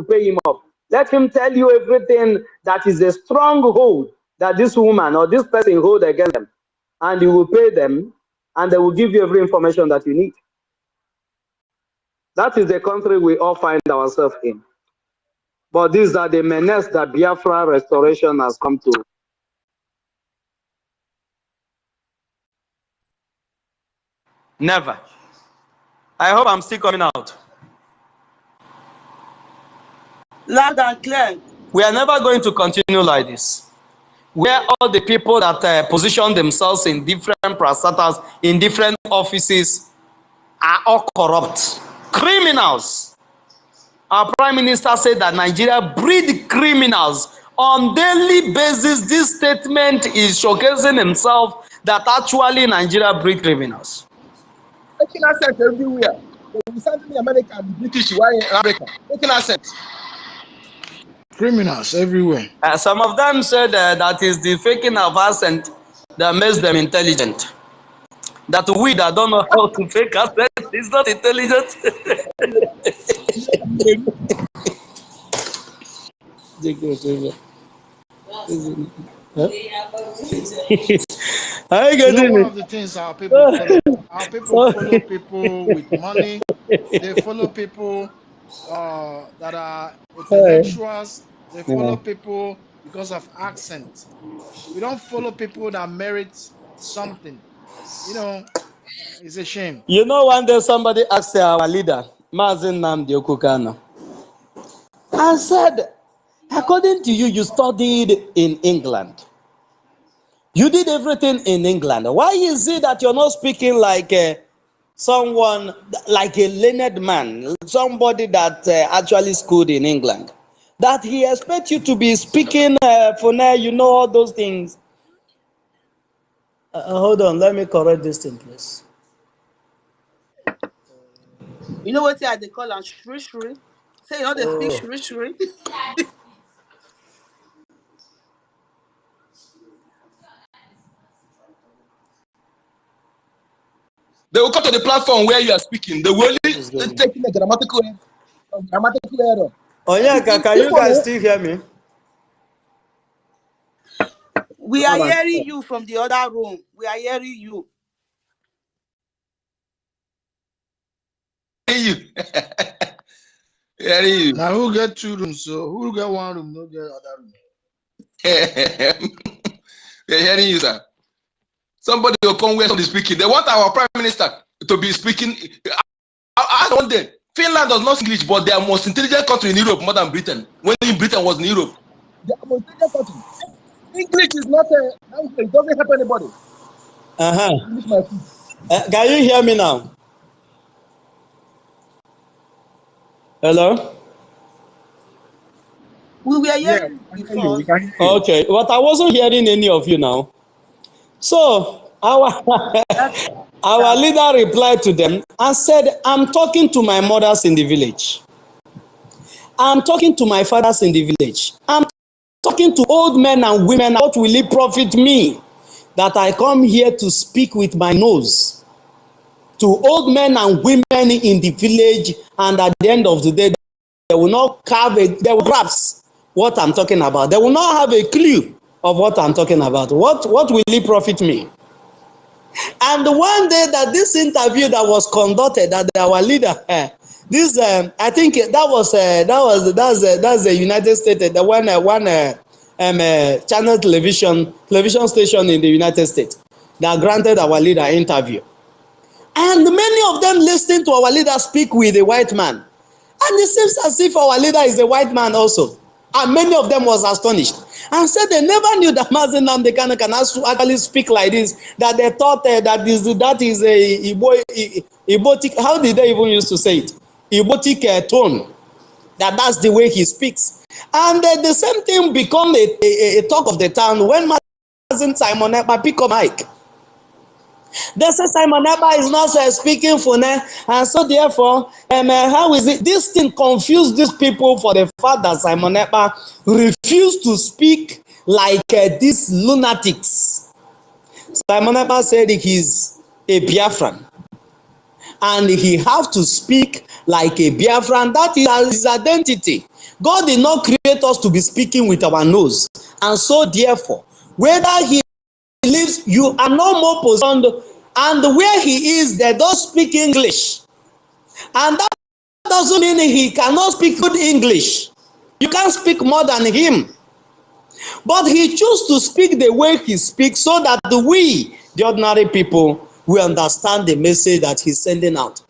pay him off. Let him tell you everything that is a stronghold that this woman or this person hold against them, and you will pay them, and they will give you every information that you need. That is the country we all find ourselves in. But these are the menace that Biafra restoration has come to. Never. I hope I'm still coming out. Loud and clear. We are never going to continue like this, where all the people that position themselves in different parastatals, in different offices, are all corrupt criminals. Our Prime Minister said that Nigeria breed criminals on daily basis. This statement is showcasing himself that actually Nigeria breed criminals. Taking assets everywhere. They will send me America and British, why in Africa? Taking assets. Criminals everywhere. Some of them said that is the faking of accent that makes them intelligent. That we that don't know how to fake accent is not intelligent. You know, one of the things our people follow people with money. They follow people that are intellectuals. They follow people because of accent. We don't follow people that merit something. You know, it's a shame. You know, one day somebody asked our leader, Mazi Nnamdi Kanu, and said, according to you, you studied in England. You did everything in England. Why is it that you're not speaking like someone, like a learned man, somebody that actually schooled in England? That he expects you to be speaking for now, you know, all those things. Hold on, let me correct this thing, please. You know what they call them? Shri shri. Say you know they speak shri shri. They will come to the platform where you are speaking. They will only take a grammatical error. Oh yeah, can you guys still hear me? We are hearing you from the other room. We are hearing you. Hearing you. Now who get 2 rooms? So who get 1 room? No get other room. We're hearing you, sir. Somebody will come where somebody is speaking. They want our Prime Minister to be speaking. I don't know. Finland does not speak English, but they are the most intelligent country in Europe, more than Britain. When Britain was in Europe, they are the most intelligent country. English is not a language. It doesn't help anybody. Can you hear me now? Hello? We were hearing you before. Okay, but I wasn't hearing any of you now. So our leader replied to them and said, I'm talking to my mothers in the village. I'm talking to my fathers in the village. I'm talking to old men and women. What will it profit me that I come here to speak with my nose to old men and women in the village, and at the end of the day, they will not have they will grasp what I'm talking about. They will not have a clue of what I'm talking about. What will it profit me? And one day that this interview that was conducted at our leader, this I think that's the United States, the one channel television station in the United States that granted our leader interview. And many of them listening to our leader speak with a white man. And it seems as if our leader is a white man also. And many of them was astonished and said they never knew that Mazi Nnamdi Kanu can actually speak like this. That they thought that is a Igbotic. How did they even used to say it? Igbotic tone. That's the way he speaks. And the same thing become a talk of the town when Mazi Simon Ekpa pick up mic. They say Simon Ekpa is not speaking Fune, and so therefore, how is it? This thing confused these people for the fact that Simon Ekpa refused to speak like these lunatics. Simon Ekpa said he's a Biafran, and he have to speak like a Biafran. That is his identity. God did not create us to be speaking with our nose, and so therefore, whether he lives, you are no more positioned, and where he is, they don't speak English, and that doesn't mean he cannot speak good English. You can't speak more than him, but he chose to speak the way he speaks so that we, the ordinary people, will understand the message that he's sending out.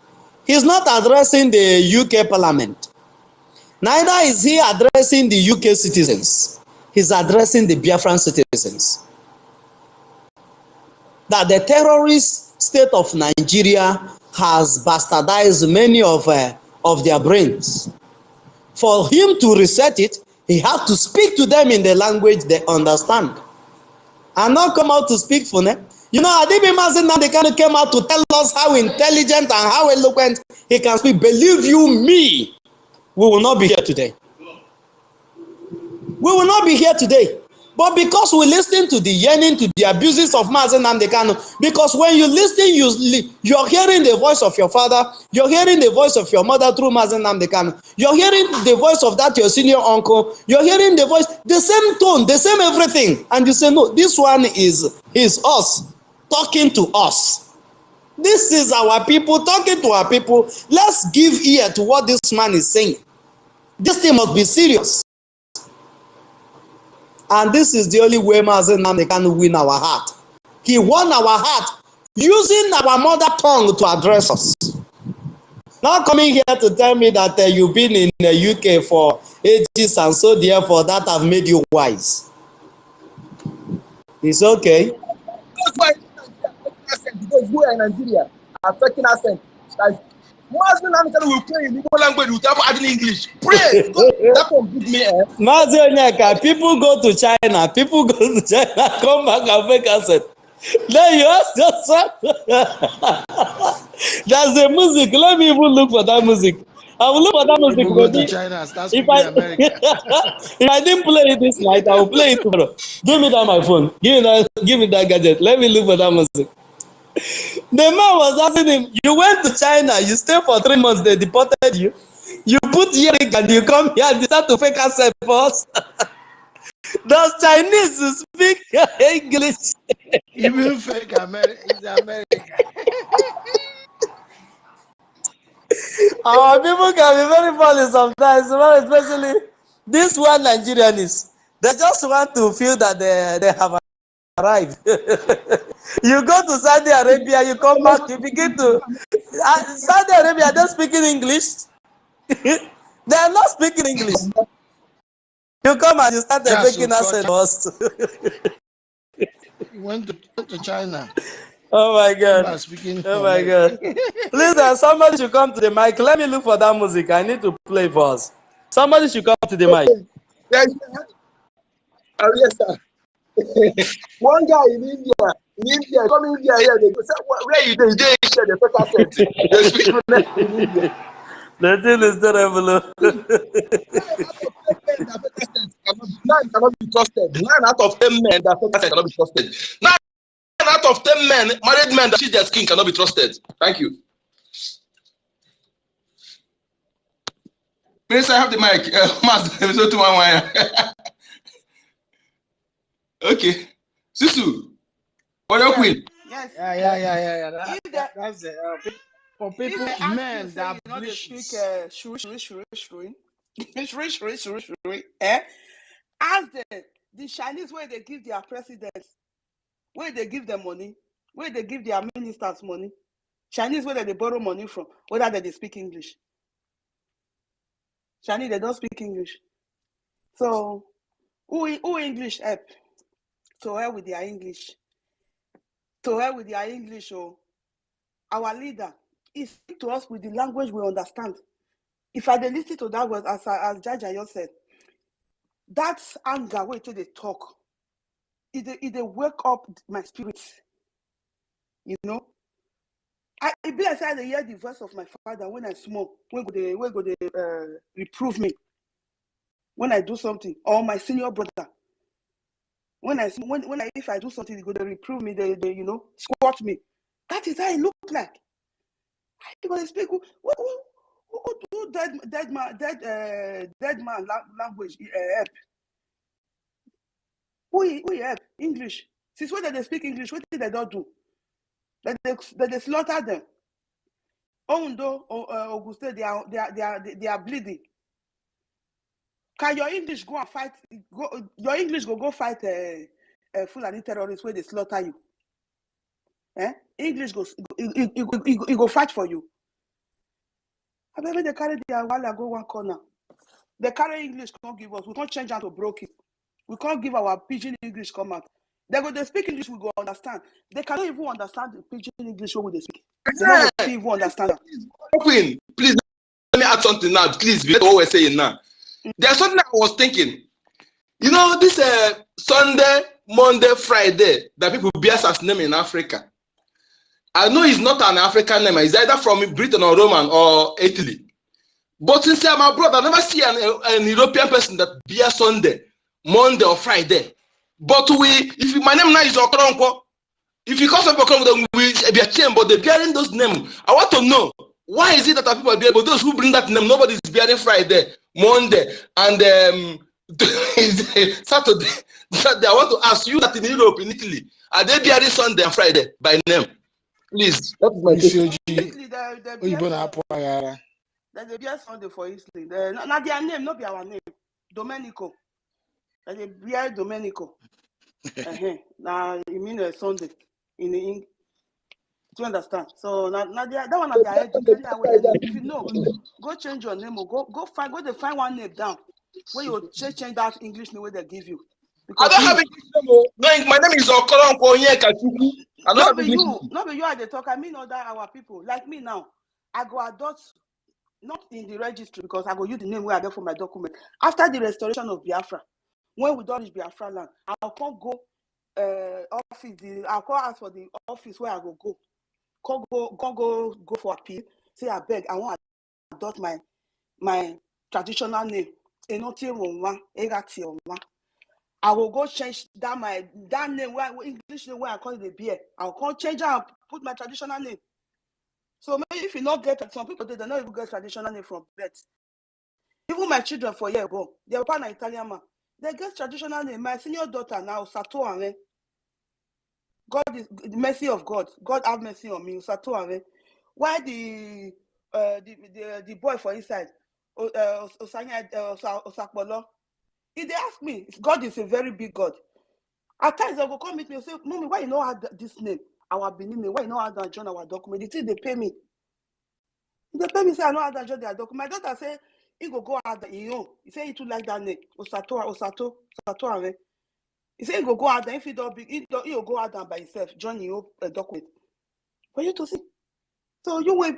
He's not addressing the UK Parliament, neither is he addressing the UK citizens. He's addressing the Biafran citizens. That the terrorist state of Nigeria has bastardized many of their brains. For him to reset it, he had to speak to them in the language they understand, and not come out to speak for them. You know, Adibi Mazi Nnamdi Kanu came out to tell us how intelligent and how eloquent he can speak. Believe you me, we will not be here today. We will not be here today. But because we listen to the yearning, to the abuses of Mazi Nnamdi Kanu, because when you listen, you're hearing the voice of your father, you're hearing the voice of your mother through Mazi Nnamdi Kanu, you're hearing the voice of that your senior uncle, you're hearing the voice, the same tone, the same everything, and you say, no, this one is us, talking to us. This is our people talking to our people. Let's give ear to what this man is saying. This thing must be serious. And this is the only way Mazi Nnamdi Kanu win our heart. He won our heart using our mother tongue to address us. Not coming here to tell me that you've been in the UK for ages and so therefore that have made you wise. It's okay. That's why accent, because we are in Nigeria are taking accent. Like Mazi Nnamdi Kanu will pray in Igbo language without adding English. Pray. That will give me Mazi Onyeka, people go to China, come back and make accent. Then you ask yourself, there's a music. Let me even look for that music. I will look for that music. People go to China and start If speaking American. if I didn't play it this night, I will play it tomorrow. Give me that my phone. Give me that gadget. Let me look for that music. The man was asking him, you went to China, you stayed for 3 months, they deported you. You put earring and you come here and you start to fake accent for us. Does Chinese speak English? Even fake America is America. Our people can be very funny sometimes, especially this one Nigerians. They just want to feel that they have arrived. You go to Saudi Arabia, you come back, you begin to Saudi Arabia, they're speaking English. They are not speaking English. You come and you start Yeah, making so accent first. he went to China. Oh my Come God. back speaking Oh my American. God. Please, somebody should come to the mic. Let me look for that music. I need to play for us. Somebody should come to the mic. yes, sir. One guy in India, come in India here, they go say, where you dey? They share the fake accent. They speak in India. The thing is terrible. 9 cannot be trusted. 9 out of 10 men that fake accent cannot be trusted. 9 out of 10 men, married men that cheat their skin cannot be trusted. Thank you. Please, I have the mic. Okay. Sisu, what are queen? Yes. Yeah. That's it. For people, men that you know they speak shuri. Ask them, the Chinese where they give their presidents, where they give them money, where they give their ministers money, Chinese where they borrow money from, whether they speak English. Chinese, they don't speak English. So who English help? To hell with their English. To hell with their English. Oh, our leader is speak to us with the language we understand. If I dey listen to that word, as Jaja said, that anger wey they talk, it wake up my spirit. You know, I be like say I dey hear the voice of my father when I small, when go they reprove me when I do something, or my senior brother when if I do something, they go to reprove me, they squat me. That is how it look like. People speak who dead man language help. Who help English? Since when they speak English, what did they don't do? They slaughter them. Ondo, Auguste, they are bleeding. Can your English go and fight? Your English go fight Fulani terrorists where they slaughter you. English go fight for you. I mean, they carry their wala go one corner. They carry English, can't give us. We can't change out to broke it. We can't give our pidgin English come out. They speak English, we go understand. They cannot even understand the pidgin English when they speak. They don't even understand. Queen, please let me add something now. Please, because what we're saying now. There's something I was thinking. You know, this Sunday, Monday, Friday that people bear as name in Africa. I know it's not an African name. It's either from Britain or Roman or Italy. But since I'm abroad, I never see an European person that bear Sunday, Monday, or Friday. But if my name now is Okoronkwo, if you call some people, then we be a chain, but they're bearing those names. I want to know why is it that people are bearing, but those who bring that name, nobody is bearing Friday, Monday, and Saturday. I want to ask you that in Europe, in Italy, are they bearing Sunday and Friday by name? Please, that is my question. They bear Sunday for Italy. Now their name, not be our name. Domenico. They bear Domenico. Now you mean Sunday in the English. Do you understand? So now that one of their educated that way. If you know, go change your name or go find one name down where you change that English name where they give you. Because I don't have English name. My name is Okoronkwo Onyeka. I don't have English name. Not be you are the talk. I mean other our people. Like me now, I go adopt not in the registry because I go use the name where I get for my document. After the restoration of Biafra, when we don't reach Biafra land, I'll come go office. I'll call ask for the office where I go. Go for appeal. Say I beg, I want to adopt my traditional name. I will go change that name where English name where I call it the beer. I'll come change and put my traditional name. So maybe if you not get some people they don't even get traditional name from birth. Even my children for a year ago, their papa an Italian man. They get traditional name. My senior daughter now, Sato Ame. God is the mercy of God. God have mercy on me. Sato Ame. Why the boy for inside, Osakpolo? If they ask me, God is a very big God. At times they will come meet me and say, Mommy, why you know how this name, our Benin name, why you know how to join our document? The thing they pay me. They pay me say I know how to join their document. My daughter say he go out there, he say he too like that name. Osato Ame. He say he go out there if he don't big, he will go out there by himself, join your document. For you to see. So you will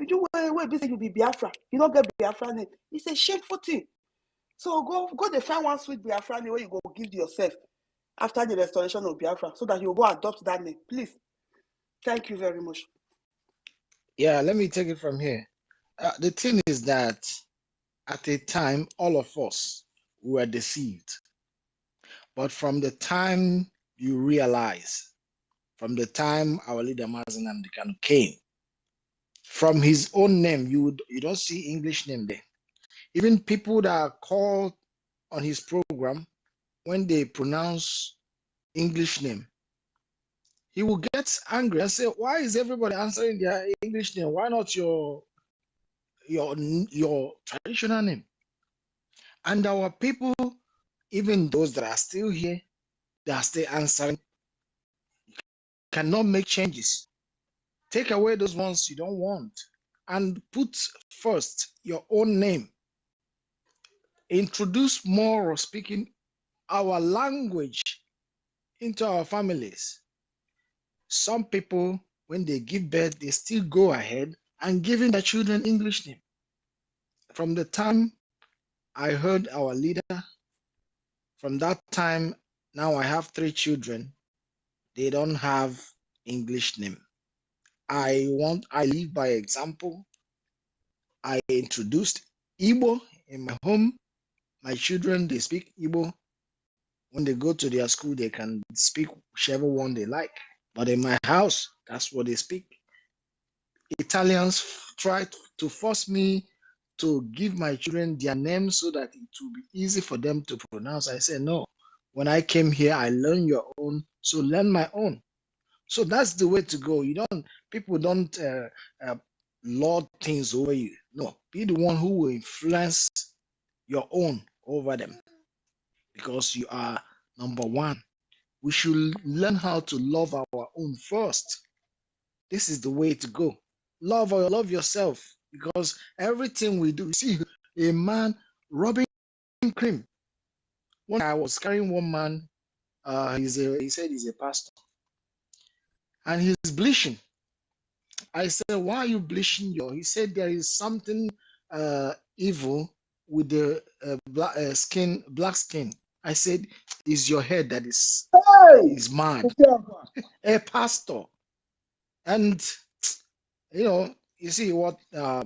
be say you be Biafra. You don't get Biafra name. It's a shameful thing. So go they find one sweet Biafra name where you go give yourself after the restoration of Biafra so that you go adopt that name. Please. Thank you very much. Yeah, let me take it from here. The thing is that at a time, all of us were deceived. But from the time you realize, from the time our leader Mazi Nnamdi Kanu came, from his own name, you don't see English name there. Even people that are called on his program, when they pronounce English name, he will get angry and say, why is everybody answering their English name? Why not your traditional name? And our people, even those that are still here, they are still answering, cannot make changes. Take away those ones you don't want and put first your own name. introduce more of speaking our language into our families. Some people, when they give birth, they still go ahead and giving their children English name. From the time I heard our leader, from that time, now I have 3 children. They don't have English name. I live by example. I introduced Igbo in my home. My children, they speak Igbo. When they go to their school, they can speak whichever one they like. But in my house, that's what they speak. Italians try to force me to give my children their names so that it will be easy for them to pronounce. I say, no. When I came here, I learned your own, so learn my own. So that's the way to go. People don't lord things over you. No, be the one who will influence your own over them, because you are number one. We should learn how to love our own first. This is the way to go. Love yourself, because everything we do. See, a man rubbing cream. One I was carrying one man. He said he's a pastor, and he's bleaching. I said, why are you bleaching your? He said there is something evil with the black skin. I said, it's your head that is mad. A pastor, and you see what our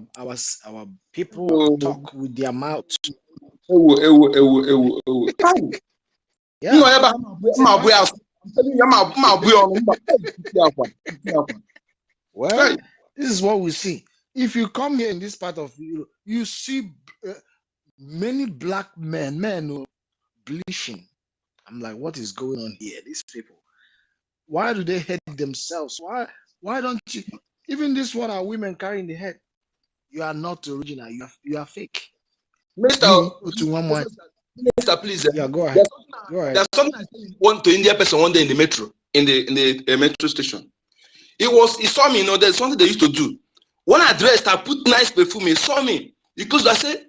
people talk with their mouth. Yeah. Well, this is what we see. If you come here in this part of Europe, you see many black men bleaching. I'm like, what is going on here? These people, why do they hate themselves? Why don't you? Even this one are women carrying the head. You are not original. You are fake. Minister, please. Yeah, go ahead. There's something I want to India person one day in the metro, in the metro station. He saw me, there's something they used to do. When I dressed, I put nice perfume. He saw me. Because I said,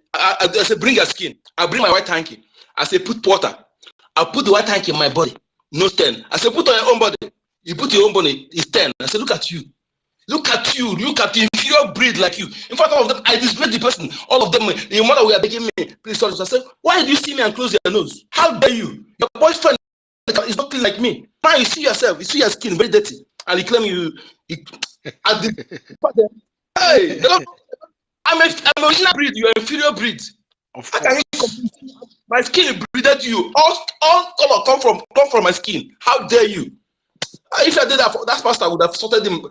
bring your skin. I bring my white hanky. I said, put water. I put the white hanky in my body. No stain. I said, put on your own body. You put your own body, it's 10. I said, look at you. Look at you. Look at the inferior breed like you. In fact, all of them, I disgraced the person. All of them, the mother were begging me, please, sorry. So I said, why did you see me and close your nose? How dare you? Your boyfriend is not clean like me. Now you see yourself, you see your skin very dirty. And you claim you hey, I'm an original breed, you're an inferior breed. How can you my skin breeded you? All color come from my skin. How dare you? If I did that pastor, I would have sorted him.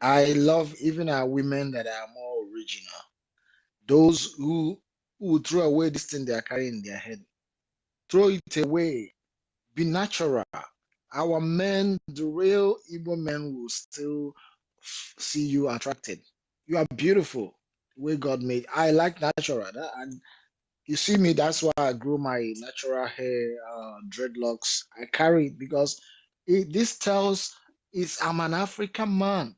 I love even our women that are more original. Those who throw away this thing they are carrying in their head. Throw it away. Be natural. Our men, the real Igbo men, will still see you attracted. You are beautiful the way God made. I like natural. And you see me, that's why I grew my natural hair, dreadlocks. I carry it because this tells I'm an African man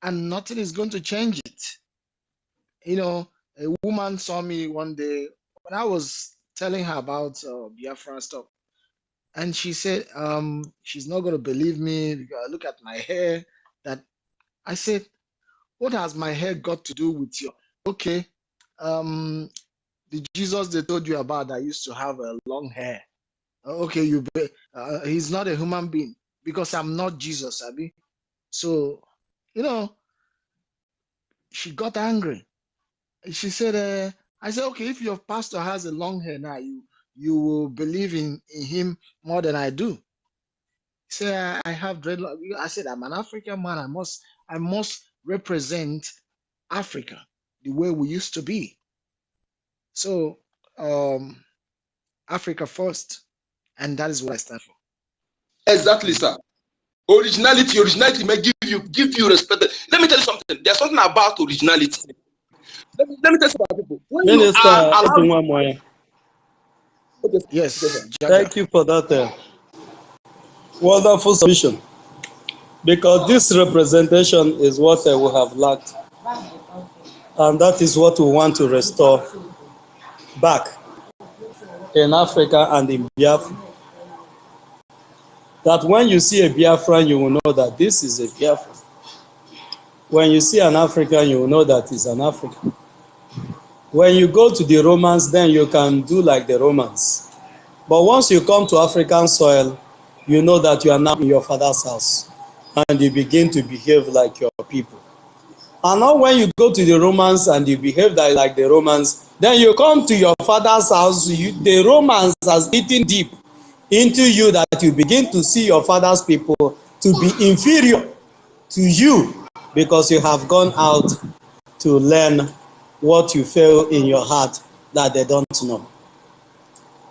and nothing is going to change it. A woman saw me one day when I was telling her about Biafra stuff. And she said, she's not going to believe me because look at my hair. That I said, what has my hair got to do with you? Okay, the Jesus they told you about that used to have a long hair. Okay, he's not a human being because I'm not Jesus, Abi. So, she got angry. She said, I said, okay, if your pastor has a long hair now, you will believe in him more than I do. He said, I have dreadlock. I said, I'm an African man. I must represent Africa the way we used to be. So, Africa first, and that is what I stand for. Exactly, sir. Originality may give you respect. Let me tell you something. There's something about originality. Let me tell you about people. When Minister, yes, thank you for that wonderful submission. Because this representation is what we have lacked. And that is what we want to restore back in Africa and in Biafra. That when you see a Biafran, you will know that this is a Biafran. When you see an African, you will know that it's an African. When you go to the Romans, then you can do like the Romans. But once you come to African soil, you know that you are now in your father's house and you begin to behave like your people. And not when you go to the Romans and you behave like the Romans, then you come to your father's house, the Romans has eaten deep into you that you begin to see your father's people to be inferior to you because you have gone out to learn what you feel in your heart that they don't know.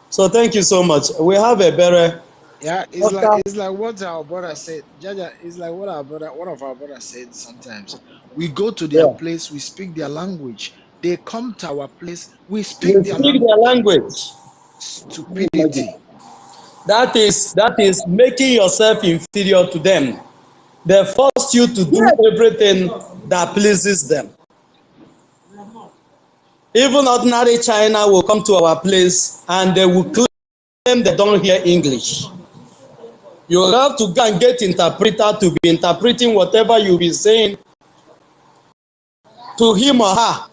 So thank you so much. We have a better. Yeah, it's like what our brother said. Jaja, it's like what one of our brothers said sometimes. We go to their Yeah. place, we speak their language. They come to our place, we We speak their speak their language. language. Stupidity. That is making yourself inferior to them. They force you to do Yes. everything that pleases them. Even ordinary China will come to our place and they will claim they don't hear English. You have to go and get interpreter to be interpreting whatever you be saying to him or her.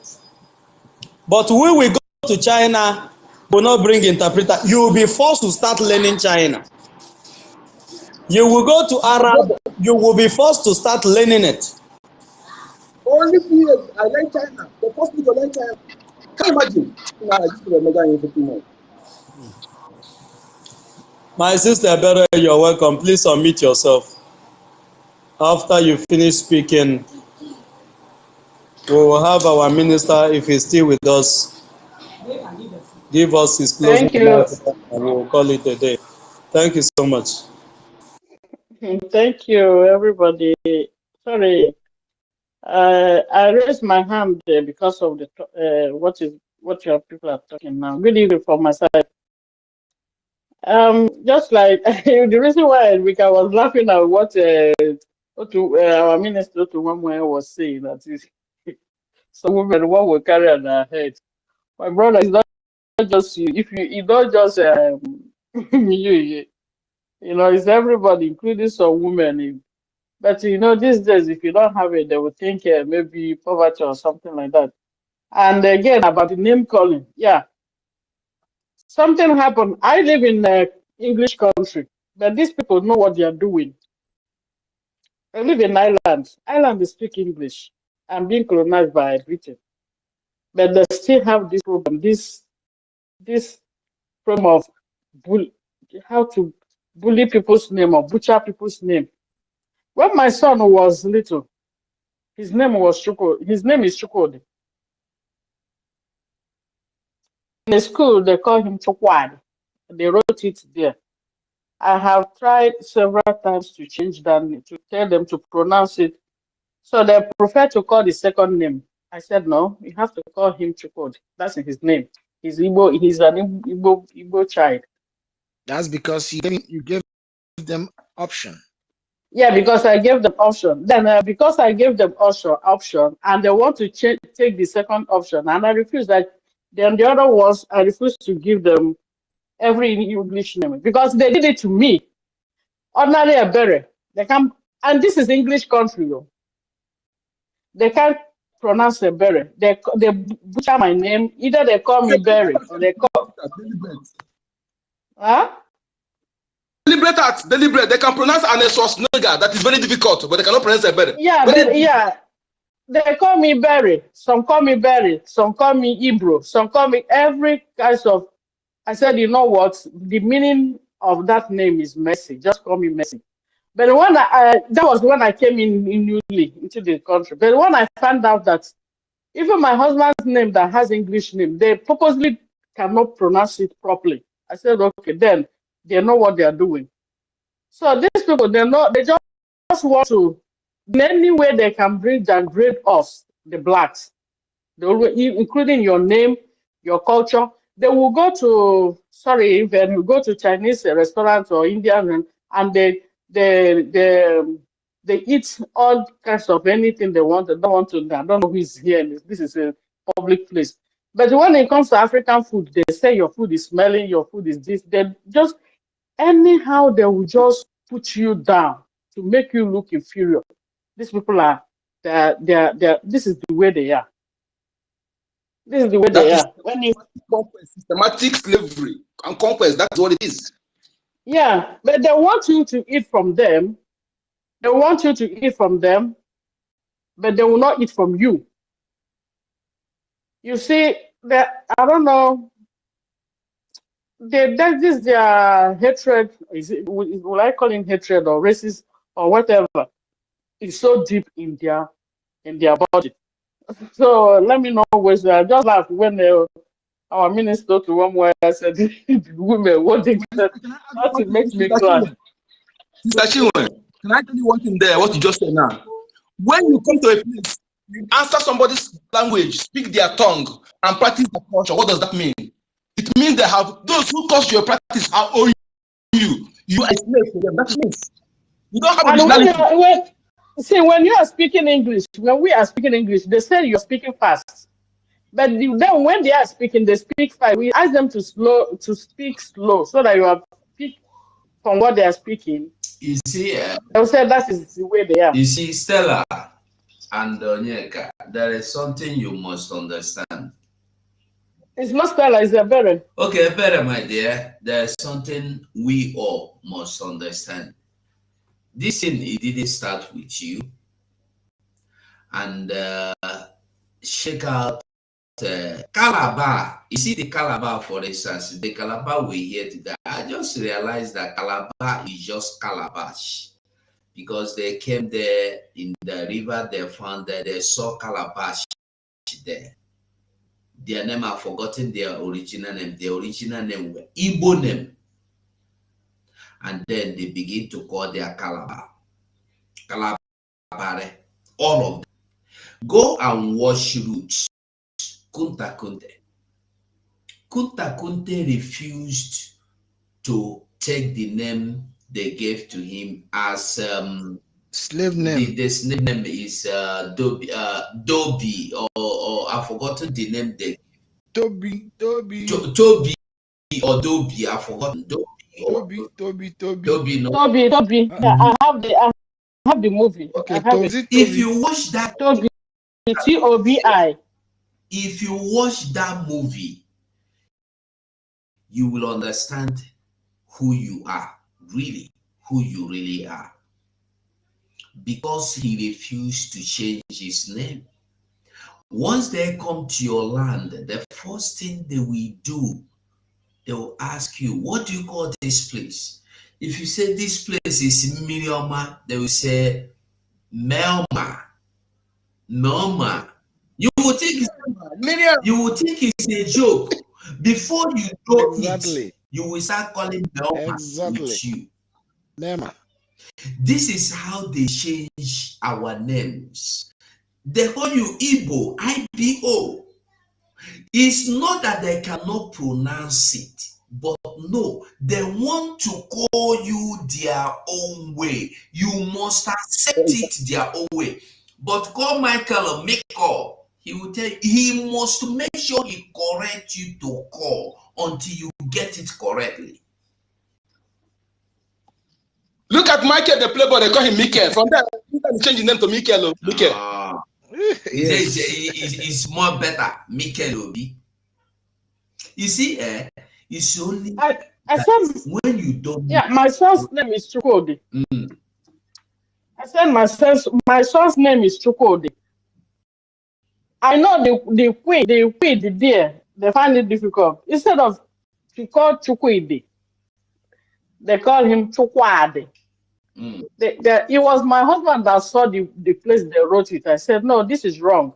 But when we go to China, will not bring interpreter. You will be forced to start learning China. You will go to Arab, you will be forced to start learning it. Only 2 years, I learned China. They forced me to learn China. Can you imagine? Nah, this is a mega in My sister Bere, you're welcome. Please unmute yourself. After you finish speaking, we will have our minister, if he's still with us, give us his closing Thank you. remarks and we will call it a day. Thank you so much. Thank you, everybody. Sorry, I raised my hand there because of the what your people are talking now. Good evening from my side. Just like the reason why I was laughing at what our minister to one was saying that is some women what will carry on their head. My brother, it's not just you. If you don't just it's everybody, including some women. But these days, if you don't have it, they will think maybe poverty or something like that. And again, about the name calling, yeah, something happened. I live in English country, but these people know what they are doing. I live in Ireland. Ireland they speak English. I'm being colonized by Britain, but they still have this problem. This problem of bull, how to bully people's name or butcher people's name. When my son was little, his name was Chuko. His name is Chukwudi. In the school, they call him Chukwadi. They wrote it there. I have tried several times to change that, to tell them to pronounce it. So they prefer to call the second name. I said, no, you have to call him Chukwudi. That's his name. He's Igbo, he's an Igbo child. That's because you gave them option. Yeah, because I gave them option. Then because I gave them option, and they want to take the second option, and I refuse that. Then the other ones, I refuse to give them every English name because they did it to me. Ordinary Ebere, they can, and this is English country, though. They can't pronounce Ebere. They butcher my name. Either they call me Berry or they call. Huh? Deliberate act, deliberate. They can pronounce an Schwarzenegger that is very difficult, but they cannot pronounce it better. Yeah, but yeah. They call me Berry. Some call me Berry. Some call me Ibro. Some call me every kind of. I said, you know what? The meaning of that name is Mercy. Just call me Mercy. But when that was when I came in newly into the country. But when I found out that even my husband's name that has English name, they purposely cannot pronounce it properly. I said, okay, then they know what they are doing. So these people, they just want to, in any way they can bring and grade us, the blacks, including your name, your culture. They will go to, you go to Chinese restaurant or Indian, and they They eat all kinds of anything they want. They don't want to. I don't know who is here. This is a public place. But when it comes to African food, they say your food is smelling, your food is this. They just anyhow they will just put you down to make you look inferior. These people are they're this is the way they are. This is the way That they is are. When you systematic slavery and conquest. That's what it is. yeah, but they want you to eat from them. They want you to eat from them, but they will not eat from you. You see, that I don't know. That is their hatred. Will I call it hatred or racist or whatever? It's so deep in their body. So let me know where I just laughed when our minister to one where I said the women what they said. That makes me cry. Sister Chinwe, can I tell you one thing there? What you just said now. When you come to a place, you answer somebody's language, speak their tongue, and practice their culture. What does that mean? It means they have those who cause your practice are owing you. You are a slave to them. That means you don't have And originality. when you are speaking English, when we are speaking English, they say you're speaking fast. But then when they are speaking, they speak fast. We ask them to speak slow so that you are speak from what they are speaking. You see, They'll say that is the way they are. you see, Stella and Onyeka, there is something you must understand. It's not Stella, it's a better. Okay, better, my dear. There's something we all must understand. This thing, it didn't start with you. And check out Calabar. You see the Calabar, for instance, the Calabar we hear today. I just realized that Calabar is just Calabash. Because they came there in the river, they found that they saw Calabash there. Their name, I've forgotten their original name. The original name were Igbo name. And then they begin to call their Calabar. Calabare. All of them. Go and watch Roots. Kunta Kunte. Kunta Kunte refused to take the name they gave to him as slave name. The slave name is Dobie, or I've forgotten the name they Toby. Toby or Dobie, I've forgotten. Toby. Dobie, no. Toby. Yeah, I have the movie. Okay, I have it. If you watch that Toby, Tobi. If you watch that movie, you will understand who you are, really, who you really are. Because he refused to change his name. Once they come to your land, the first thing they will do, they will ask you, what do you call this place? If you say this place is Mirioma, they will say Melma. You will think it's a joke. Before you know it, you will start calling Melma with you. This is how they change our names. They call you Igbo, IBO. It's not that they cannot pronounce it, but no, they want to call you their own way. You must accept it their own way. But call Michael or Miko, he will tell you, he must make sure he corrects you to call until you get it correctly. Look at Michael, the playboy, they call him Michael. From there, he change his name to Michael. Yes. It's more better, Michael Obi. You see, it's only I said when you don't. Yeah, my son's name is Chukwudi. I said my son's name is Chukwudi. I know the queen there, they find it difficult. Instead of to call Chukwudi, they call him Chukwadi. It was my husband that saw the place they wrote it. I said, no, this is wrong.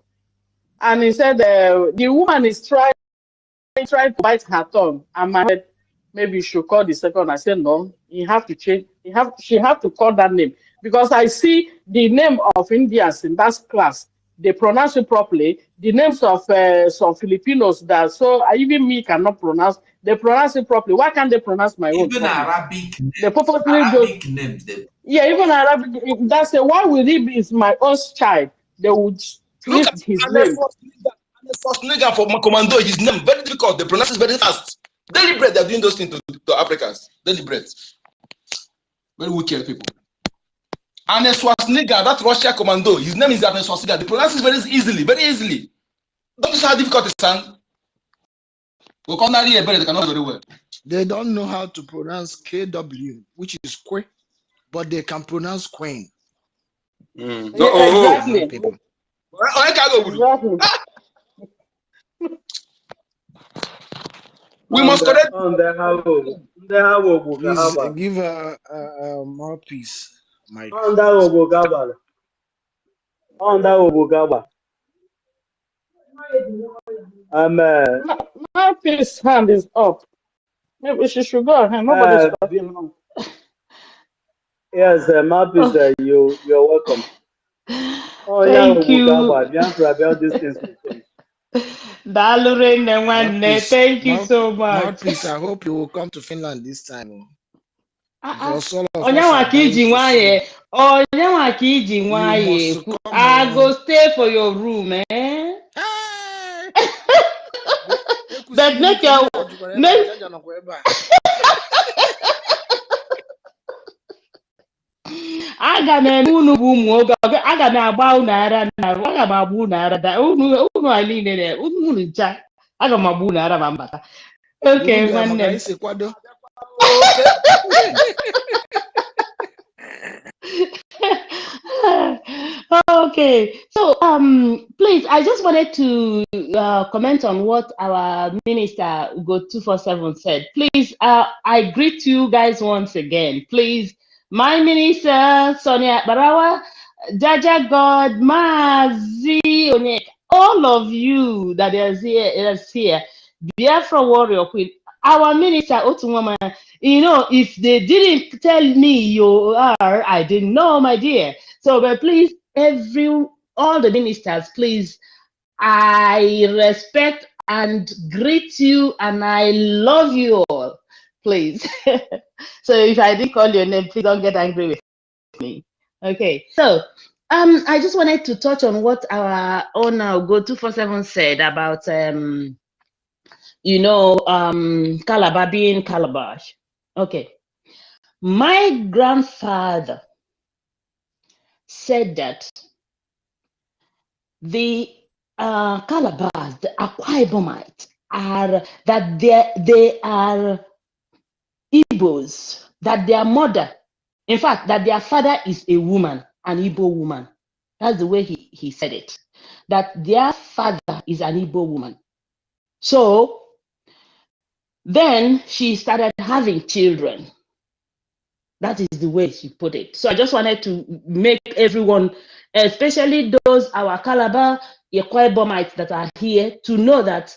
And he said, the woman is trying to bite her tongue. And my head, maybe you should call the second. I said, no, you have to change. She have to call that name. Because I see the name of Indians in that class. they pronounce it properly. The names of some Filipinos that even me cannot pronounce, they pronounce it properly. Why can't they pronounce my own Even properly? Arabic They purposely Arabic names. yeah, even Arabic. That's why will it be is my own child? They would Look at twist his and name. the first nigga for commando, his name very difficult. They pronounce it very fast. Deliberate, they're doing those things to Africans. Deliberate. Very wicked people. And a Schwarzenegger, that Russia commando, his name is Arnold Schwarzenegger. They pronounce it very easily, very easily. Don't you see how difficult it sounds? They cannot very well. They don't know how to pronounce KW, which is Kwe, but they can pronounce Queen. Yeah, exactly. People. Exactly. We must correct. Please give a mouthpiece, Mike. My piece hand is up. Maybe she should go ahead. Nobody's talking now. Yes, Mapis, you're welcome. Oh, Thank you. Thank you so much. Mouthpiece, I hope you will come to Finland this time. Because all of us are dying to see. I go stay for your room, eh? But make your aga m eme unu bụ ụmụ oge aga m agba unu ara na aga m agba unu ara unu a niile unu ncha aga m agba unu ara ma mbata. Okay, nwanne m. Okay, so please, I just wanted to comment on what our minister Ugo 247 said. Please, I greet you guys once again. Please, my minister Sonia Barawa, Jaja God, Mazi Onyeka, all of you that is here, Biafra warrior queen, our minister Otunwama. You know, if they didn't tell me you are, I didn't know, my dear. So, but please, all the ministers, please, I respect and greet you, and I love you all, please. So, if I didn't call your name, please don't get angry with me. Okay, so I just wanted to touch on what our owner Go 247 said about Calabar being Calabash. Okay. My grandfather said that the Calabars, the Akwa Ibomites, they are Igbos, that their mother, in fact, that their father is a woman, an Igbo woman. That's the way he said it, that their father is an Igbo woman. So then she started having children. That is the way she put it. So I just wanted to make everyone, especially those our Calabar Akwa Ibomites that are here, to know that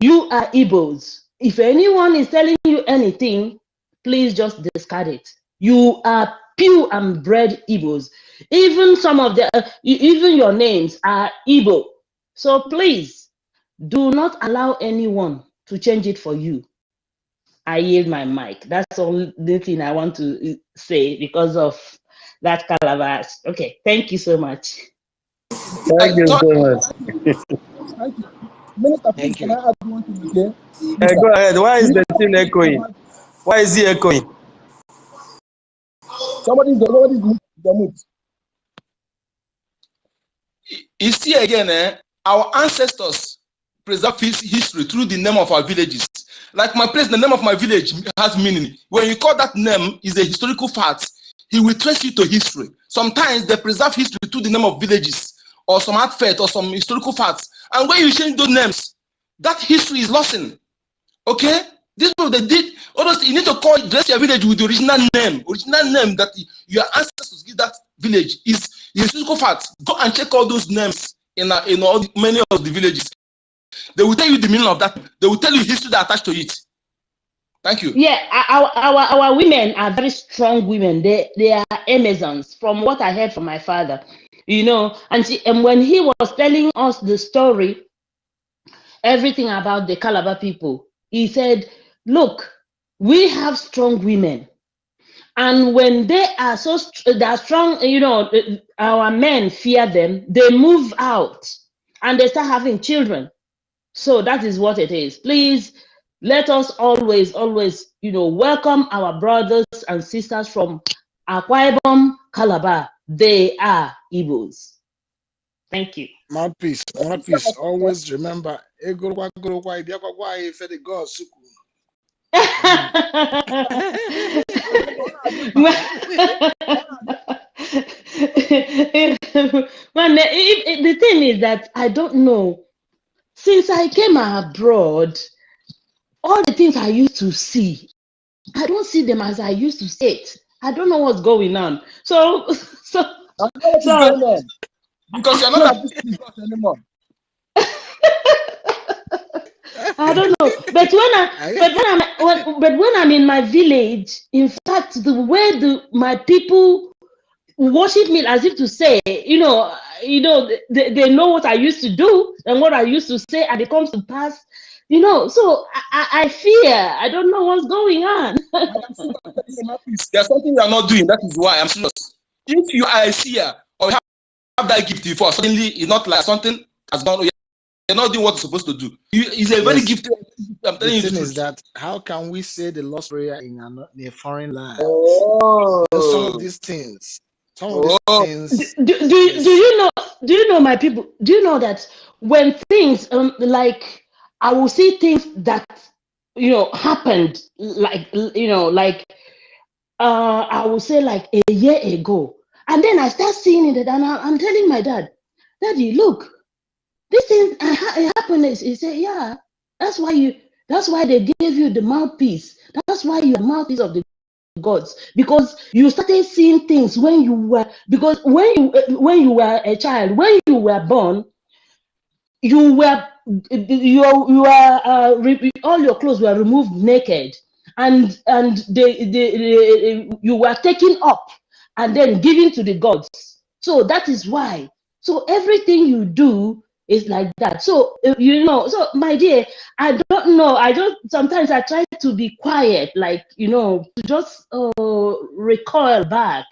you are Igbos. If anyone is telling you anything, please just discard it. You are pure and bred Igbos. Even some of even your names are Igbo. So please do not allow anyone to change it for you. I yield my mic. That's all the thing I want to say because of that calabash. Okay, thank you so much. Thank you so much. Thank you. Minister, please, can I add one thing again? Go ahead. Why is the thing echoing? Why is he echoing? Somebody's the mood. You see again, our ancestors preserve history through the name of our villages. Like my place, the name of my village has meaning. When you call that name is a historical fact, he will trace you to history. Sometimes they preserve history through the name of villages or some artifact or some historical facts. And when you change those names, that history is lost in. Okay? This is what they did. Honestly, you need to dress your village with the original name. Original name that your ancestors give that village is historical facts. Go and check all those names in many of the villages. They will tell you the meaning of that. They will tell you history that attached to it. Thank you. Yeah, our women are very strong women. They are Amazons, from what I heard from my father. And when he was telling us the story, everything about the Calabar people, he said, look, we have strong women. And when they are they are strong, our men fear them, they move out and they start having children. So that is what it is. Please let us always, welcome our brothers and sisters from Akwa Ibom, Calabar. They are Igbos. Thank you. Mouthpiece, always remember, Egorokwa, Ibiakwakwa, Ife the God, Suku. Man, the thing is that I don't know. Since I came abroad, all the things I used to see, I don't see them as I used to see it. I don't know what's going on. So, I know what is going on because you're not at this anymore. I don't know, but when I'm in my village, in fact, the way my people worship me as if to say, they know what I used to do and what I used to say, and it comes to pass. So I fear. I don't know what's going on. There's something you are not doing. That is why I'm serious. If you are a seer or have that gift before, suddenly it's not like something has gone. You're not doing what you're supposed to do. It's a very gifted. I'm telling you the the thing truth. is that how can we say the Lord's Prayer in a foreign land? Oh. And some of these things, Do you know my people? Do you know that when things like I will see things that happened like I will say like a year ago, and then I start seeing it, and I'm telling my dad, Daddy, look, this thing it happened. He said, yeah, that's why they gave you the mouthpiece. That's why you're the mouthpiece of the gods, because you started seeing things when you were a child, when you were born, you were all your clothes were removed naked, and you were taken up and then given to the gods. So that is why. So everything you do is like that. So so my dear, I don't know. Sometimes I try to be quiet, like to just recoil back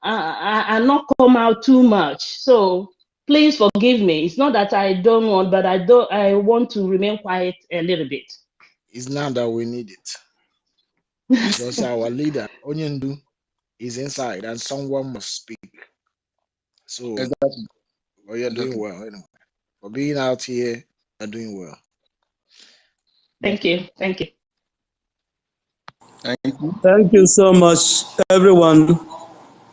and not come out too much. So please forgive me. It's not that I don't want, but I want to remain quiet a little bit. It's now that we need it. Because our leader, Onyendu, is inside and someone must speak. So exactly. well, you're doing well anyway. For being out here, you're doing well. Thank you. Thank you. Thank you. Thank you so much, everyone.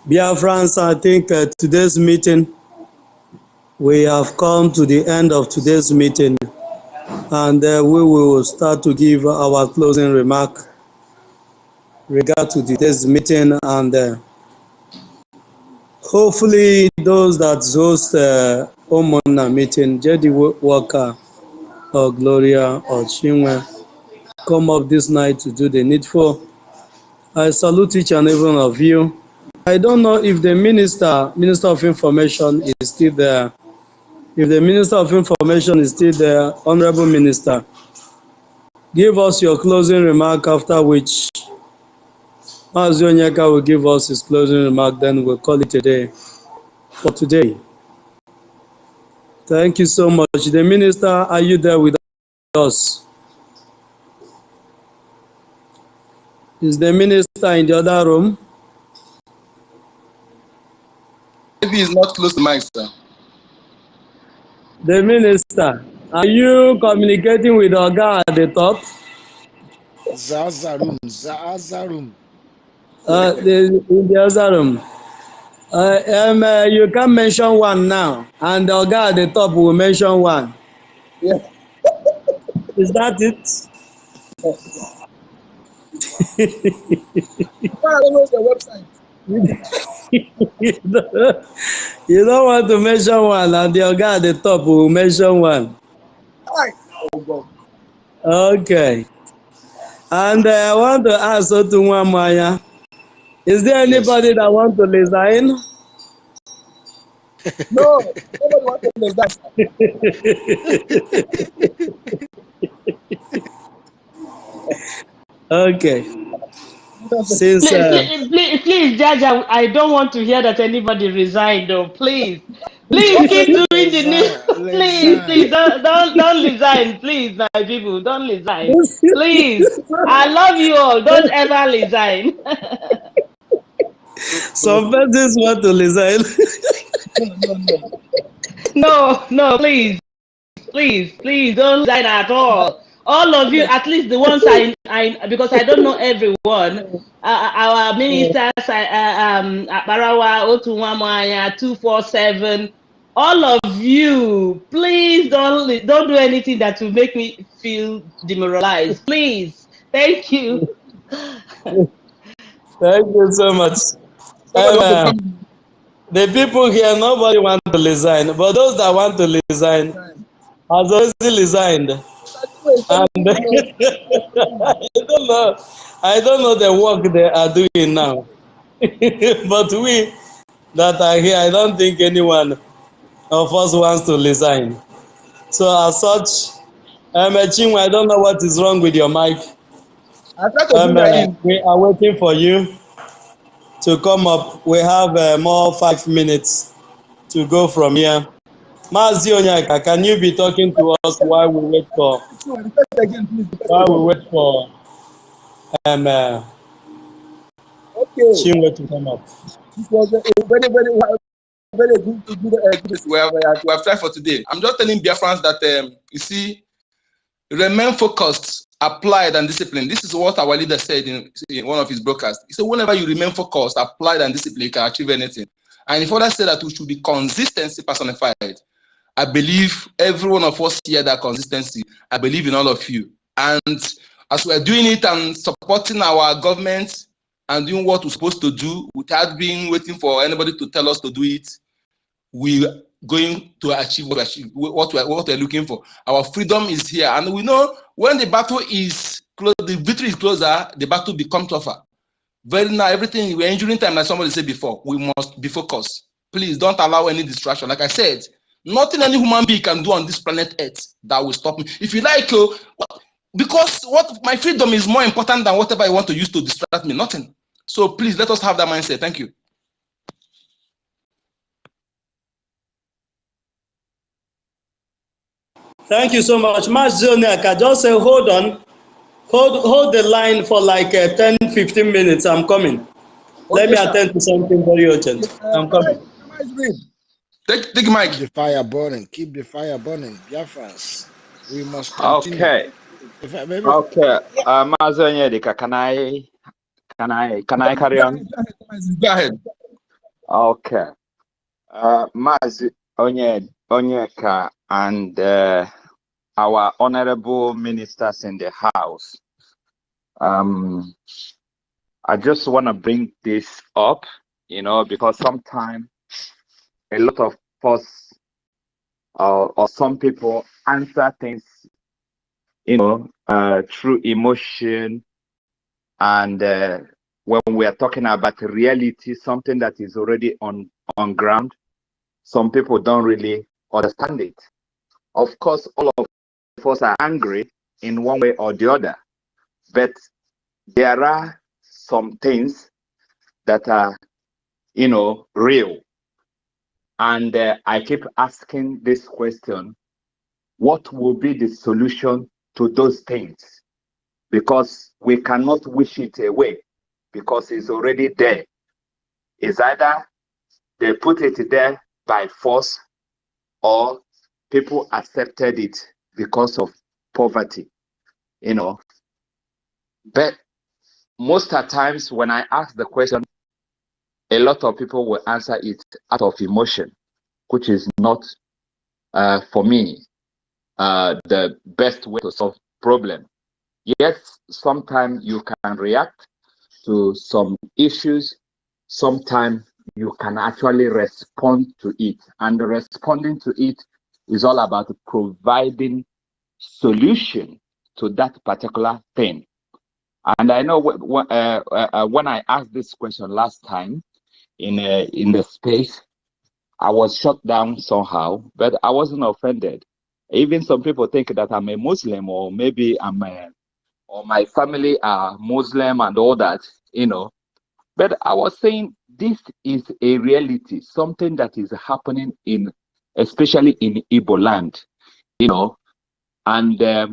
Biafrans, I think today's meeting, we have come to the end of today's meeting, and we will start to give our closing remark regard to today's meeting, and hopefully those that host Omona meeting, JD Walker or Gloria or Chinwe, come up this night to do the needful. I salute each and every one of you. I don't know if the Minister of Information is still there. If the Minister of Information is still there, Honorable Minister, give us your closing remark, after which Mazi Onyeka will give us his closing remark, then we'll call it a day for today. Thank you so much. The Minister, are you there with us? Is the Minister in the other room? Maybe he's not close to mic, sir. The Minister, are you communicating with Oga at the top? Zazarum. In the other room. You can mention one now, and the Oga at the top will mention one. Yeah. Is that it? I don't know the website. You don't want to mention one, and the Oga at the top will mention one. Oh God. Okay. And I want to ask Otunwamaya, is there anybody that wants to resign? No, nobody wants to resign. Okay. Since Please, Judge, I don't want to hear that anybody resigned. Though, please keep doing the news. Please, don't resign, please, my people, don't resign, please. I love you all. Don't ever resign. some persons want to resign. No, please don't resign at all. All of you, at least the ones I because I don't know everyone. Our ministers, Barawa, Otunwamaya, 247. All of you, please don't do anything that will make me feel demoralized. Please, thank you. Thank you so much. The people here, nobody want to resign, but those that want to resign has already resigned. And I don't know the work they are doing now. But we that are here, I don't think anyone of us wants to resign. So as such, Chinwe, I don't know what is wrong with your mic. I try to bring her in. We are waiting for you to come up. We have more 5 minutes to go from here. Mazi Onyaka, can you be talking to us while we wait for Again, please, okay. Chinwe to come up? This was a very good. We have tried for today. I'm just telling Biafrans that you see, remain focused, applied, and disciplined. This is what our leader said in one of his broadcasts. He said, whenever you remain focused, applied, and disciplined, you can achieve anything. And he further said that we should be consistency personified. I believe every one of us here that consistency. I believe in all of you. And as we're doing it and supporting our government and doing what we're supposed to do without waiting for anybody to tell us to do it, we're going to achieve what we're looking for. Our freedom is here. And we know when the battle is close, the victory is closer, the battle becomes tougher. Very now, everything, we're injuring time, like somebody said before, we must be focused. Please don't allow any distraction. Like I said, nothing any human being can do on this planet Earth that will stop me. If you like, because my freedom is more important than whatever I want to use to distract me. Nothing. So please let us have that mindset. Thank you. Thank you so much. Mazi Onyaka, just say hold on. Hold the line for like 10-15 minutes. I'm coming. Let me attend to something very urgent. I'm coming. Take mic. Keep the fire burning. Keep the fire burning. Biafrans, we must continue. Okay. Okay. Mazi Onyedika, can I carry on? Go ahead. Okay. Mazi Onyeka and our honorable ministers in the house. I just want to bring this up, because sometimes a lot of us or some people answer things, through emotion, and when we are talking about reality, something that is already on ground, some people don't really understand it. Of course, all of us are angry in one way or the other, but there are some things that are, real. And I keep asking this question: what will be the solution to those things? Because we cannot wish it away, because it's already there. It's either they put it there by force, or people accepted it because of poverty, But most of the times when I ask the question, a lot of people will answer it out of emotion, which is not, for me, the best way to solve problem. Yes, sometimes you can react to some issues. Sometimes you can actually respond to it. And responding to it is all about providing solution to that particular thing. And I know when I asked this question last time in the space, I was shut down somehow, but I wasn't offended. Even some people think that I'm a Muslim, or maybe or my family are Muslim and all that, you know. But I was saying this is a reality, something that is happening especially in Igbo land, you know. And a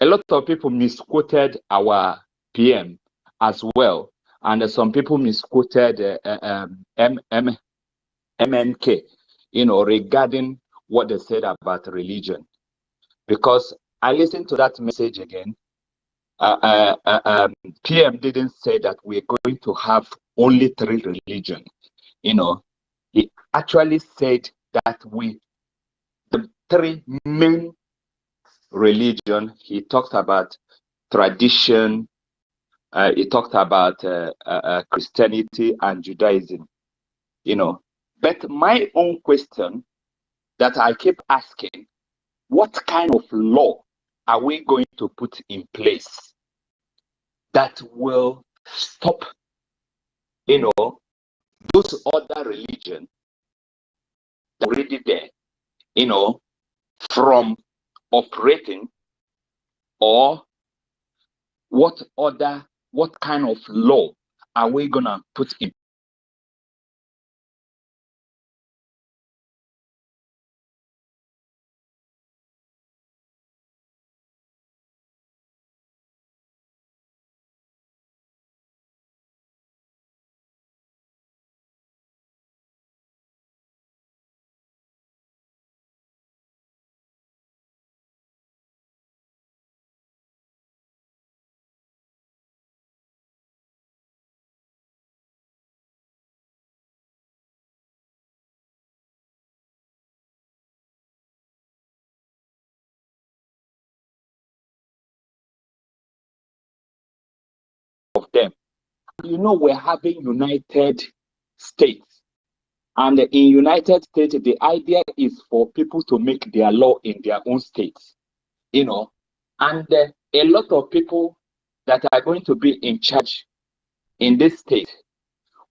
lot of people misquoted our PM as well, and some people misquoted MNK, you know, regarding what they said about religion. Because I listened to that message again. PM didn't say that we're going to have only 3 religions. You know, he actually said that the 3 main religion. He talked about tradition. He talked about Christianity and Judaism. You know, but my own question that I keep asking: what kind of law are we going to put in place that will stop, you know, those other religions already there, you know, from operating? Or what kind of law are we gonna put in of them? You know, we're having United States, and in United States, the idea is for people to make their law in their own states, you know, and a lot of people that are going to be in charge in this state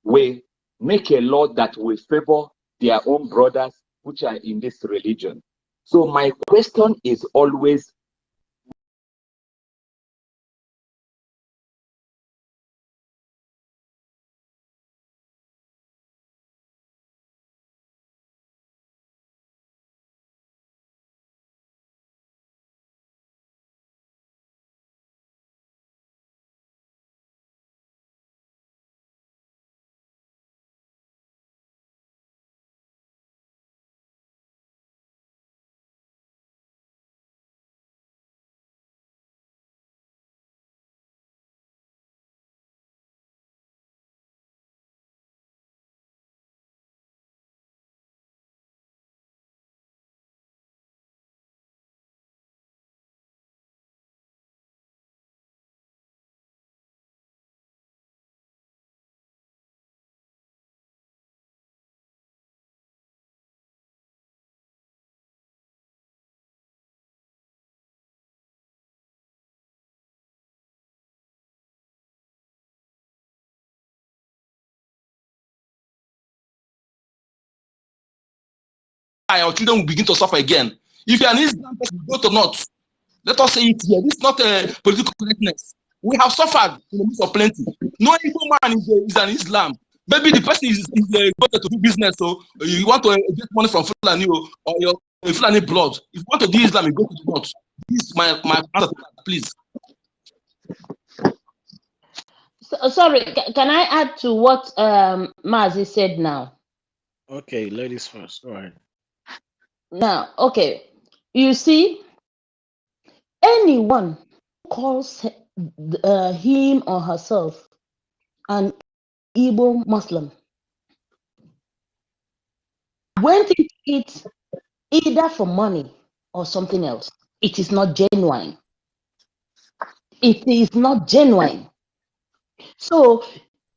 will make a law that will favor their own brothers which are in this religion. So my question is always, our children will begin to suffer again. If you are an Islam person, go to North. Let us say it here. This is not a political correctness. We have suffered in the midst of plenty. No Igbo man is an Islam. Maybe the person is going to do business, so you want to get money from Fulani or your Fulani blood. If you want to do Islam, you go to the North. This is my answer to that, please. Sorry, can I add to what Mazi said now? Okay, ladies first. Go ahead. Now, okay, you see, anyone who calls him or herself an Igbo Muslim went into it either for money or something else. It is not genuine. It is not genuine. So,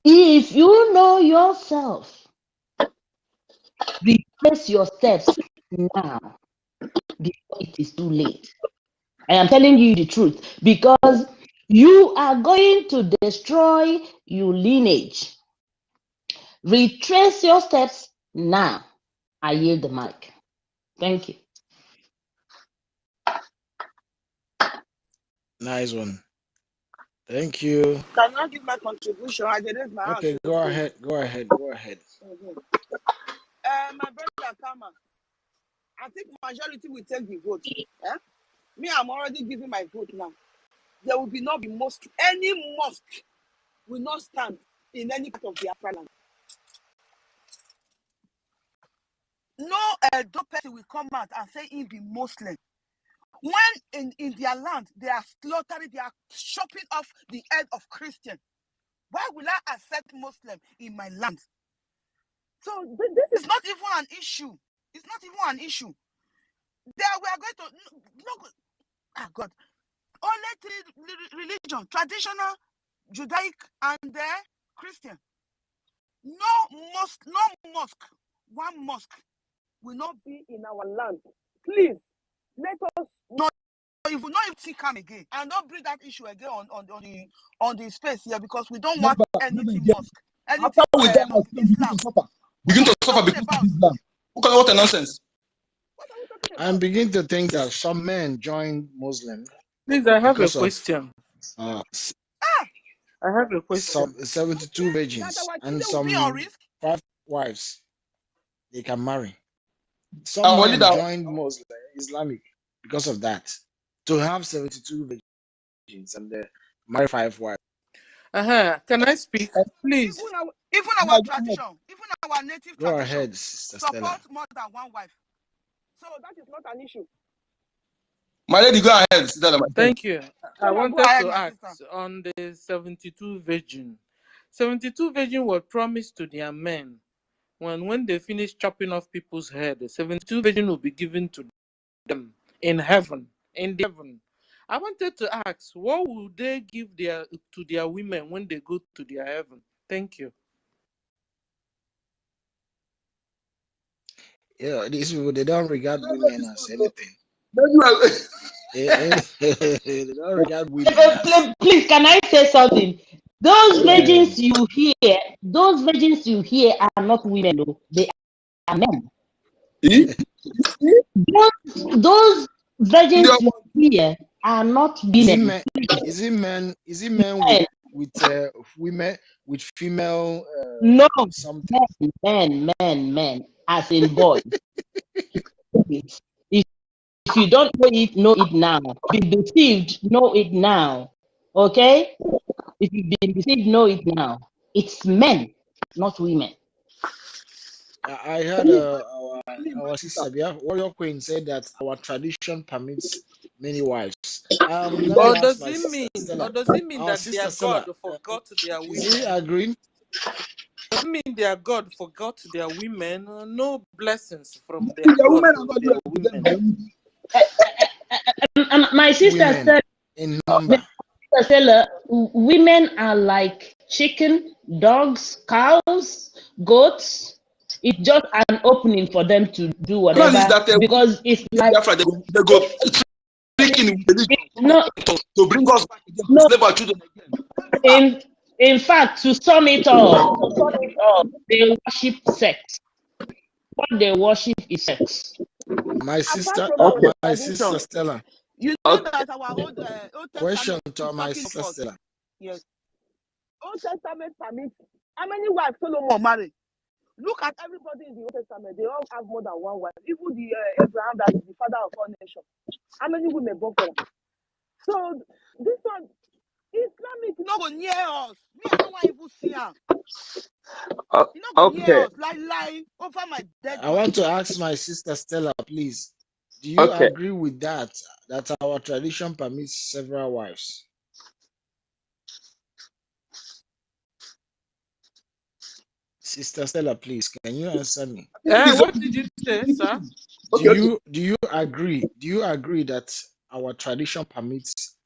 if you know yourself, retrace your steps now before it is too late. I am telling you the truth, because you are going to destroy your lineage. Retrace your steps now I yield the mic. Thank you. Nice one. Thank you. Can I give my contribution? I did raise my hand. Okay, go ahead. Go ahead. Go ahead. My brother Kama, I think majority will take the vote. Me, I'm already giving my vote now. There will not be mosque. Any mosque will not stand in any part of the Biafra land. No Edo person will come out and say he be Muslim. When in their land, they are slaughtering, they are chopping off the head of Christian. Why will I accept Muslim in my land? So this is not even an issue. It's not even an issue. There we are going to God. Only three religion: traditional, Judaic, and Christian. No mosque. One mosque will not be in our land. Please let us not. If we not even come again, and don't bring that issue again on the space here, because we don't want anything mosque. Anything Islam. Begin to suffer because of Islam. What a nonsense. I'm beginning to think that some men joined Muslim. Please, I have a question. I have a question. Some 72 virgins and some 5 wives they can marry. Some men joined Muslim Islamic because of that. To have 72 virgins and marry 5 wives. Can I speak, please? Even our tradition, even our native Go tradition, ahead, Sister support Stella. more than one wife. So that is not an issue. My lady, go ahead. Thank you. I wanted to ask on the 72 virgin. 72 virgin were promised to their men. When they finish chopping off people's head, the 72 virgin will be given to them in heaven. I wanted to ask, what will they give to their women when they go to their heaven? Thank you. Yeah, these people, they don't regard women as anything. They don't regard women. Please, can I say something? Those virgins you hear are not women, though. They are men. Those virgins you hear are not women. Is it men with women with female? No, something. Men, as in boys. If you don't know it now. Been deceived, know it now. Okay? If you've been deceived, know it now. It's men, not women. I heard our sister Warrior Queen said that our tradition permits many wives. Let me ask my sister Stella. Does it mean that sister their God forgot their women? Is he agreeing? Does it mean their God forgot their women? No blessings from their God for their women. My sister said, in number. Women are like chicken, dogs, cows, goats. It's just an opening for them to do whatever, because it's like they go tricking to bring us back again, to slave our children again. In fact, to sum it all, they worship sex. What they worship is sex. My sister Stella. You know that our Old Question Testament to my sister Stella. Yes. Old Testament permits how many wives Solomon married? Look at everybody in the Old Testament. They all have more than one wife. Even the Abraham, that is the father of all nations. How many women born for him? So this one, Islamic, not go near us. Me, I don't want to even see her. You not go near us. Lie over my dead. I want to ask my sister Stella, please. Do you agree with that our tradition permits several wives? Sister Stella, please, can you answer me? What did you say, sir? Do you agree? Do you agree that our tradition permits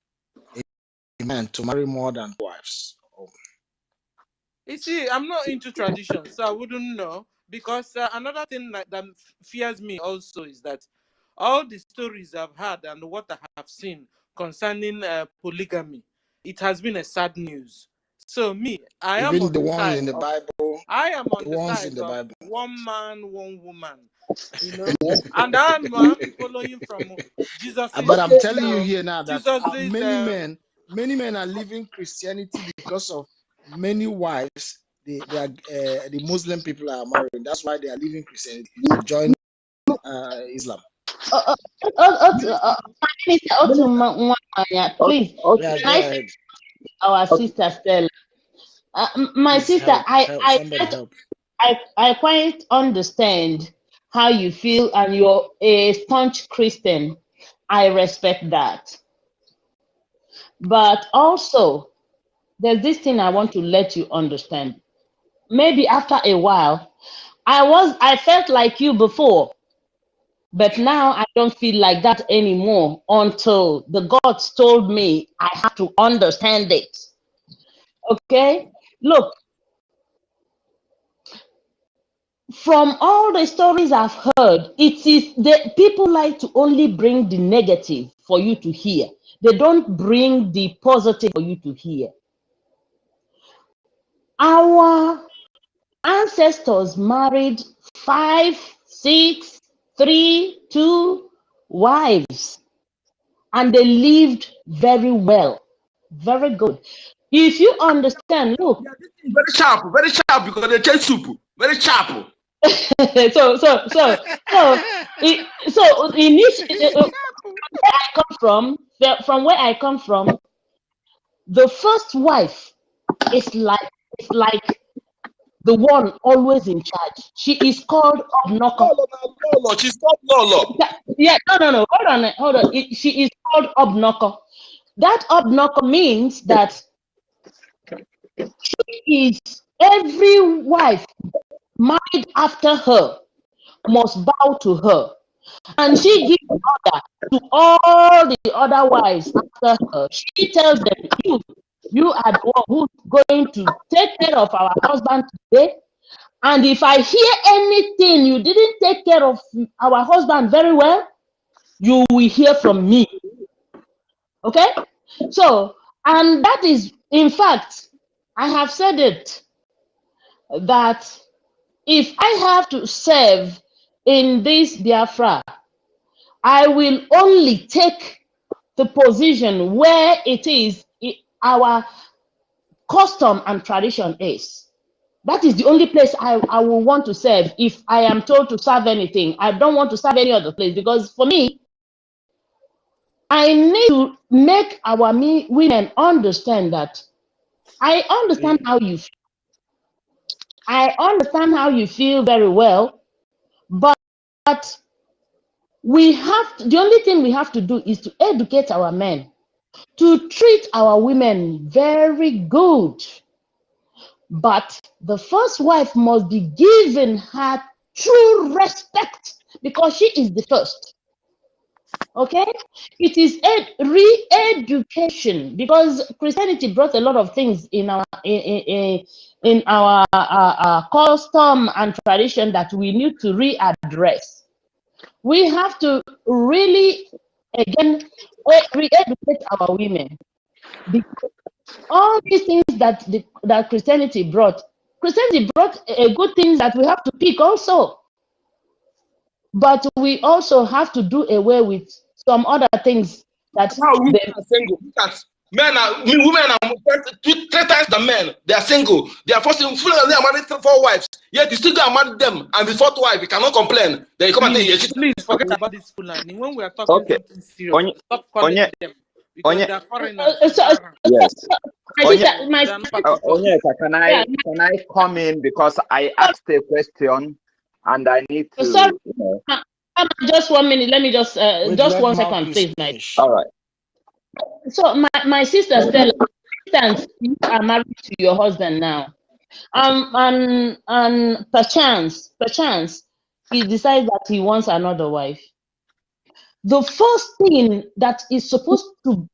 a man to marry more than wives? You see, I'm not into tradition, so I wouldn't know. Because another thing that fears me also is that all the stories I've heard and what I have seen concerning polygamy, it has been a sad news. So I am on the side in the Bible. I am on the side of one man, one woman. You know, and I'm following from Jesus. But I'm telling you know, here now that Jesus's many men are leaving Christianity because of many wives the Muslim people are marrying. That's why they are leaving Christianity and joining Islam. Please, Yeah, can go I ahead. our sister Stella? My Please sister, help. Somebody help. I quite understand how you feel, and you're a staunch Christian. I respect that. But also, there's this thing I want to let you understand. Maybe after a while, I felt like you before, but now I don't feel like that anymore until the gods told me I have to understand it. Okay? Look, from all the stories I've heard, it is the people like to only bring the negative for you to hear. They don't bring the positive for you to hear. Our ancestors married 5, 6, 3, 2 wives, and they lived very well, very good. If you understand, look, Very sharp because they change soup. Very sharp. so initially, where I come from where I come from, the first wife is like the one always in charge. She is called Obnoko. Lolo. She's called Lolo. Yeah, no. Hold on. She is called Obnoko. That Obnoko means that is every wife married after her must bow to her, and she gives order to all the other wives after her. She tells them, you are the one who's going to take care of our husband today. And if I hear anything you didn't take care of our husband very well, you will hear from me. Okay? So, and that is, in fact, I have said it, that if I have to serve in this Biafra, I will only take the position where it is our custom and tradition is. That is the only place I will want to serve if I am told to serve anything. I don't want to serve any other place, because for me, I need to make our women understand that I understand how you feel. I understand how you feel very well, but we have to, the only thing we have to do is to educate our men to treat our women very good. But the first wife must be given her true respect because she is the first. Okay? It is a re-education, because Christianity brought a lot of things in our custom and tradition that we need to readdress. We have to really, again, re-educate our women, because all these things that that Christianity brought a good thing that we have to pick also. But we also have to do away with some other things that Now women are single. Look at women are 3 times the men. They are single. They are forcing full of them married 4 wives. Yet you still go and marry them, and the 4th wife, you cannot complain. Then you come and say, please forget about this Fulani. When we are talking something serious, stop calling them, because they are foreigners. Yes. my Onyeka, can I come in, because I asked a question and I need to. Sorry, just 1 minute. Let me just 1 second, please, Mike. All right. So my sister Stella, you are married to your husband now, and perchance he decides that he wants another wife. The first thing that is supposed to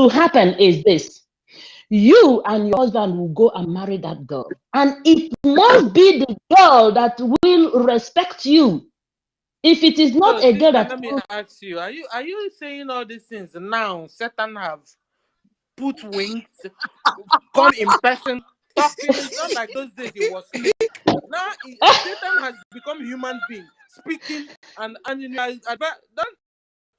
happen is this: you and your husband will go and marry that girl, and it must be the girl that will respect you. If it is not a girl that, let me ask you: Are you saying all these things now? Satan have put wings, come in person, talking. It's not like those days it was snake. Now Satan has become a human being, speaking and in your advice.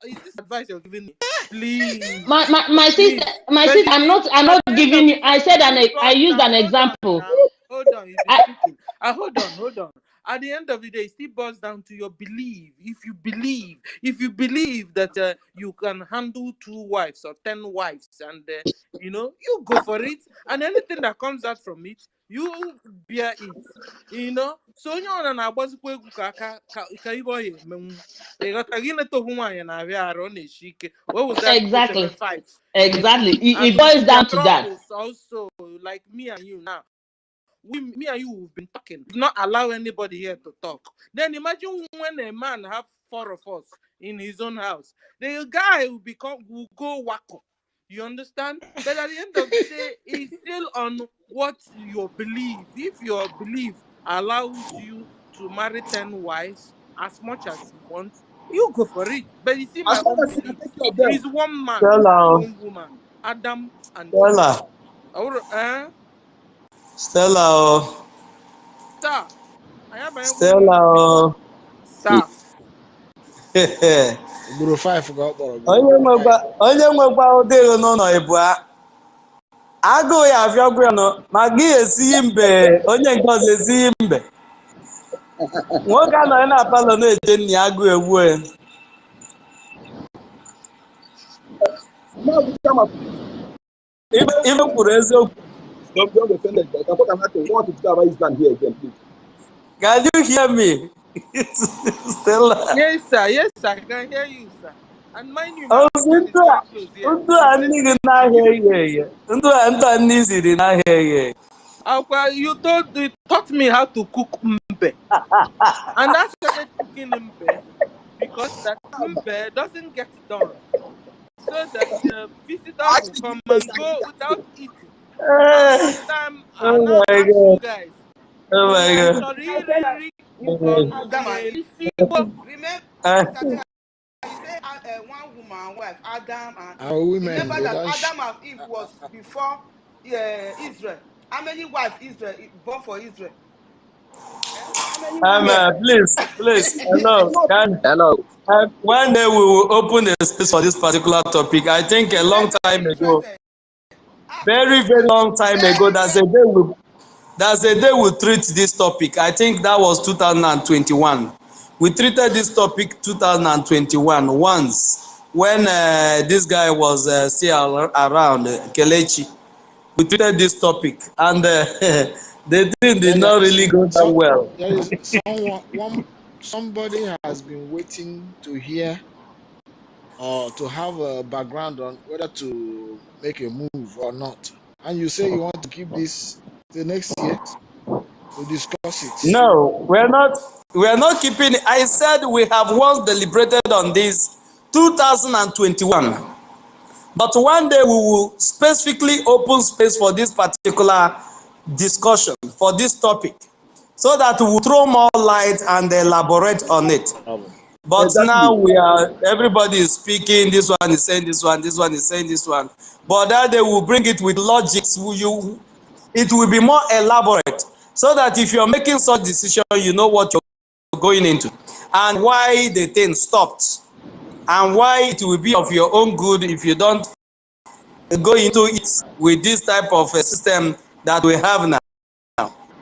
Is this advice you're giving me? Please, My sister, please. my But sister, you see, I'm at not the end of giving you. the I day, said it I boils used down. an Hold on example. now. Hold on. You've been I, speaking. Hold on. At the end of the day, it still boils down to your belief. If you believe that you can handle 2 wives or 10 wives, and you go for it, and anything that comes out from it, you bear it. So onye ọna na-agbazikwa egwu ka ibe ọ ya emenwu. Ịghọta gị neta ohu nwaanyị na-abịa arụ, ọ na-eshi ike. What was that exactly, Goteme 5? exactly. And It with boils their down to that. troubles also, like me and you now. Me and you have been talking. Not allow anybody here to talk. Then imagine when a man have 4 of us in his own house. The guy will go wacko. You understand? But at the end of the day, it's still on what your belief. If your belief allows you to marry 10 wives as much as you want, you go for it. But you see, As my long own as you can belief take care of is them. one man, Stella, one woman, Adam and Eve. Stella, Stella, Sir, I have my own visa. Stella. Sir. Ugboro 5 ka ọ kpọrọ gị, onye ugboro 5. nwekwa ụdịrị n'ụlọ ịbụ agụụ ya afịagwu ya nọ ma gị esighị mbe onye nke ọzọ esighị mbe nwoke anọghị na palọ na-eche nna ya agụụ egbu ya. Ibe kwuru eziokwu. Don't be offended. I can talk about what to do about Islam here again, please. Can you hear me? Stella. Yes, sir. Yes, sir. I can hear you, sir. And mind you, my Oh, husband is very close here. ndụ He's a ndị gị listening to n'ahịa you. eghe ndụ a ndị siri n'ahịa eghe. Well, you taught me how to cook mbe. And I started cooking mbe because that mbe doesn't get done. So that visitors will come and go without eating. Now, last time I Oh now my asked God. you guys, Oh my unu God. chọrọ I said that iri Oh nke my ọnụ God. Adam unu and Eve. erisi Igbo? Remember, Uh, you say one woman and wife, Adam and Eve. Our women, Remember they that don't. Adam and Eve was before Israel. How many wives Israel born for Israel? How many women? please, hello. Hello. One day we will open a space for this particular topic. I think a long Let me time be ago, interested. very, very long time ago, that's a day we treat this topic. I think that was 2021. We treated this topic 2021 once when this guy was still around, Kelechi. We treated this topic and the thing did not really go that well. There is somebody has been waiting to hear or to have a background on whether to make a move or not. And you say you want to keep this the next year to discuss it. No, we're not keeping it. I said we have once deliberated on this 2021. But one day we will specifically open space for this particular discussion, for this topic, so that we will throw more light and elaborate on it. But now Exactly. everybody is speaking, this one is saying this one is saying this one. But that they will bring it with logics. It will be more elaborate, so that if you're making such decision, you know what you're going into and why the thing stopped and why it will be of your own good if you don't go into it with this type of a system that we have now.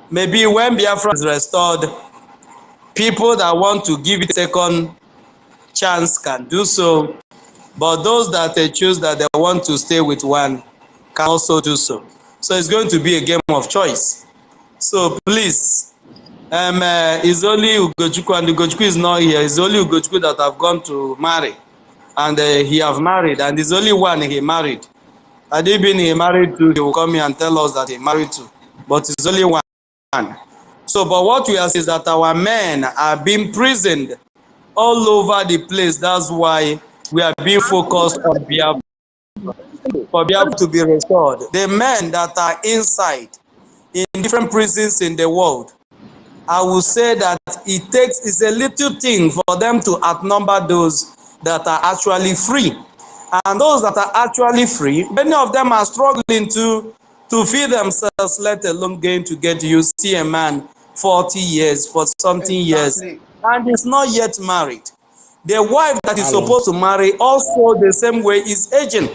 Maybe when Biafra is restored, people that want to give it a second chance can do so, but those that they choose that they want to stay with one can also do so. So it's going to be a game of choice. So please, it's only Ugochukwu, and Ugochukwu is not here. It's only Ugochukwu that have gone to marry, and he have married, and it's only one he married. Had he been he married to, he will come here and tell us that he married to, but it's only one. So, but what we are saying is that our men are being prisoned all over the place. That's why we are being focused on Biafra, for Biafra to be restored. The men that are inside in different prisons in the world, I will say that it's a little thing for them to outnumber those that are actually free. And those that are actually free, many of them are struggling to feed themselves, let alone going to get you. See a man 40 years, for something years, Exactly. and is not yet married. The wife that is Hello. supposed to marry also the same way is aging.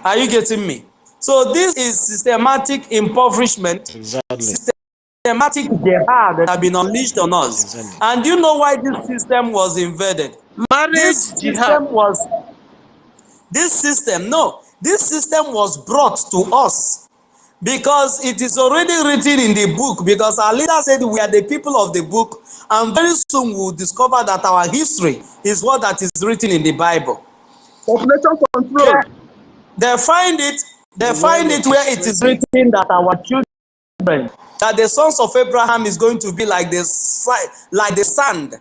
Are you getting me? So this is systematic impoverishment, Exactly. systematic jihad that have been unleashed on us. Exactly. And do you know why this system was invaded? Marriage This jihad. system was brought to us because it is already written in the book, because our leader said we are the people of the book, and very soon we will discover that our history is what that is written in the Bible. Population control. They find it Well where it is orchestrated. written that our children, that the sons of Abraham is going to be like the sand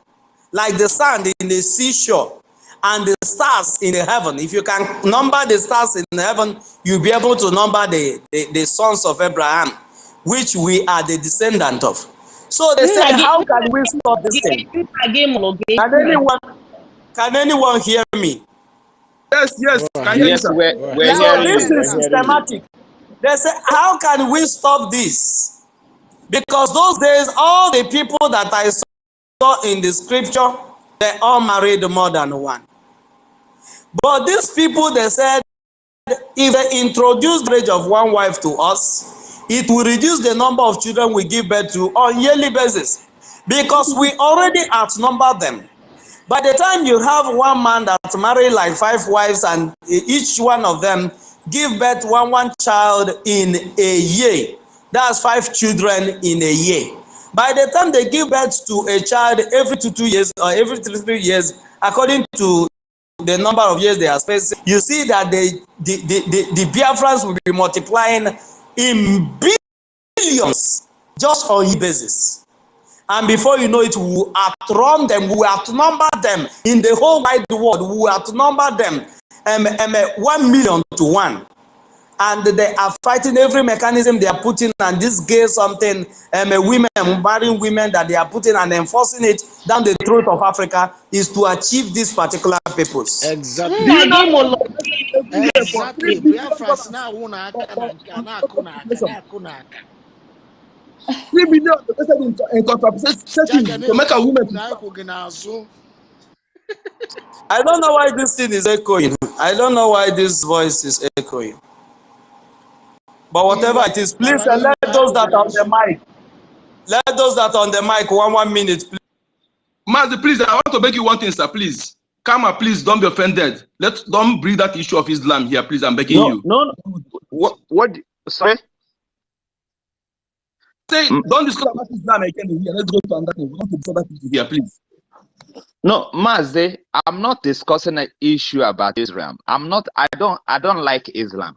in the seashore, and the stars in the heaven. If you can number the stars in the heaven, you'll be able to number the sons of Abraham, which we are the descendant of. So they said, how can we stop this thing? Can anyone hear me? Yes, Go can hear you, ahead. Yes, sir. we're Go So ahead. hearing this you. is We're We're hearing hearing you. you. systematic. They say, how can we stop this? Because those days, all the people that I saw in the scripture, they all married more than one. But these people, they said, if they introduce the marriage of one wife to us, it will reduce the number of children we give birth to on yearly basis, because we already outnumber them. By the time you have one man that marry like 5 wives, and each one of them give birth one child in a year, that's 5 children in a year. By the time they give birth to a child every 2 years or every 3 years, according to the number of years they are spacing, you see that the Biafrans will be multiplying in billions just on a basis. And before you know it, we will outrun them, we will outnumber them in the whole wide world. We will outnumber them 1 million to 1. And they are fighting every mechanism they are putting, and this gay something, women, marrying women that they are putting and enforcing it down the throat of Africa, is to achieve these particular purpose. Do Exactly. you know every year for Exactly. Biafra $3 billion now una aka for na nka na akụ na aka population? na akụ na aka. 3 billion invested in contraceptives Jaga to make na-ekwu a woman okwu to na stop. akwụ gị n'azụ. I don't know why this thing is echoing. I don't know why this voice is echoing. But whatever Iwe it is, please kpara n'ihu let na those akwụ gị that are on the n'azụ. mic, one minute, please. Mazi, please, I want to beg you one thing, sir, please. Kama, please, don't be offended. Don't bring that issue of Islam here, please. I'm begging No, you. no. What? Sorry. Say, don't discuss about Islam again here. Let's go to another thing. We want to discuss that issue here, please. No, Mazi, I'm not discussing an issue about Islam. I don't like Islam.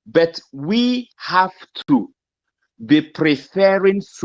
But we have to be preferring